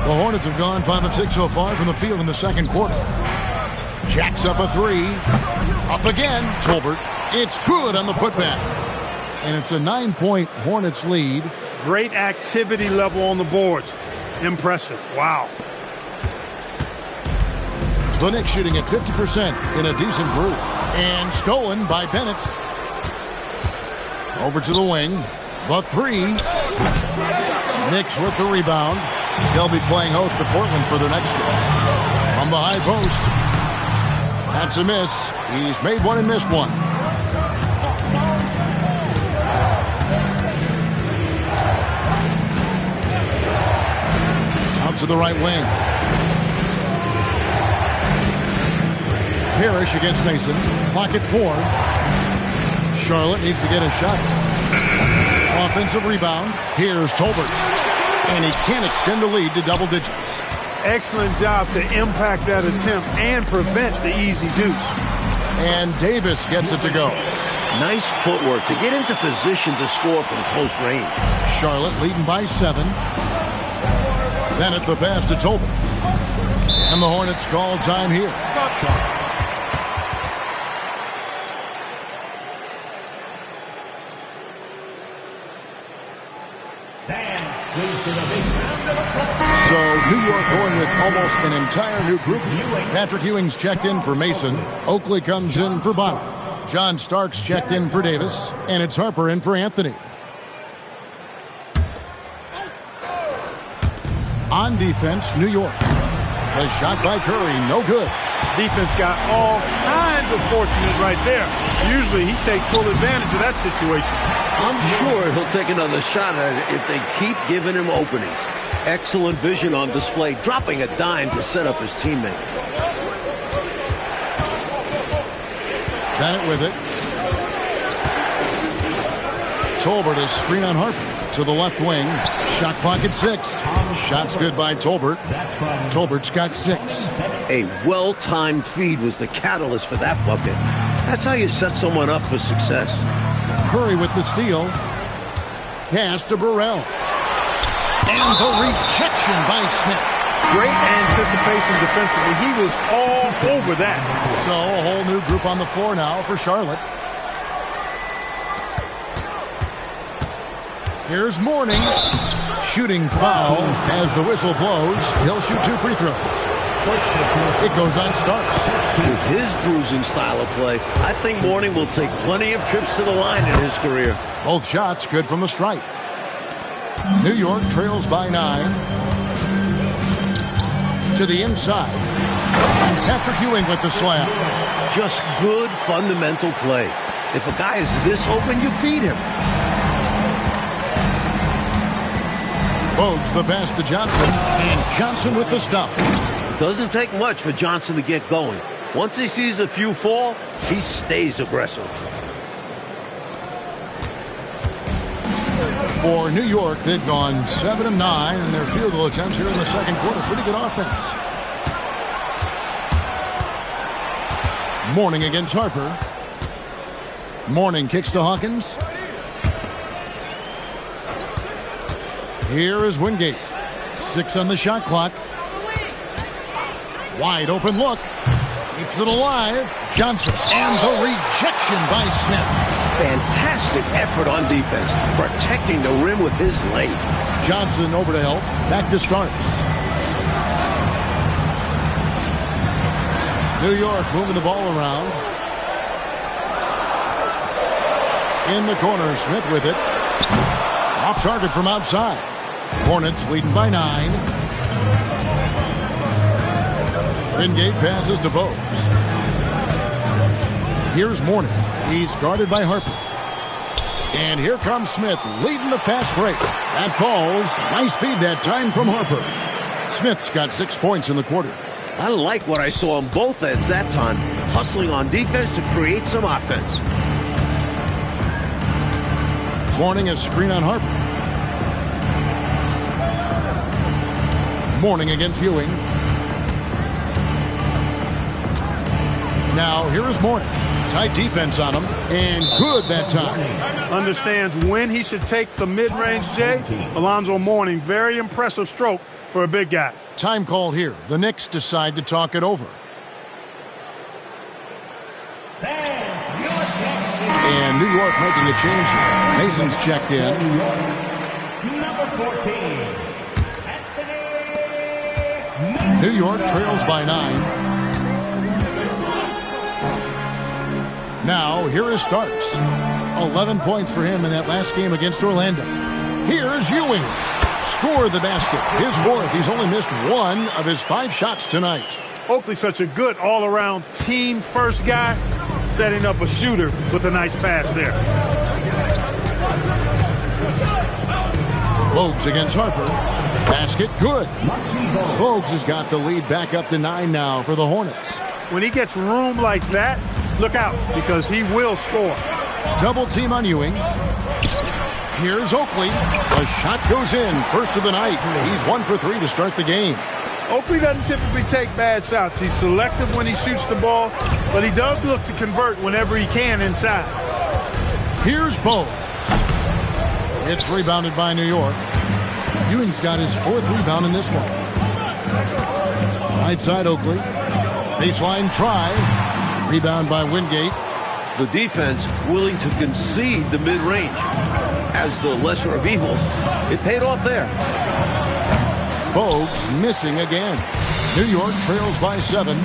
The Hornets have gone 5 of 6 so far from the field in the second quarter. Jacks up a 3. Up again. Tolbert. It's good on the putback. And it's a 9-point Hornets lead. Great activity level on the boards. Impressive. Wow. The Knicks shooting at 50% in a decent group. And stolen by Bennett. Over to the wing. The 3. Knicks with the rebound. They'll be playing host to Portland for their next game. From the high post. That's a miss. He's made one and missed one. Out to the right wing. Parrish against Mason. Clock at 4. Charlotte needs to get a shot. Offensive rebound. Here's Tolbert. And he can't extend the lead to double digits. Excellent job to impact that attempt and prevent the easy deuce. And Davis gets it to go. Nice footwork to get into position to score from close range. Charlotte leading by 7. Bennett the pass to Tolbert. And the Hornets call time here. So New York going with almost an entire new group. Patrick Ewing's checked in for Mason. Oakley comes in for Bonner. John Starks checked in for Davis. And it's Harper in for Anthony. On defense, New York. The shot by Curry, no good. Defense got all kinds of fortunate right there. Usually he takes full advantage of that situation. I'm sure he'll take another shot at it if they keep giving him openings. Excellent vision on display, dropping a dime to set up his teammate. Bennett with it. Tolbert is screen on Harper to the left wing. Shot clock at 6. Shot's good by Tolbert. Tolbert's got 6. A well-timed feed was the catalyst for that bucket. That's how you set someone up for success. Curry with the steal. Pass to Burrell. And the rejection by Smith. Great anticipation defensively. He was all over that. So a whole new group on the floor now for Charlotte. Here's Mourning. Shooting foul as the whistle blows. He'll shoot 2 free throws. It goes on Starks. With his bruising style of play, I think Mourning will take plenty of trips to the line in his career. Both shots good from the stripe. New York trails by 9. To the inside. And Patrick Ewing with the slam. Just good fundamental play. If a guy is this open, you feed him. Bogues the pass to Johnson. And Johnson with the stuff. Doesn't take much for Johnson to get going. Once he sees a few fall, he stays aggressive. For New York, they've gone 7 of 9 in their field goal attempts here in the second quarter. Pretty good offense. Mourning against Harper. Mourning kicks to Hawkins. Here is Wingate. 6 on the shot clock. Wide open look. Keeps it alive. Johnson. And the rejection by Smith. Fantastic effort on defense, protecting the rim with his length. Johnson over to help. Back to Starks. New York moving the ball around. In the corner, Smith with it. Off target from outside. Hornets leading by 9. Wingate passes to Bogues. Here's Mourning. He's guarded by Harper. And here comes Smith leading the fast break. That falls. Nice feed that time from Harper. Smith's got 6 points in the quarter. I like what I saw on both ends that time. Hustling on defense to create some offense. Mourning a screen on Harper. Mourning against Ewing. Now here is Mourning. Tight defense on him, and good that time. Understands when he should take the mid-range, Jay. Alonzo Mourning, very impressive stroke for a big guy. Time called here. The Knicks decide to talk it over. And New York making a change here. Mason's checked in. Number 14. New York trails by 9. Now, here is Starks. 11 points for him in that last game against Orlando. Here's Ewing. Scored the basket. His 4th. He's only missed 1 of his 5 shots tonight. Oakley's such a good all-around team-first guy, setting up a shooter with a nice pass there. Bogues against Harper. Basket good. Bogues has got the lead back up to 9 now for the Hornets. When he gets room like that, look out, because he will score. Double team on Ewing. Here's Oakley. The shot goes in. First of the night. He's 1 for 3 to start the game. Oakley doesn't typically take bad shots. He's selective when he shoots the ball, but he does look to convert whenever he can inside. Here's Bogues. It's rebounded by New York. Ewing's got his 4th rebound in this one. Right side Oakley. Baseline try. Rebound by Wingate. The defense willing to concede the mid-range. As the lesser of evils, it paid off there. Bogues missing again. New York trails by 7.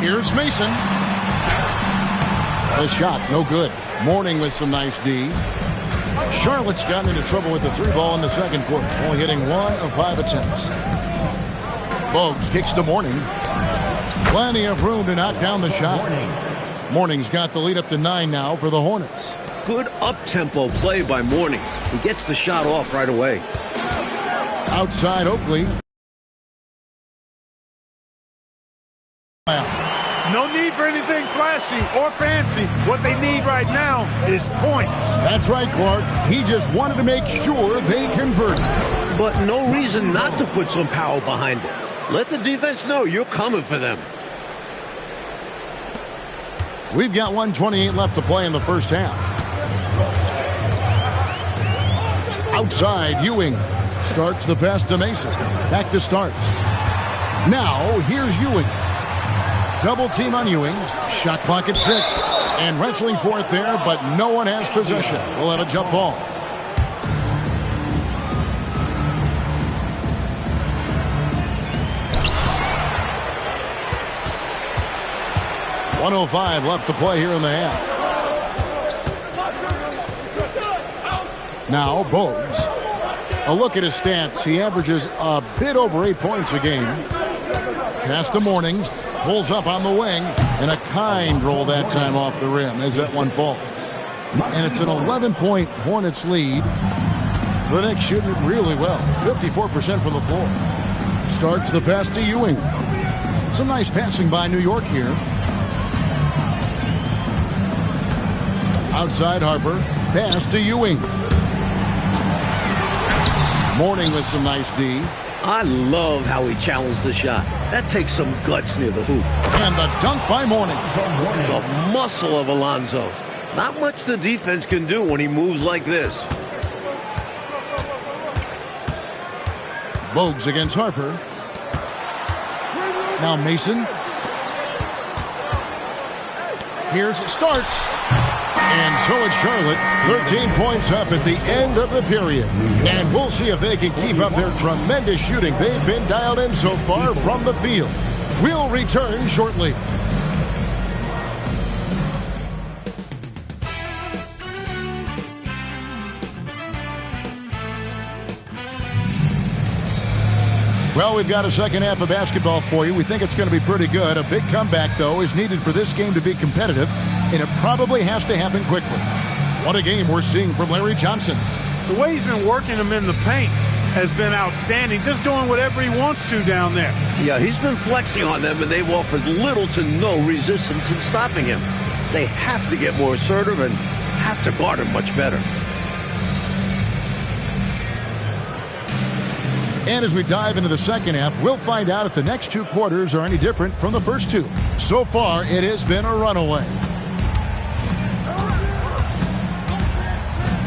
Here's Mason. The shot, no good. Mourning with some nice D. Charlotte's gotten into trouble with the 3 ball in the second quarter, only hitting 1 of 5 attempts. Bogues kicks to Mourning. Plenty of room to knock down the shot. Mourning's got the lead up to 9 now for the Hornets. Good up-tempo play by Mourning. He gets the shot off right away. Outside Oakley. No need for anything flashy or fancy. What they need right now is points. That's right, Clark. He just wanted to make sure they converted. But no reason not to put some power behind it. Let the defense know you're coming for them. We've got 1:28 left to play in the first half. Outside, Ewing starts the pass to Mason. Back to Starks. Now, here's Ewing. Double team on Ewing. Shot clock at 6. And wrestling for it there, but no one has possession. We'll have a jump ball. 1:05 left to play here in the half. Now Bogues. A look at his stats. He averages a bit over 8 points a game. Pass to Mourning. Pulls up on the wing. And a kind roll that time off the rim as that one falls. And it's an 11-point Hornets lead. The Knicks shooting it really well. 54% from the floor. Starts the pass to Ewing. Some nice passing by New York here. Outside Harper. Pass to Ewing. Mourning with some nice D. I love how he challenged the shot. That takes some guts near the hoop. And the dunk by Mourning. The muscle of Alonzo. Not much the defense can do when he moves like this. Bogues against Harper. Now Mason. Here's Starks. And so it's Charlotte, 13 points up at the end of the period. And we'll see if they can keep up their tremendous shooting they've been dialed in so far from the field. We'll return shortly. Well, we've got a second half of basketball for you. We think it's going to be pretty good. A big comeback, though, is needed for this game to be competitive, and it probably has to happen quickly. What a game we're seeing from Larry Johnson. The way he's been working them in the paint has been outstanding, just doing whatever he wants to down there. Yeah, he's been flexing on them, and they've offered little to no resistance in stopping him. They have to get more assertive and have to guard him much better. And as we dive into the second half, we'll find out if the next two quarters are any different from the first two. So far, it has been a runaway.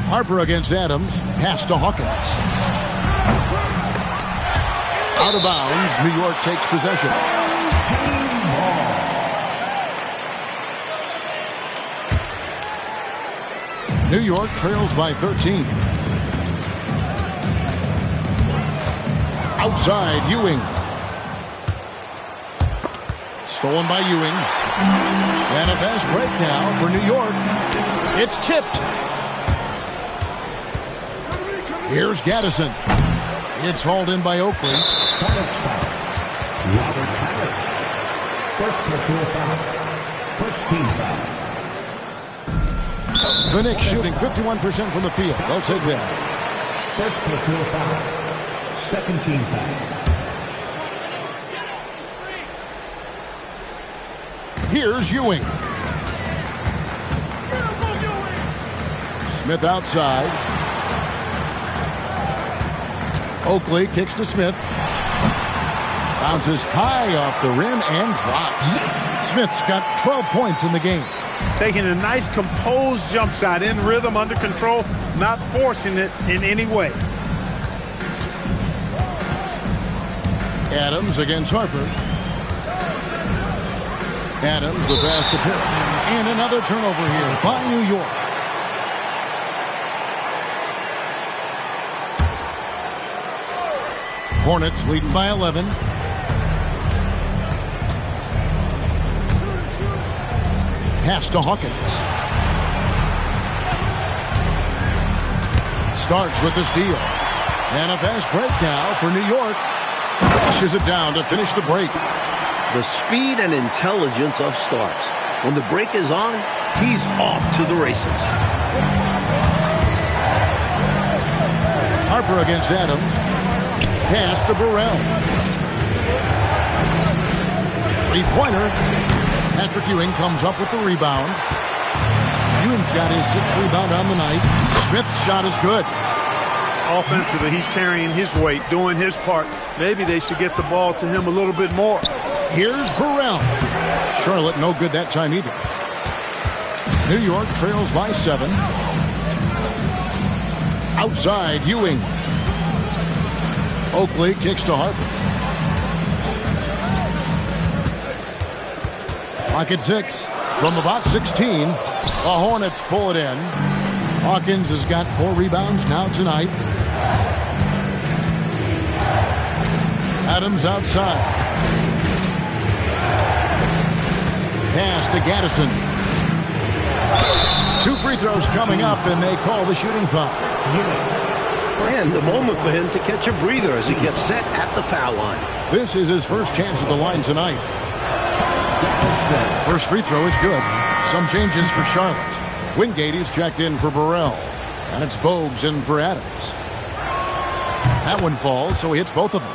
Harper against Adams. Pass to Hawkins. Out of bounds. New York takes possession. New York trails by 13. Outside, Ewing. Stolen by Ewing. And a fast break now for New York. It's tipped. Here's Gaddison. It's hauled in by Oakley. The Knicks shooting 51% from the field. They'll take that. First personal foul. Second team foul. Here's Ewing. Smith outside. Oakley kicks to Smith. Bounces high off the rim and drops. Smith's got 12 points in the game. Taking a nice composed jump shot in rhythm, under control, not forcing it in any way. Adams against Harper. Adams, the pass to Pitt. And another turnover here by New York. Hornets leading by 11. Pass to Hawkins. Starks with the steal. And a fast break now for New York. Pushes it down to finish the break. The speed and intelligence of Starks. When the break is on, he's off to the races. Harper against Adams. Pass to Burrell. Three-pointer. Patrick Ewing comes up with the rebound. Ewing's got his 6th rebound on the night. Smith's shot is good. Offensively, he's carrying his weight, doing his part. Maybe they should get the ball to him a little bit more. Here's Burrell. Charlotte no good that time either. New York trails by 7. Outside, Ewing. Oakley kicks to Harper. Clock at 6. From about 16, the Hornets pull it in. Hawkins has got 4 rebounds now tonight. Adams outside. Pass to Gaddison. 2 free throws coming up, and they call the shooting foul. And the moment for him to catch a breather as he gets set at the foul line. This is his first chance at the line tonight. First free throw is good. Some changes for Charlotte. Wingate is checked in for Burrell. And it's Bogues in for Adams. That one falls, so he hits both of them.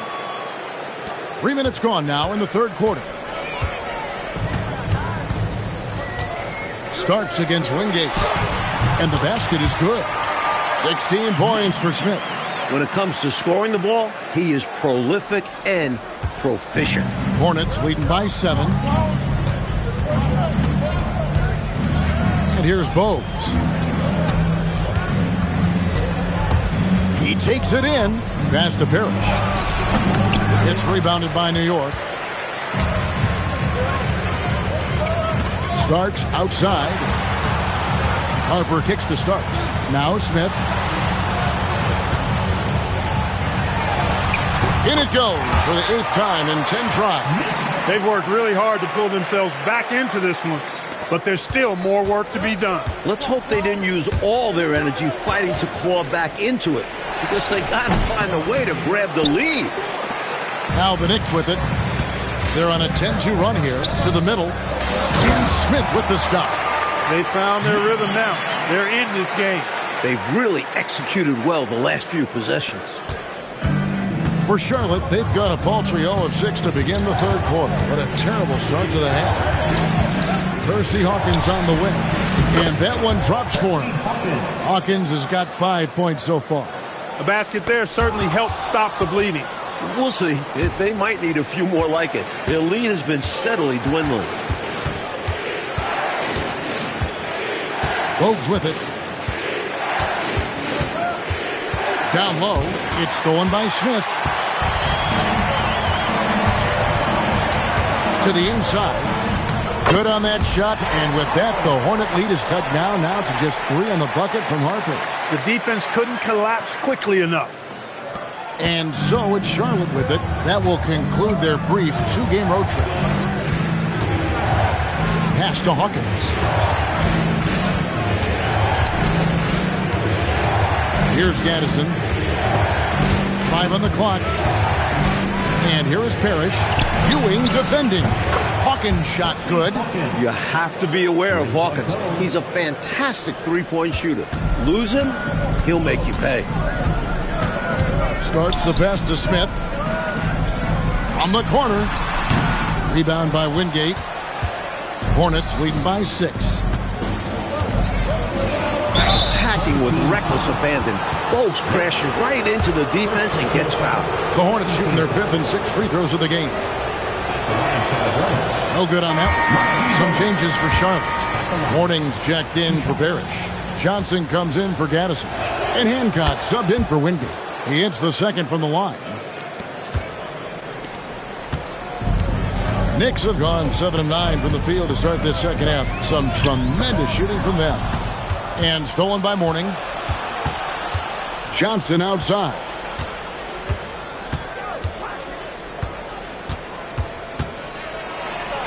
3 minutes gone now in the third quarter. Starks against Wingate. And the basket is good. 16 points for Smith. When it comes to scoring the ball, he is prolific and proficient. Hornets leading by 7. And here's Bogues. He takes it in. Pass to Parrish. It's rebounded by New York. Starks outside. Harper kicks to Starks. Now Smith. In it goes for the 8th time in 10 tries. They've worked really hard to pull themselves back into this one, but there's still more work to be done. Let's hope they didn't use all their energy fighting to claw back into it, because they got to find a way to grab the lead. Now the Knicks with it. They're on a 10-2 run here to the middle. And Smith with the stop. They found their rhythm now. They're in this game. They've really executed well the last few possessions. For Charlotte, they've got a paltry 0-6 to begin the third quarter. What a terrible start to the half. Percy Hawkins on the wing. And that one drops for him. Hawkins has got 5 points so far. A basket there certainly helped stop the bleeding. We'll see. They might need a few more like it. Their lead has been steadily dwindling. Bogues with it. Down low. It's stolen by Smith. To the inside. Good on that shot. And with that, the Hornet lead is cut down now to just 3 on the bucket from Harper. The defense couldn't collapse quickly enough. And so it's Charlotte with it. That will conclude their brief 2-game road trip. Pass to Hawkins. Here's Gaddison. 5 on the clock. And here is Parrish. Ewing defending. Hawkins shot good. You have to be aware of Hawkins. He's a fantastic three-point shooter. Lose him, he'll make you pay. Starts the pass to Smith. From the corner. Rebound by Wingate. Hornets leading by 6. Attacking with reckless abandon. Bogues crashes right into the defense and gets fouled. The Hornets shooting their 5th and 6th free throws of the game. No good on that one. Some changes for Charlotte. Morning's checked in for Parrish. Johnson comes in for Gaddison. And Hancock subbed in for Wingate. He hits the second from the line. Knicks have gone 7 of 9 from the field to start this second half. Some tremendous shooting from them. And stolen by Mourning. Johnson outside.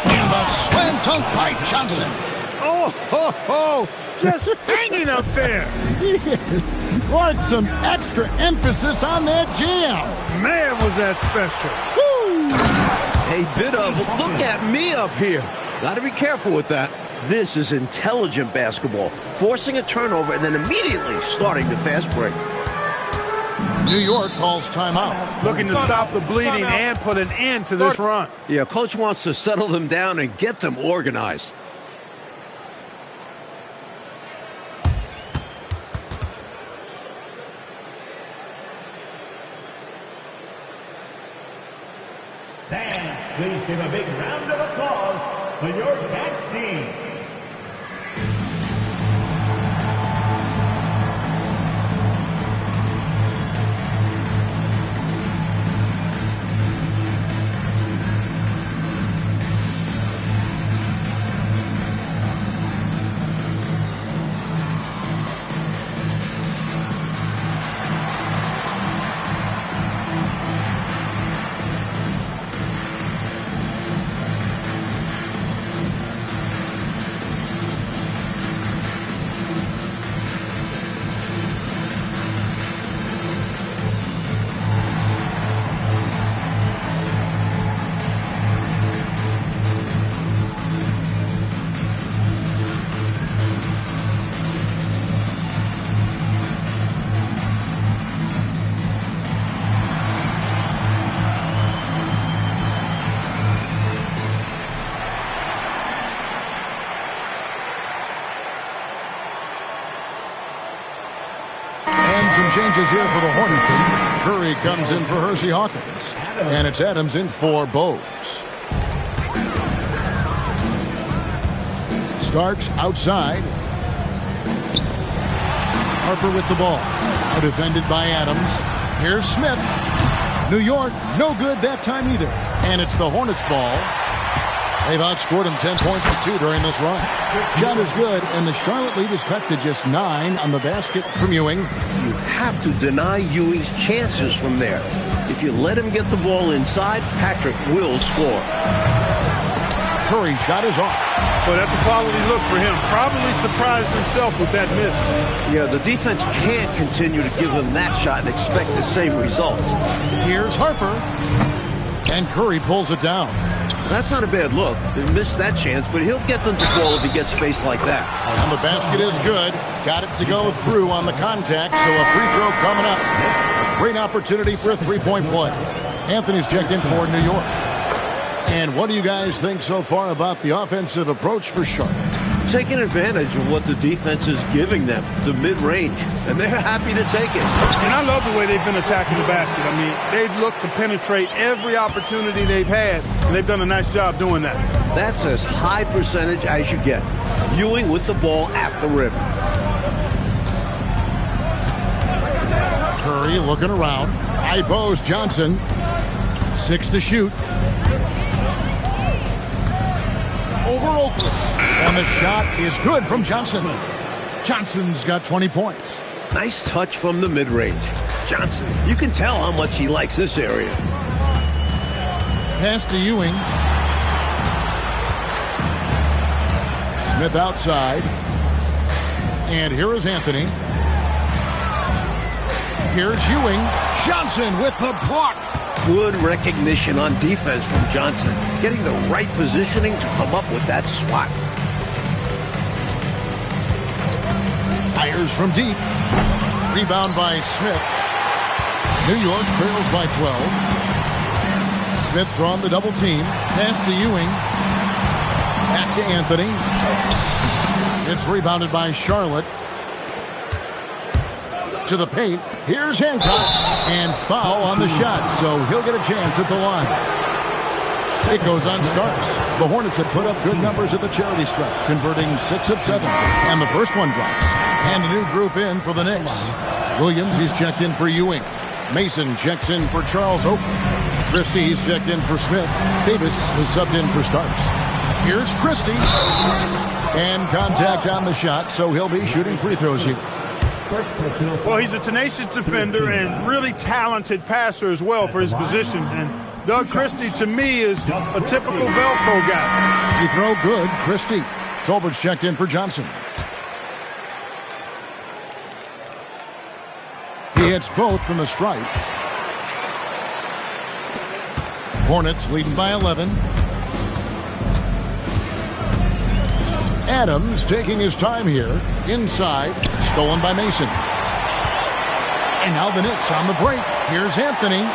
And the slam dunk by Johnson. Oh, ho, ho. Just hanging up there. Yes. What some extra emphasis on that jam. Man, was that special. Woo. A bit of, look at me up here. Got to be careful with that. This is intelligent basketball. Forcing a turnover and then immediately starting the fast break. New York calls timeout. Looking to stop the bleeding and put an end to this run. Yeah, coach wants to settle them down and get them organized. Fans, please give a big round of applause for your Cats team. some changes here for the Hornets. Curry comes in for Hersey Hawkins. And it's Adams in for Bowes. Starks outside. Harper with the ball. Now defended by Adams. Here's Smith. New York, no good that time either. And it's the Hornets' ball. They've outscored him 10 points to 2 during this run. Shot is good, and the Charlotte lead is cut to just 9 on the basket from Ewing. You have to deny Ewing's chances from there. If you let him get the ball inside, Patrick will score. Curry's shot is off. Well, that's a quality look for him. Probably surprised himself with that miss. Yeah, the defense can't continue to give him that shot and expect the same results. Here's Harper. And Curry pulls it down. That's not a bad look. They missed that chance, but he'll get them to fall if he gets space like that. And the basket is good. Got it to go through on the contact, so a free throw coming up. A great opportunity for a three-point play. Anthony's checked in for New York. And what do you guys think so far about the offensive approach for Charlotte? Taking advantage of what the defense is giving them, the mid-range, and they're happy to take it. And I love the way they've been attacking the basket. I mean, they've looked to penetrate every opportunity they've had, and they've done a nice job doing that. That's as high percentage as you get. Ewing with the ball at the rim. Curry looking around. High post, Johnson. 6 to shoot. Over Oakland. And the shot is good from Johnson. Johnson's got 20 points. Nice touch from the mid-range. Johnson, you can tell how much he likes this area. Pass to Ewing. Smith outside. And here is Anthony. Here's Ewing. Johnson with the block. Good recognition on defense from Johnson. Getting the right positioning to come up with that swat. Fires from deep. Rebound by Smith. New York trails by 12. Smith drawn the double team. Pass to Ewing. Back to Anthony. It's rebounded by Charlotte. To the paint. Here's Hancock. And foul on the shot, so he'll get a chance at the line. It goes on Starks. The Hornets have put up good numbers at the charity stripe, converting 6 of 7. And the first one drops. And a new group in for the Knicks. Williams, he's checked in for Ewing. Mason checks in for Charles Oakley. Christie, he's checked in for Smith. Davis is subbed in for Starks. Here's Christie. And contact on the shot, so he'll be shooting free throws here. Well, he's a tenacious defender and really talented passer as well for his position. And Doug Christie, to me, is a typical Velcro guy. You throw good, Christie. Tolbert's checked in for Johnson. He hits both from the stripe. Hornets leading by 11. Adams taking his time here. Inside. Stolen by Mason. And now the Knicks on the break. Here's Anthony.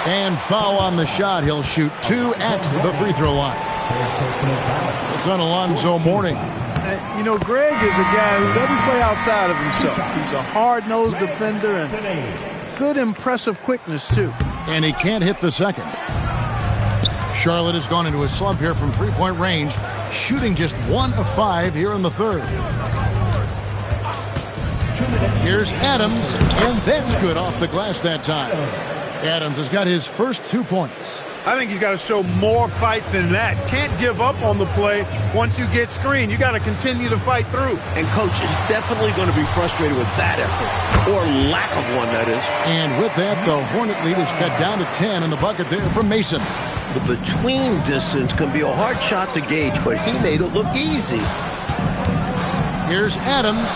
And foul on the shot. He'll shoot 2 at the free throw line. It's on Alonzo Mourning. You know, Greg is a guy who doesn't play outside of himself. He's a hard-nosed defender and good, impressive quickness, too. And he can't hit the second. Charlotte has gone into a slump here from three-point range, shooting just 1 of 5 here in the third. Here's Adams, and that's good off the glass that time. Adams has got his first 2 points. I think he's got to show more fight than that. Can't give up on the play once you get screened. You got to continue to fight through. And coach is definitely going to be frustrated with that effort, or lack of one, that is. And with that, the Hornet lead is cut down to 10 in the bucket there from Mason. The between distance can be a hard shot to gauge, but he made it look easy. Here's Adams.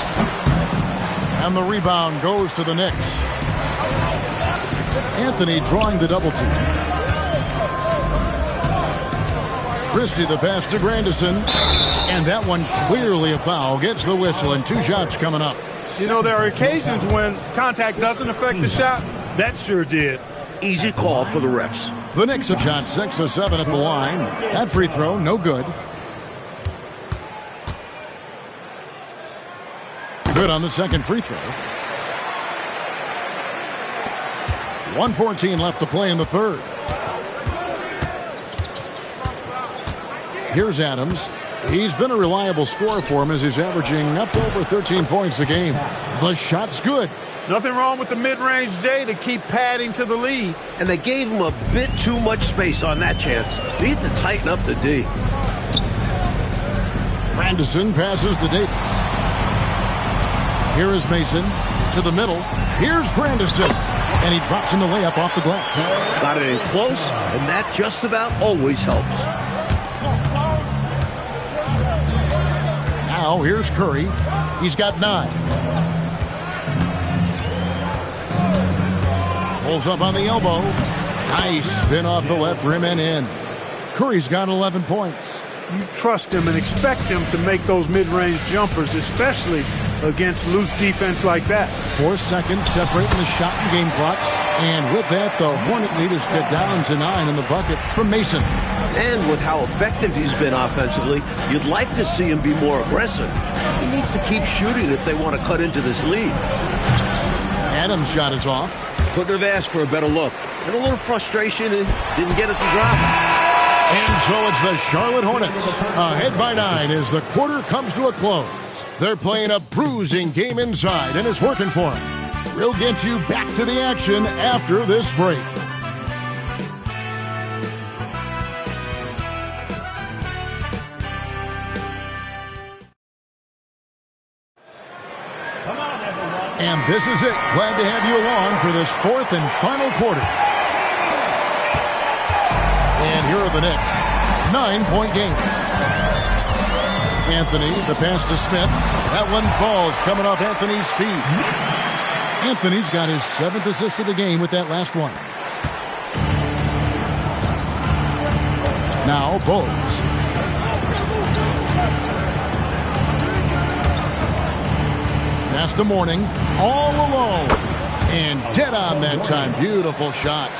And the rebound goes to the Knicks. Anthony drawing the double team. Christie the pass to Grandison. And that one clearly a foul. Gets the whistle and 2 shots coming up. You know, there are occasions when contact doesn't affect the shot. That sure did. Easy call for the refs. The Knicks have shot 6 of 7 at the line. That free throw, no good. Good on the second free throw. 1:14 left to play in the third. Here's Adams. He's been a reliable scorer for him as he's averaging up over 13 points a game. The shot's good. Nothing wrong with the mid-range J to keep padding to the lead. And they gave him a bit too much space on that chance. Need to tighten up the D. Grandison passes to Davis. Here is Mason to the middle. Here's Grandison. And he drops in the layup off the glass. Got it in close, and that just about always helps. Now here's Curry. He's got 9. Pulls up on the elbow. Nice spin off the left rim and in. Curry's got 11 points. You trust him and expect him to make those mid-range jumpers, especially against loose defense like that. 4 seconds separating the shot and game clocks. And with that, the Hornet lead is cut down to 9 in the bucket from Mason. And with how effective he's been offensively, you'd like to see him be more aggressive. He needs to keep shooting if they want to cut into this lead. Adams' shot is off. Couldn't have asked for a better look. And a little frustration and didn't get it to drop. And so it's the Charlotte Hornets ahead by 9 as the quarter comes to a close. They're playing a bruising game inside, and it's working for them. We'll get you back to the action after this break. And this is it. Glad to have you along for this 4th and final quarter. And here are the Knicks. 9-point game. Anthony, the pass to Smith. That one falls, coming off Anthony's feet. Anthony's got his 7th assist of the game with that last one. Now, Bogues. Pass to Mourning, all alone. And dead on that time. Beautiful shot.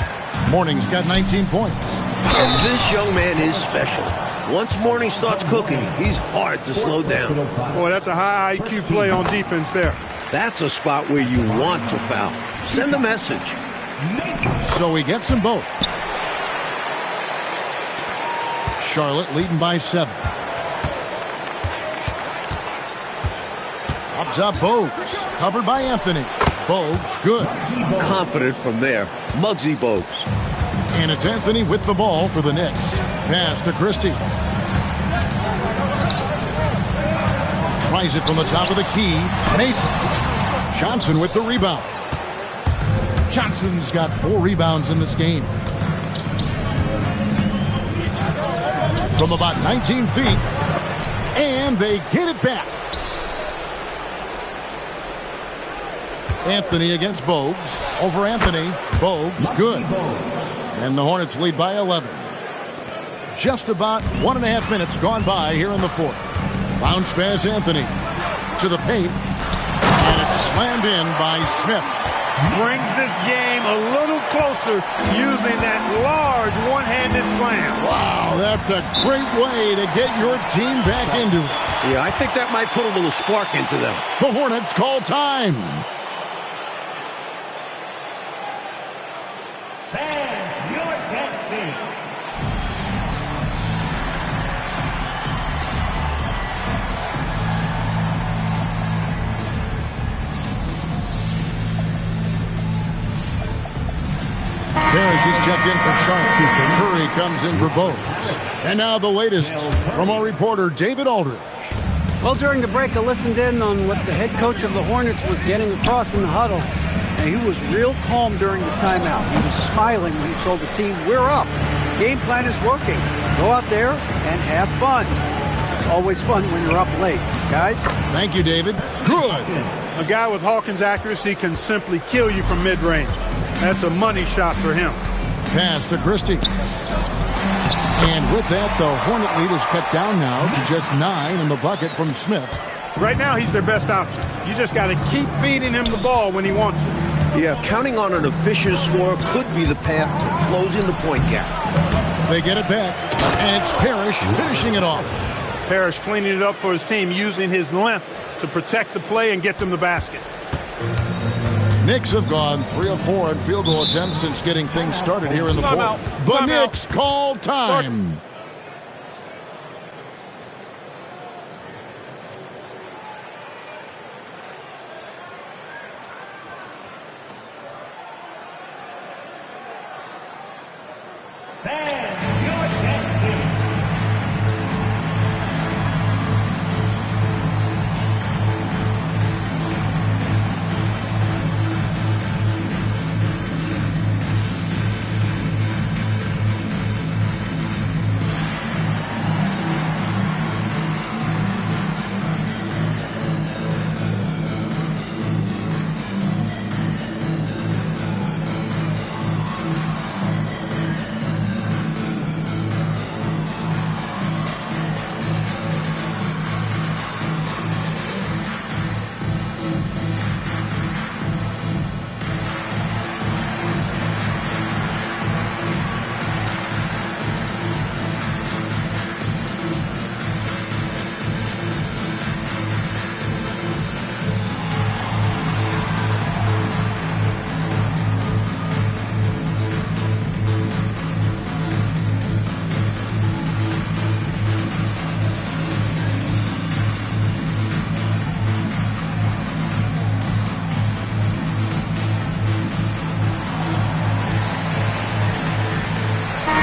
Mourning's got 19 points. And this young man is special. Once Mourning starts cooking, he's hard to slow down. Boy, that's a high IQ play on defense there. That's a spot where you want to foul. Send a message. So he gets them both. Charlotte leading by 7. Up top, Bogues. Covered by Anthony. Bogues, good. Confident from there. Muggsy Bogues. And it's Anthony with the ball for the Knicks. Pass to Christie. Tries it from the top of the key. Mason. Johnson with the rebound. Johnson's got 4 rebounds in this game. From about 19 feet. And they get it back. Anthony against Bogues. Over Anthony. Bogues, good. And the Hornets lead by 11. Just about 1.5 minutes gone by here in the 4th. Bounce pass Anthony to the paint. And it's slammed in by Smith. Brings this game a little closer using that large one-handed slam. Wow, that's a great way to get your team back into it. Yeah, I think that might put a little spark into them. The Hornets call time. Parrish is checked in for Charlotte. Curry comes in for Bogues. And now the latest from our reporter, David Aldridge. Well, during the break, I listened in on what the head coach of the Hornets was getting across in the huddle. And he was real calm during the timeout. He was smiling when he told the team, we're up. Game plan is working. Go out there and have fun. It's always fun when you're up late. Guys? Thank you, David. Good. A guy with Hawkins' accuracy can simply kill you from mid-range. That's a money shot for him. Pass to Christie. And with that, the Hornet lead is cut down now to just 9 in the bucket from Smith. Right now, he's their best option. You just got to keep feeding him the ball when he wants it. Yeah, counting on an efficient score could be the path to closing the point gap. They get it back, and it's Parrish finishing it off. Parrish cleaning it up for his team, using his length to protect the play and get them the basket. Knicks have gone 3 of 4 in field goal attempts since getting things started here in the fourth. The Knicks call time.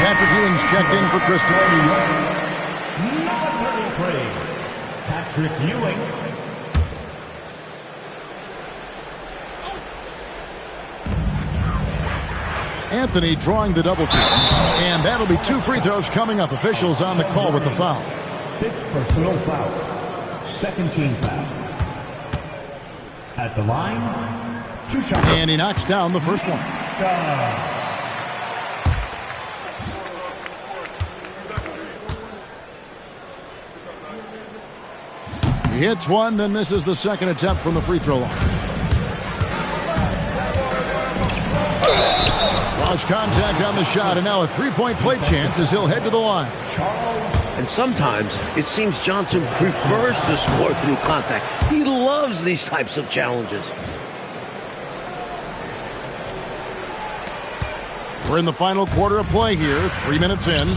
Patrick Ewing's checked in for Crystal. Number 33, Patrick Ewing. Anthony drawing the double team. And that'll be 2 free throws coming up. Officials on the call with the foul. 5th personal foul. Second team foul. At the line, 2 shots. And he knocks down the first one. He hits one, then misses the second attempt from the free throw line. Lost contact on the shot, and now a three-point play chance as he'll head to the line. And sometimes it seems Johnson prefers to score through contact. He loves these types of challenges. We're in the final quarter of play here, 3 minutes in.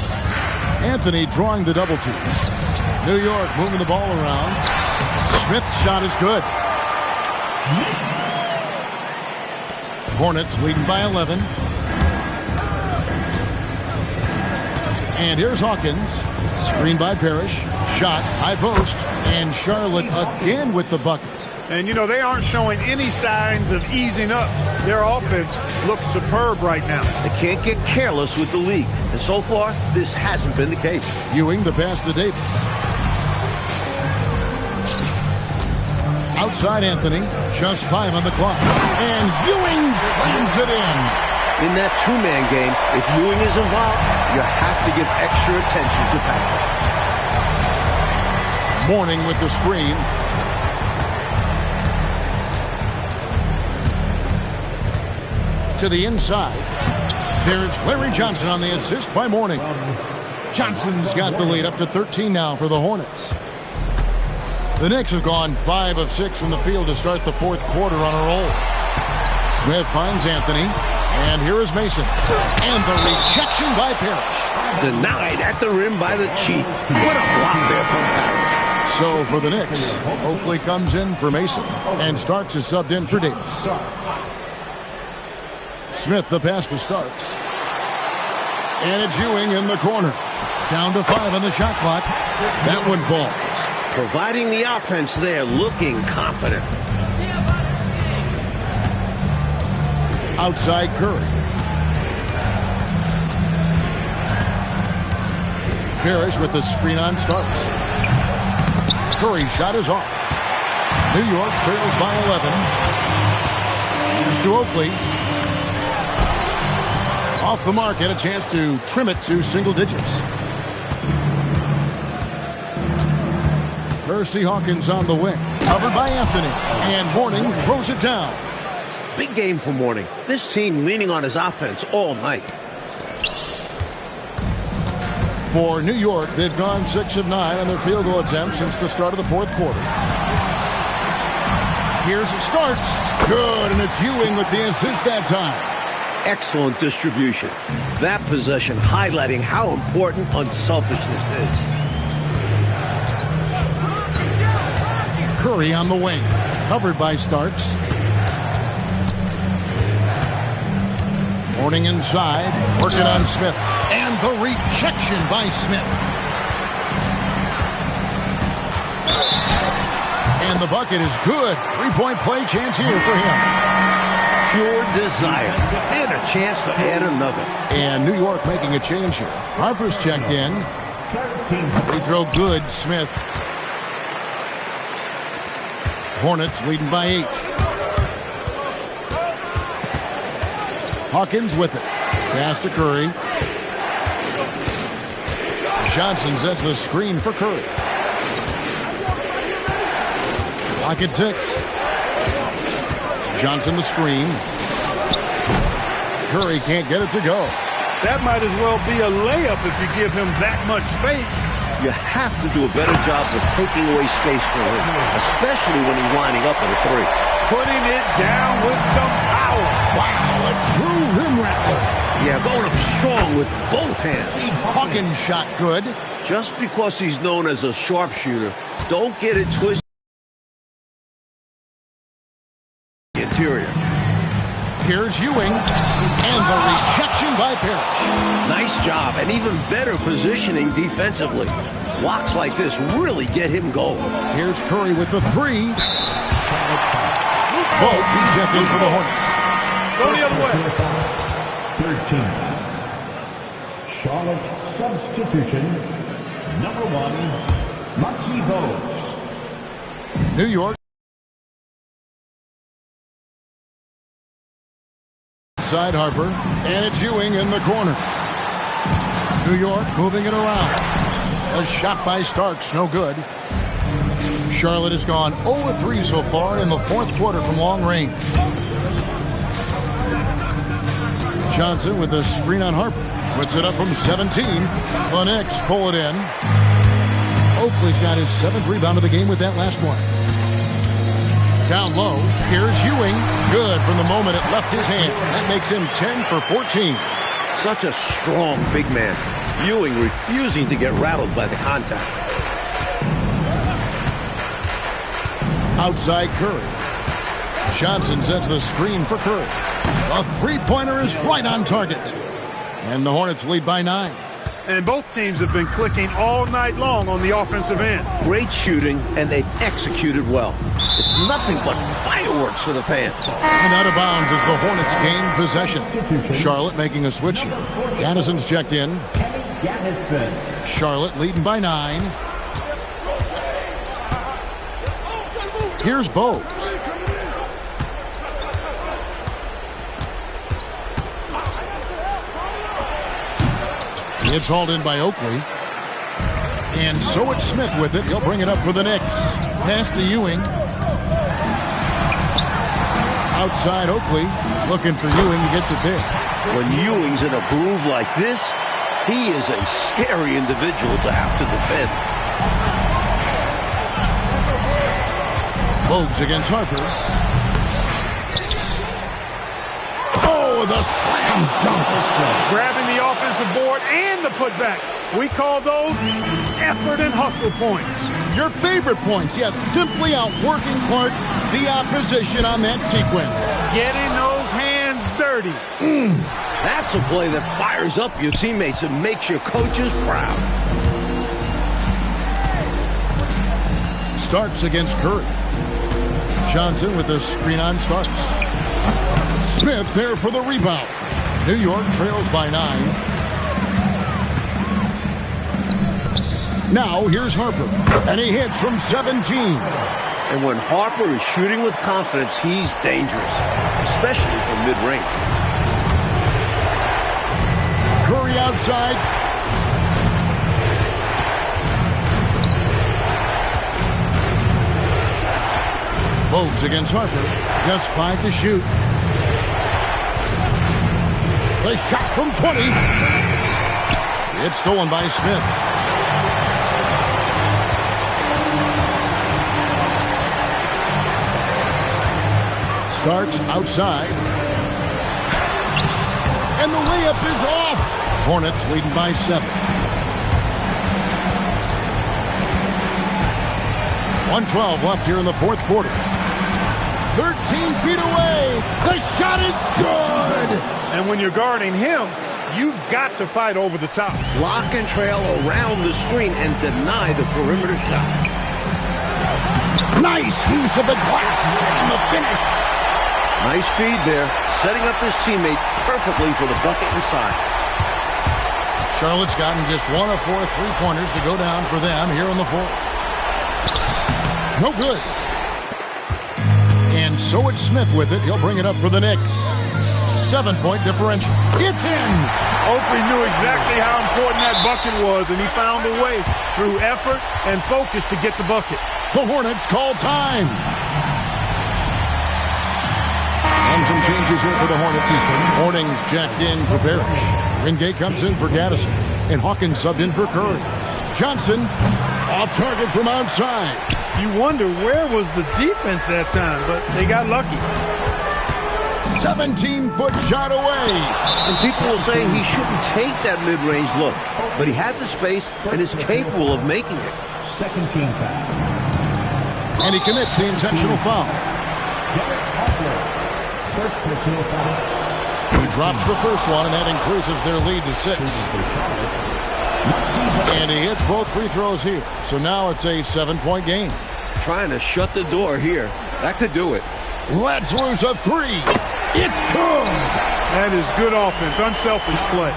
Anthony drawing the double team. New York moving the ball around. Smith's shot is good. Hornets leading by 11. And here's Hawkins. Screen by Parrish. Shot, high post. And Charlotte again with the bucket. And, you know, they aren't showing any signs of easing up. Their offense looks superb right now. They can't get careless with the lead. And so far, this hasn't been the case. Ewing the pass to Davis. Outside Anthony, just 5 on the clock. And Ewing slams it in. In that two-man game, if Ewing is involved, you have to give extra attention to Patrick. Mourning with the screen. To the inside. There's Larry Johnson on the assist by Mourning. Johnson's got the lead up to 13 now for the Hornets. The Knicks have gone 5 of 6 from the field to start the fourth quarter on a roll. Smith finds Anthony, and here is Mason. And the rejection by Parrish. Denied at the rim by the Chief. What a block there from Parrish. So for the Knicks, Oakley comes in for Mason, and Starks is subbed in for Davis. Smith the pass to Starks. And it's Ewing in the corner. Down to 5 on the shot clock. That one falls. Providing the offense there, looking confident. Outside Curry. Parrish with the screen on Starks. Curry's shot is off. New York trails by 11. Here's to Oakley. Off the mark, had a chance to trim it to single digits. Percy Hawkins on the wing. Covered by Anthony. And Mourning throws it down. Big game for Mourning. This team leaning on his offense all night. For New York, they've gone 6 of 9 on their field goal attempts since the start of the fourth quarter. Here's it starts. Good, and it's Ewing with the assist that time. Excellent distribution. That possession highlighting how important unselfishness is. Curry on the wing. Covered by Starks. Morning inside. Working on Smith. And the rejection by Smith. And the bucket is good. Three-point play chance here for him. Pure desire. And a chance to add another. And New York making a change here. Harper's checked in. Free throw good, Smith. Hornets leading by 8. Hawkins with it. Pass to Curry. Johnson sets the screen for Curry. Lock at 6. Johnson the screen. Curry can't get it to go. That might as well be a layup if you give him that much space. You have to do a better job of taking away space from him, especially when he's lining up at a 3. Putting it down with some power. Wow, a true rim rattler. Yeah, going up strong with both hands. Hawkins shot good. Just because he's known as a sharpshooter, don't get it twisted. Interior. Here's Ewing, and the rejection by Parrish. Nice job, and even better positioning defensively. Blocks like this really get him going. Here's Curry with the 3. Bogues, he's checked in for the Hornets. Go the other way. 13. Charlotte substitution. Number 1, Maxi Bogues. New York. Side Harper, and it's Ewing in the corner. New York moving it around. A shot by Starks, no good. Charlotte has gone 0-3 so far in the fourth quarter from long range. Johnson with a screen on Harper. Puts it up from 17. The Knicks pull it in. Oakley's got his 7th rebound of the game with that last one. Down low, here's Ewing. Good from the moment it left his hand. That makes him 10 for 14. Such a strong big man. Ewing refusing to get rattled by the contact. Outside Curry. Johnson sets the screen for Curry. A three-pointer is right on target. And the Hornets lead by 9. And both teams have been clicking all night long on the offensive end. Great shooting, and they've executed well. It's nothing but fireworks for the fans. And out of bounds as the Hornets gain possession. Charlotte making a switch here. Ganison's checked in. Charlotte leading by 9. Here's Bogues. It's hauled in by Oakley. And so it's Smith with it. He'll bring it up for the Knicks. Pass to Ewing. Outside Oakley. Looking for Ewing. He gets it there. When Ewing's in a groove like this, he is a scary individual to have to defend. Bogues against Harper. Oh, the slam dunk. Grabbing the offensive board and the putback. We call those effort and hustle points. Your favorite points, yet simply outworking Clark, the opposition on that sequence. Getting those hands dirty. That's a play that fires up your teammates and makes your coaches proud. Starks against Curry. Johnson with a screen on Starks. Smith there for the rebound. New York trails by 9. Now here's Harper, and he hits from 17. And when Harper is shooting with confidence, he's dangerous, especially from mid-range. Curry outside. Bogues against Harper. Just 5 to shoot. The shot from 20. It's stolen by Smith. starts outside. And the layup is off. Hornets leading by 7. 1:12 left here in the fourth quarter. 13 feet away. The shot is good. And when you're guarding him, you've got to fight over the top. Block and trail around the screen and deny the perimeter shot. Nice use of the glass and the finish. Nice feed there, setting up his teammates perfectly for the bucket inside. Charlotte's gotten just 1 of 4 three-pointers to go down for them here in the fourth. No good. And so it's Smith with it. He'll bring it up for the Knicks. 7-point differential. It's in. Oakley knew exactly how important that bucket was, and he found a way through effort and focus to get the bucket. The Hornets call time. And some changes here for the Hornets. Hornings jacked in for Parrish. Wingate comes in for Gaddison. And Hawkins subbed in for Curry. Johnson off target from outside. You wonder where was the defense that time, but they got lucky. 17-foot shot away. And people will say he shouldn't take that mid-range look, but he had the space and is capable of making it. Second team foul. And he commits the intentional foul. First personal foul. He drops the first one, and that increases their lead to 6. And he hits both free throws here. So now it's a 7-point game. Trying to shut the door here. That could do it. Let's lose a 3. It's good. That is good offense, unselfish play.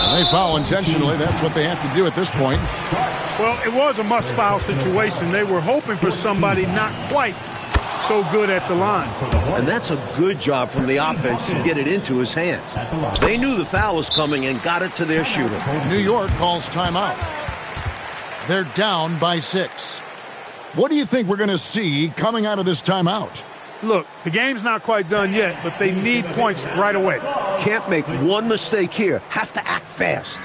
And they foul intentionally. That's what they have to do at this point. Well, it was a must-foul situation. They were hoping for somebody not quite so good at the line. And that's a good job from the offense to get it into his hands. They knew the foul was coming and got it to their shooter. New York calls timeout. They're down by 6. What do you think we're going to see coming out of this timeout? Look, the game's not quite done yet, but they need points right away. Can't make one mistake here. Have to act fast.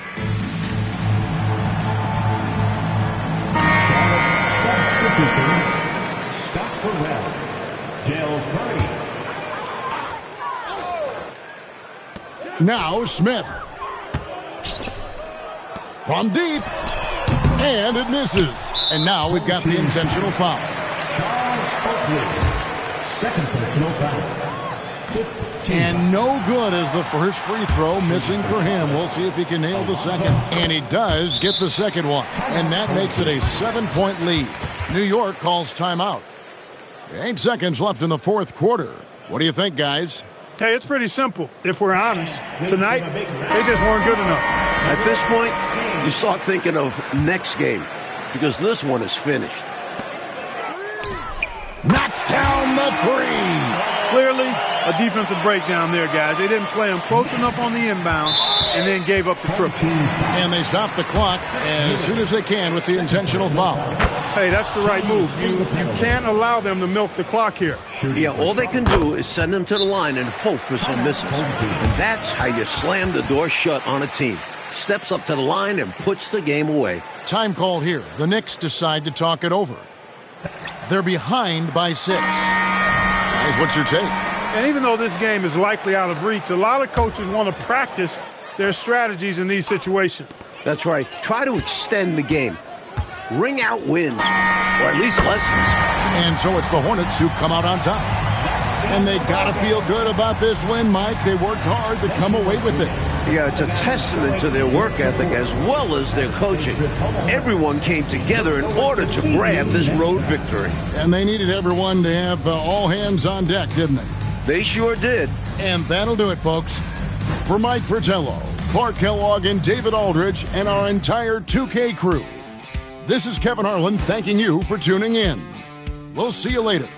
Stop for round. Del Curry. Now Smith. From deep. And it misses. And now we've got the intentional foul. Charles Oakley. Second personal foul. And no good as the first free throw missing for him. We'll see if he can nail the second. And he does get the second one. And that makes it a 7-point lead. New York calls timeout. 8 seconds left in the fourth quarter. What do you think, guys? Hey, it's pretty simple, if we're honest. Tonight, they just weren't good enough. At this point, you start thinking of next game because this one is finished. Knocks down the 3. Clearly, a defensive breakdown there, guys. They didn't play him close enough on the inbound and then gave up the triple. And they stop the clock as soon as they can with the intentional foul. Hey, that's the right move. You can't allow them to milk the clock here. Yeah, all they can do is send them to the line and hope for some misses. And that's how you slam the door shut on a team. Steps up to the line and puts the game away. Time called here. The Knicks decide to talk it over. They're behind by 6. Guys, what's your take? And even though this game is likely out of reach, a lot of coaches want to practice their strategies in these situations. That's right. Try to extend the game. Ring out wins, or at least lessons. And so it's the Hornets who come out on top. And they got to feel good about this win, Mike. They worked hard to come away with it. Yeah, it's a testament to their work ethic as well as their coaching. Everyone came together in order to grab this road victory. And they needed everyone to have all hands on deck, didn't they? They sure did. And that'll do it, folks. For Mike Fratello, Clark Kellogg, and David Aldridge, and our entire 2K crew, this is Kevin Harlan thanking you for tuning in. We'll see you later.